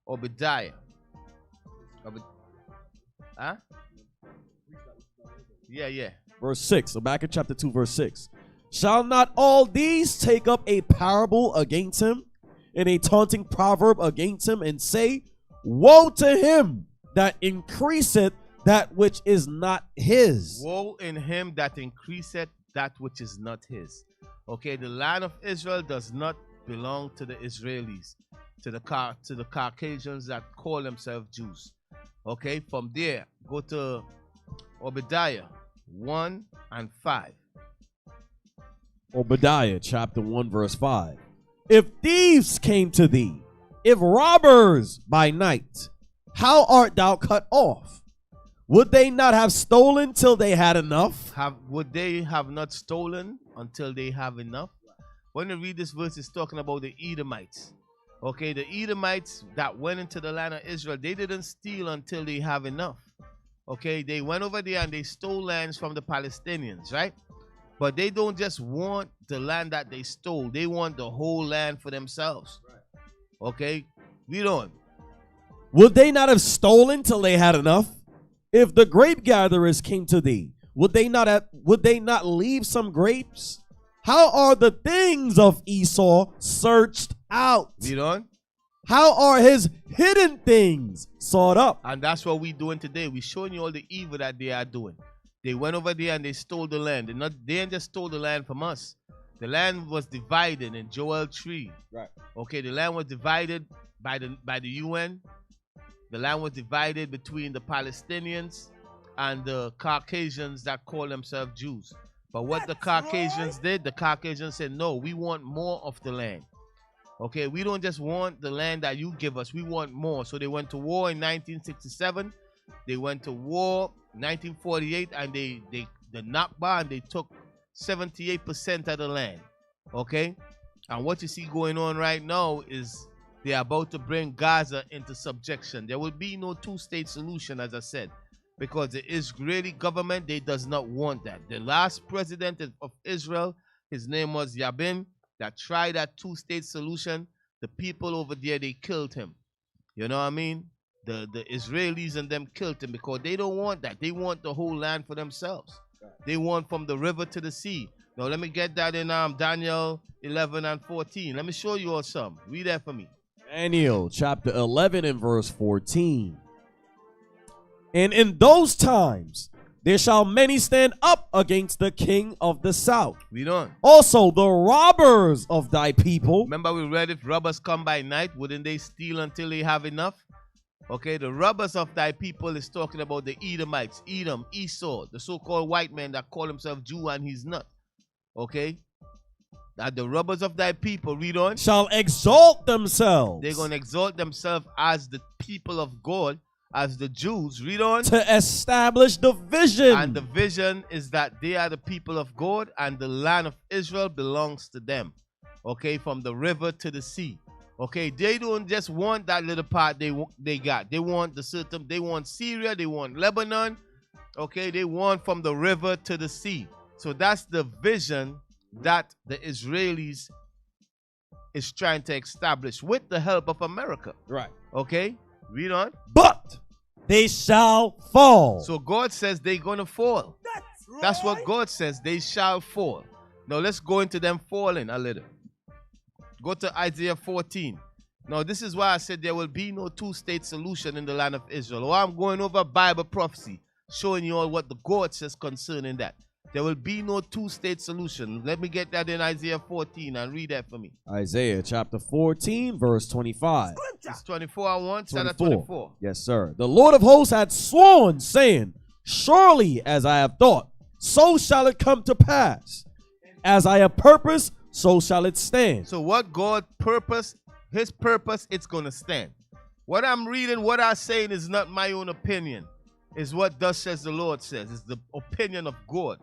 Obadiah. Yeah. Verse 6. So back in chapter 2, verse 6. Shall not all these take up a parable against him, and a taunting proverb against him, and say, woe to him that increaseth that which is not his. Woe in him that increaseth that which is not his. Okay, the land of Israel does not belong to the Israelis, to the Caucasians that call themselves Jews. Okay, from there, go to Obadiah 1 and 5. Obadiah chapter 1 verse 5. If thieves came to thee, if robbers by night, how art thou cut off? Would they not have stolen till they had enough? Would they have not stolen until they have enough? When you read this verse, it's talking about the Edomites. Okay, the Edomites that went into the land of Israel, they didn't steal until they have enough. Okay, they went over there and they stole lands from the Palestinians, right? But they don't just want the land that they stole. They want the whole land for themselves. Okay, read on. Would they not have stolen till they had enough? If the grape gatherers came to thee, would they not leave some grapes? How are the things of Esau searched out? Read on. How are his hidden things sought up? And that's what we're doing today. We're showing you all the evil that they are doing. They went over there and they stole the land. They didn't just stole the land from us. The land was divided in Joel 3. Right. Okay, the land was divided by the UN. The land was divided between the Palestinians and the Caucasians that call themselves Jews. But what the Caucasians did, the Caucasians said, no, we want more of the land. Okay, we don't just want the land that you give us, we want more. So they went to war in 1967. They went to war 1948, and the Nakba, and they took 78% of the land. Okay, and what you see going on right now is they're about to bring Gaza into subjection. There will be no two-state solution, as I said, because the Israeli government, they does not want that. The last president of Israel, his name was Rabin, that tried that two-state solution. The people over there, they killed him. You know what I mean? The Israelis and them killed him because they don't want that. They want the whole land for themselves. They want from the river to the sea. Now, let me get that in Daniel 11 and 14. Let me show you all some. Read that for me. Daniel chapter 11 and verse 14. And in those times there shall many stand up against the king of the south. Read on. Also the robbers of thy people. Remember we read if robbers come by night, wouldn't they steal until they have enough? Okay, the robbers of thy people is talking about the Edomites, Edom, Esau, the so-called white man that call himself Jew and he's not. Okay? That the robbers of thy people, read on. Shall exalt themselves. They're going to exalt themselves as the people of God, as the Jews, read on. To establish the vision. And the vision is that they are the people of God and the land of Israel belongs to them. Okay, from the river to the sea. Okay, they don't just want that little part they got. They want they want Syria, they want Lebanon. Okay, they want from the river to the sea. So that's the vision that the Israelis is trying to establish with the help of America. Right. Okay, read on. But they shall fall. So God says they're going to fall. That's what God says. They shall fall. Now let's go into them falling a little. Go to Isaiah 14. Now this is why I said there will be no two-state solution in the land of Israel. Or I'm going over Bible prophecy, showing you all what the God says concerning that. There will be no two-state solution. Let me get that in Isaiah 14 and read that for me. Isaiah chapter 14, verse 25. It's 24 I want. 24. Yes, sir. The Lord of hosts had sworn, saying, surely as I have thought, so shall it come to pass. As I have purposed, so shall it stand. So what God purpose, his purpose, it's going to stand. What I'm reading, what I'm saying is not my own opinion. It's what thus says the Lord says. It's the opinion of God.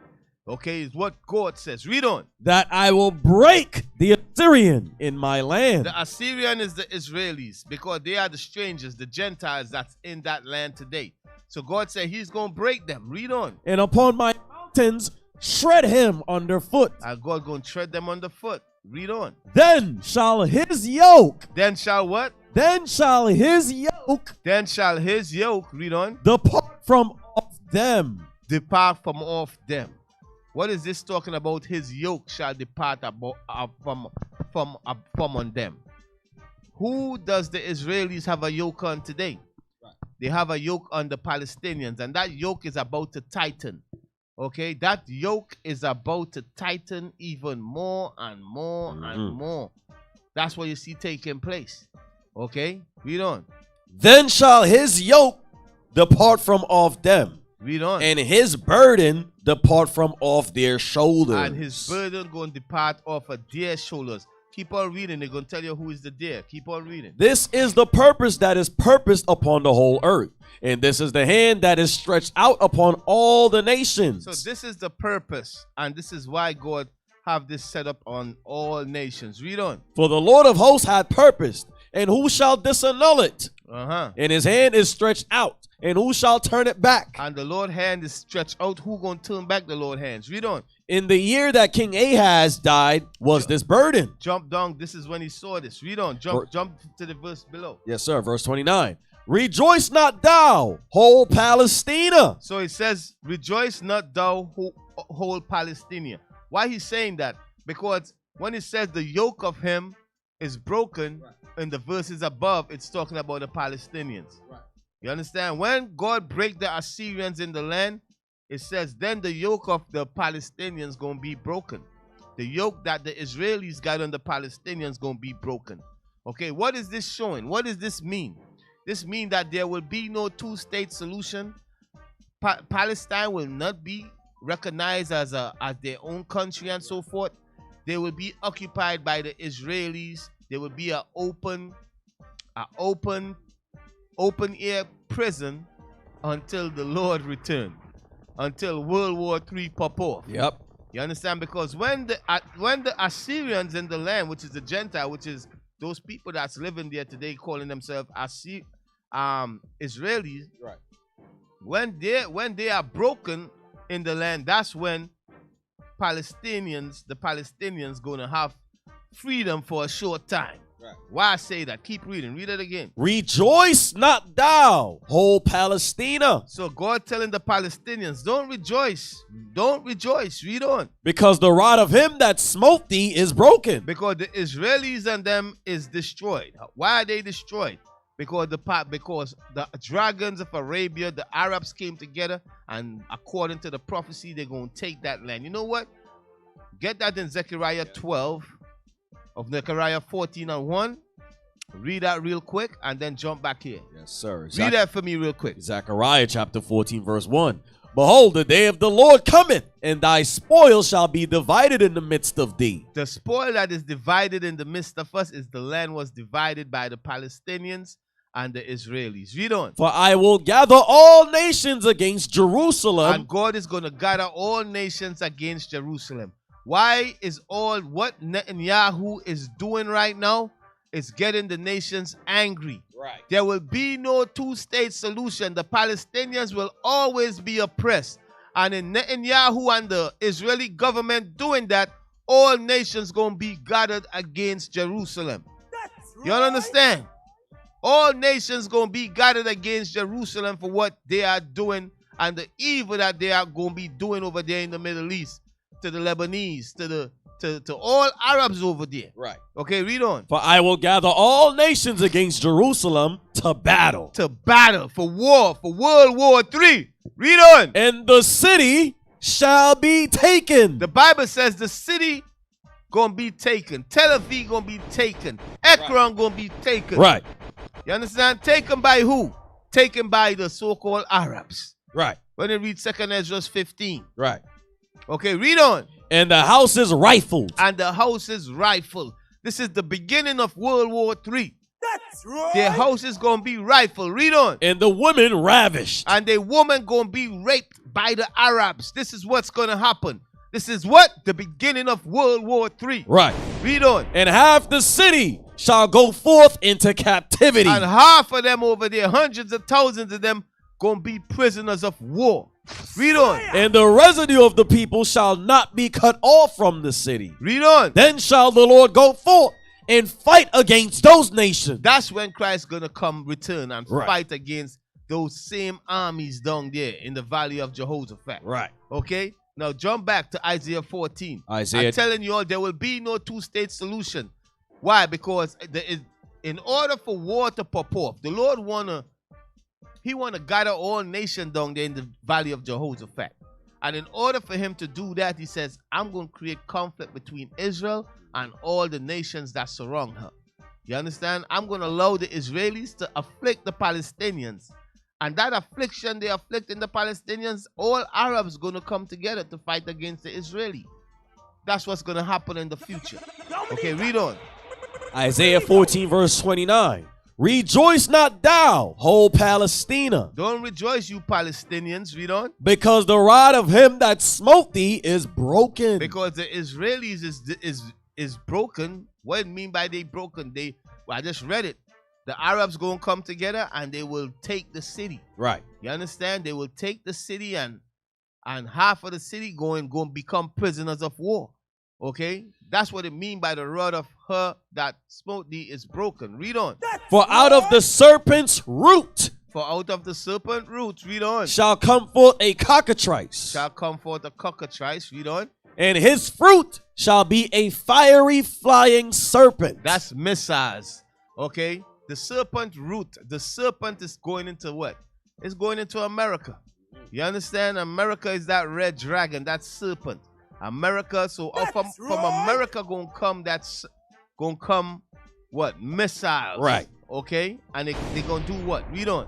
Okay, it's what God says. Read on. That I will break the Assyrian in my land. The Assyrian is the Israelis because they are the strangers, the Gentiles that's in that land today. So God said he's going to break them. Read on. And upon my mountains shred him underfoot. And God going to tread them underfoot. Read on. Then shall his yoke. Then shall what? Then shall his yoke. Then shall his yoke. Read on. Depart from off them. Depart from off them. What is this talking about? His yoke shall depart from on them. Who does the Israelis have a yoke on today? They have a yoke on the Palestinians, and that yoke is about to tighten. Okay, that yoke is about to tighten even more and more and more. That's what you see taking place. Okay, read on. Then shall his yoke depart from off them. Read on. And his burden depart from off their shoulders. And his burden going to depart off of their shoulders. Keep on reading. They're going to tell you who is the deer. Keep on reading. This is the purpose that is purposed upon the whole earth. And this is the hand that is stretched out upon all the nations. So this is the purpose. And this is why God have this set up on all nations. Read on. For the Lord of hosts hath purposed, and who shall disannul it? And his hand is stretched out, and who shall turn it back? And the Lord's hand is stretched out. Who going to turn back the Lord's hands? Read on. In the year that King Ahaz died was this burden. Jump down. This is when he saw this. Read on. Jump to the verse below. Yes, sir. Verse 29. Rejoice not thou, whole Palestina. So it says, rejoice not thou, whole Palestina. Why he's saying that? Because when it says the yoke of him is broken, in the verses above, it's talking about the Palestinians. Right. You understand? When God break the Assyrians in the land, it says, then the yoke of the Palestinians going to be broken. The yoke that the Israelis got on the Palestinians going to be broken. Okay, what is this showing? What does this mean? This means that there will be no two-state solution. Palestine will not be recognized as their own country and so forth. They will be occupied by the Israelis. There will be an open air prison until the Lord return, until World War III pop off. Yep. You understand? Because when the Assyrians in the land, which is the Gentile, which is those people that's living there today, calling themselves Israelis, right? When they are broken in the land, that's when the Palestinians gonna have freedom for a short time. Right. Why I say that? Keep reading. Read it again. Rejoice not thou, whole Palestina. So God telling the Palestinians, don't rejoice. Don't rejoice. Read on. Because the rod of him that smote thee is broken. Because the Israelis and them is destroyed. Why are they destroyed? because the dragons of Arabia, the Arabs came together, and according to the prophecy, they're going to take that land. You know what? Get that in Zechariah 12 of Zechariah 14 and 1. Read that real quick and then jump back here. Yes, sir. Read that for me real quick. Zechariah chapter 14, verse 1. Behold, the day of the Lord cometh, and thy spoil shall be divided in the midst of thee. The spoil that is divided in the midst of us is the land was divided by the Palestinians and the Israelis. Read on. For I will gather all nations against Jerusalem. And God is going to gather all nations against Jerusalem. Why is all what Netanyahu is doing right now is getting the nations angry? Right. There will be no two-state solution. The Palestinians will always be oppressed. And in Netanyahu and the Israeli government doing that, all nations going to be gathered against Jerusalem. You all understand? All nations going to be gathered against Jerusalem for what they are doing and the evil that they are going to be doing over there in the Middle East, to the Lebanese, to all Arabs over there. Right. Okay, read on. For I will gather all nations against Jerusalem to battle. To battle, for war, for World War III. Read on. And the city shall be taken. The Bible says the city gonna be taken. Tel Aviv gonna be taken. Ekron gonna be taken. Right. You understand? Taken by who? Taken by the so-called Arabs. Right. When you read 2 Ezra 15. Right. Okay, read on. And the house is rifled. And the house is rifled. This is the beginning of World War III. That's right. Their house is going to be rifled. Read on. And the women ravished. And the woman going to be raped by the Arabs. This is what's going to happen. This is what? The beginning of World War III. Right. Read on. And half the city shall go forth into captivity. And half of them over there, hundreds of thousands of them, going to be prisoners of war. Read on. And the residue of the people shall not be cut off from the city. Read on. Then shall the Lord go forth and fight against those nations. That's when Christ's going to come return and Right. fight against those same armies down there in the valley of Jehoshaphat. Right. Okay? Now jump back to Isaiah 14. Isaiah. I'm telling you all, there will be no two-state solution. Why? Because in order for war to pop off, the Lord want to gather all nations down there in the valley of Jehoshaphat. And in order for him to do that, he says, I'm going to create conflict between Israel and all the nations that surround her. You understand? I'm going to allow the Israelis to afflict the Palestinians. And that affliction they afflict in the Palestinians, all Arabs going to come together to fight against the Israeli. That's what's going to happen in the future. Okay, read on. Isaiah 14 verse 29. Rejoice not thou, whole Palestina. Don't rejoice, you Palestinians. Read on. Because the rod of him that smote thee is broken. Because the Israelis is broken. What do you mean by they broken? I just read it. The Arabs going to come together and they will take the city. Right. You understand? They will take the city and half of the city going to become prisoners of war. Okay? That's what it means by the rod of her that smote thee is broken. Read on. For out of the serpent's root. For out of the serpent roots, read on. Shall come forth a cockatrice. Shall come forth a cockatrice, read on. And his fruit shall be a fiery flying serpent. That's missiles. Okay? The serpent root. The serpent is going into what? It's going into America. You understand? America is that red dragon, that serpent. America, so from America gonna come what? Missiles. Right. Okay? And they gonna do what? Read on.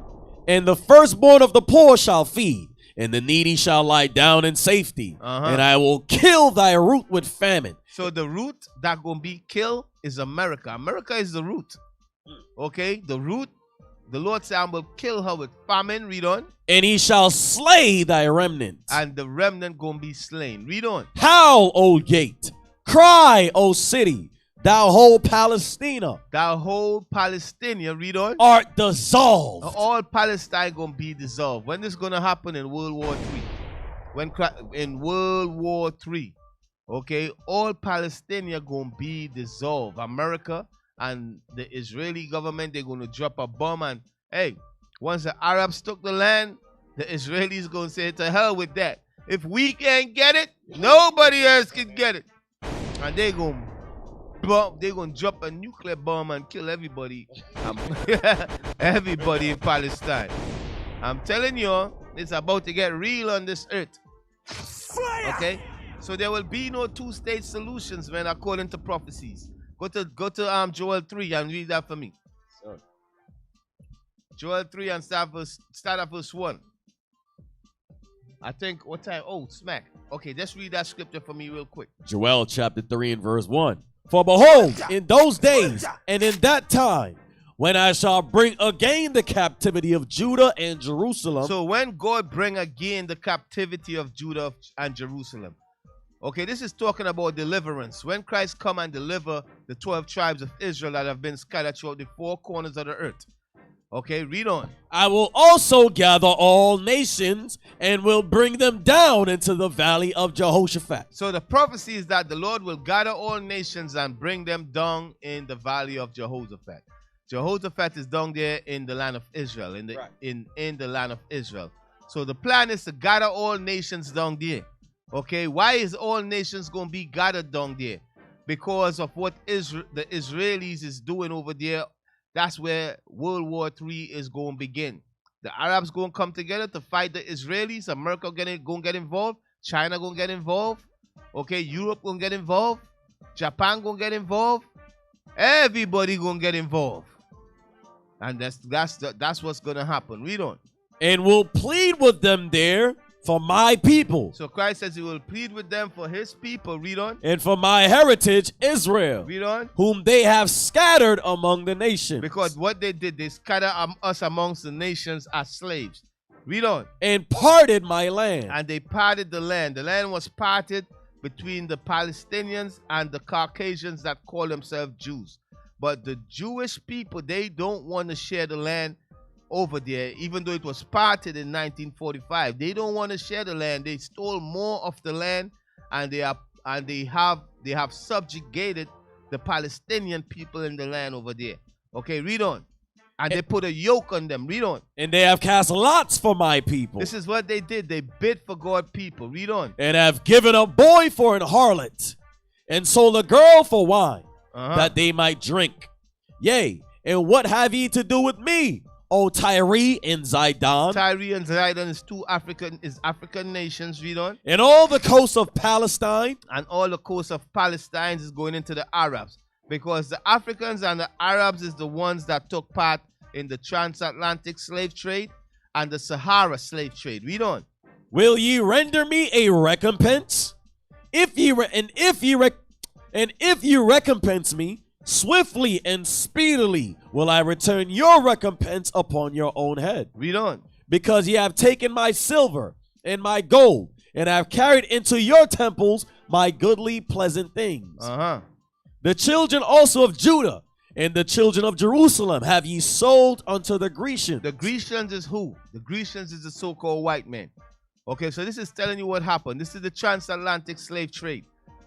And the firstborn of the poor shall feed, and the needy shall lie down in safety. And I will kill thy root with famine. So the root that gonna be killed is America. America is the root. Okay? The root, the Lord said, I will kill her with famine. Read on. And he shall slay thy remnant. And the remnant gonna be slain. Read on. Howl, O gate. Cry, O city. Thou whole Palestina. Thou whole Palestina, read on. Art dissolved. All Palestine gonna be dissolved. When this gonna happen? In World War III. In World War III. Okay, all Palestinians gonna be dissolved. America and the Israeli government, they're gonna drop a bomb and hey, once the Arabs took the land, the Israelis gonna say to hell with that. If we can't get it, nobody else can get it. And they gonna bomb. They're gonna drop a nuclear bomb and kill everybody. Everybody in Palestine. I'm telling you, it's about to get real on this earth. Okay, so there will be no two-state solutions, man, according to prophecies. Go to Joel 3 and read that for me. Sorry. Joel 3 and start at verse 1. I think what time? Oh, smack. Okay, just read that scripture for me real quick. Joel chapter 3 and verse 1. For behold, in those days and in that time, when I shall bring again the captivity of Judah and Jerusalem. So when God bring again the captivity of Judah and Jerusalem. Okay, this is talking about deliverance. When Christ come and deliver the 12 tribes of Israel that have been scattered throughout the four corners of the earth. Okay, read on. I will also gather all nations and will bring them down into the valley of Jehoshaphat. So the prophecy is that the Lord will gather all nations and bring them down in the valley of Jehoshaphat. Jehoshaphat is down there in the land of Israel, in the land of Israel. So the plan is to gather all nations down there. Okay, why is all nations going to be gathered down there? Because of what the Israelis is doing over there. That's where World War III is going to begin. The Arabs going to come together to fight the Israelis. America going to get involved. China going to get involved. Okay, Europe going to get involved. Japan going to get involved. Everybody going to get involved. And that's what's going to happen. Read on. And will plead with them there for my people. So Christ says he will plead with them for his people. Read on. And for my heritage, Israel. Read on. Whom they have scattered among the nations. Because what they did, they scattered us amongst the nations as slaves. Read on. And parted my land. And they parted the land. The land was parted between the Palestinians and the Caucasians that call themselves Jews. But the Jewish people, they don't want to share the land over there, even though it was parted in 1945. They don't want to share the land. They stole more of the land, and they have subjugated the Palestinian people in the land over there. Okay, read on. And they put a yoke on them. Read on. And they have cast lots for my people. This is what they did. They bid for God's people. Read on. And have given a boy for an harlot, and sold a girl for wine, that they might drink. Yea, and what have ye to do with me, O Tyre and Zidon? Tyre and Zidon is African nations. Read on. And all the coast of Palestine. And all the coast of Palestine is going into the Arabs. Because the Africans and the Arabs is the ones that took part in the transatlantic slave trade and the Sahara slave trade. Read on. Will ye render me a recompense? If ye recompense me, swiftly and speedily will I return your recompense upon your own head. Read on. Because ye have taken my silver and my gold, and have carried into your temples my goodly pleasant things. The children also of Judah and the children of Jerusalem have ye sold unto the Grecians. The Grecians is who? The Grecians is the so-called white men. Okay, so this is telling you what happened. This is the transatlantic slave trade.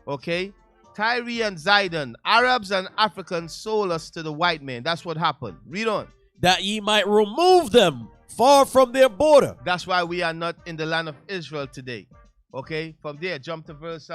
Okay? Tyre and Zidon, Arabs and Africans sold us to the white men. That's what happened. Read on. That ye might remove them far from their border. That's why we are not in the land of Israel today. Okay? From there, jump to verse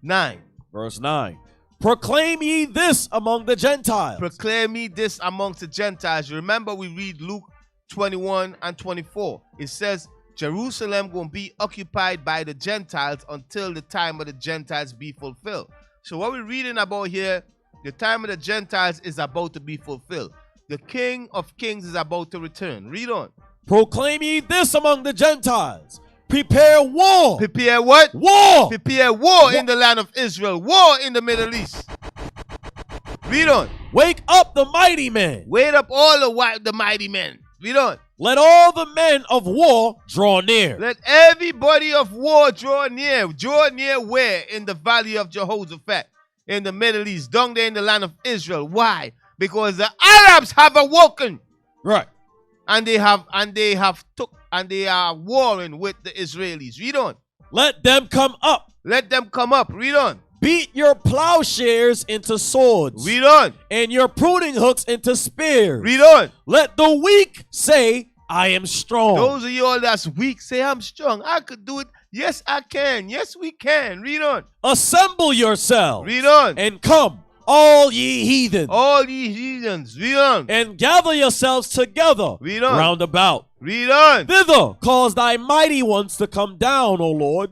9. Verse 9. Proclaim ye this among the Gentiles. Proclaim ye this amongst the Gentiles. Remember, we read Luke 21 and 24. It says, Jerusalem going to be occupied by the Gentiles until the time of the Gentiles be fulfilled. So what we're reading about here, the time of the Gentiles is about to be fulfilled. The King of Kings is about to return. Read on. Proclaim ye this among the Gentiles. Prepare war. Prepare what? War. Prepare war in the land of Israel. War in the Middle East. Read on. Wake up the mighty men. Wake up all the mighty men. Read on. Let all the men of war draw near. Let everybody of war draw near. Draw near where? In the valley of Jehoshaphat. In the Middle East. Down there in the land of Israel. Why? Because the Arabs have awoken. Right. And they are warring with the Israelis. Read on. Let them come up. Let them come up. Read on. Beat your plowshares into swords. Read on. And your pruning hooks into spears. Read on. Let the weak say, I am strong. Those of y'all that's weak say, I'm strong. I could do it. Yes, I can. Yes, we can. Read on. Assemble yourselves. Read on. And come, all ye heathen. All ye heathens. Read on. And gather yourselves together. Read on. Round about. Read on. Thither cause thy mighty ones to come down, O Lord.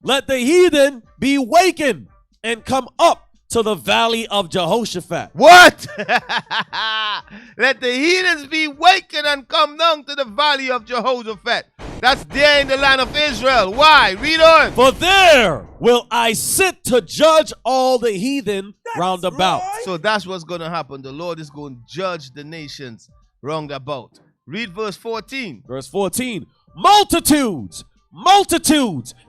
Let the heathen be wakened and come up to the valley of Jehoshaphat. What? Let the heathens be wakened and come down to the valley of Jehoshaphat. That's there in the land of Israel. Why? Read on. For there will I sit to judge all the heathen round about. So that's what's going to happen. The Lord is going to judge the nations round about. Read verse 14. Verse 14. Multitudes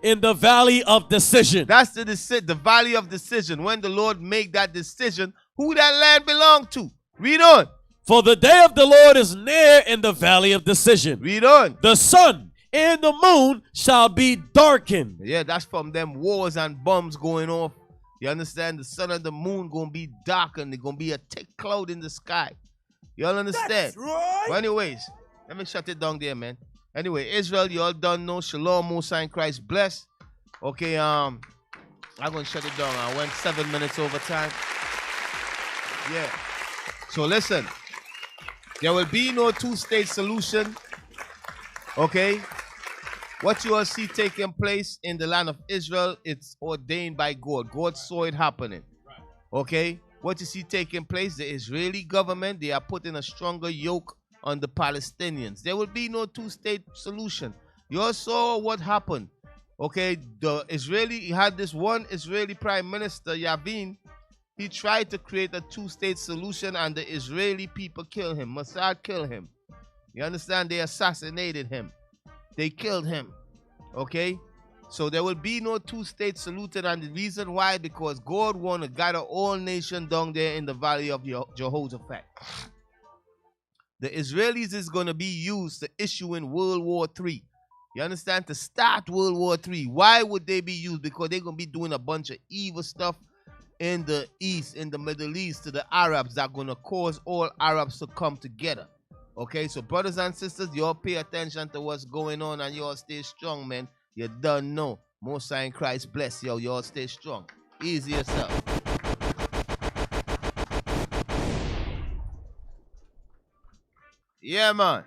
in the valley of decision. That's the valley of decision. When the Lord make that decision, who that land belong to. Read on. For the day of the Lord is near in the valley of decision. Read on. The sun and the moon shall be darkened. Yeah, that's from them wars and bombs going off. You understand? The sun and the moon going to be darkened. There's going to be a thick cloud in the sky. You all understand? That's right. Well, anyways, let me shut it down there, man. Anyway, Israel, you all done know. Shalom, Most High, Christ bless. Okay, I'm going to shut it down. I went 7 minutes over time. Yeah. So listen, there will be no two-state solution. Okay? What you all see taking place in the land of Israel, it's ordained by God. God saw it happening. Okay? What you see taking place, the Israeli government, they are putting a stronger yoke on the Palestinians. There will be no two-state solution. You all saw what happened. Okay, he had this one Israeli Prime Minister, Rabin. He tried to create a two-state solution and the Israeli people killed him. Mossad killed him. You understand? They assassinated him. They killed him. Okay? So there will be no two-state solution, and the reason why, because God want to gather all nations down there in the valley of Jehoshaphat. The Israelis is going to be used to issue in World War III. You understand? To start World War III. Why would they be used? Because they're going to be doing a bunch of evil stuff in the East, in the Middle East, to the Arabs that are going to cause all Arabs to come together. Okay, so brothers and sisters, you all pay attention to what's going on and you all stay strong, man. You don't know. Most High in Christ bless you. You all stay strong. Easy yourself. Yeah, man.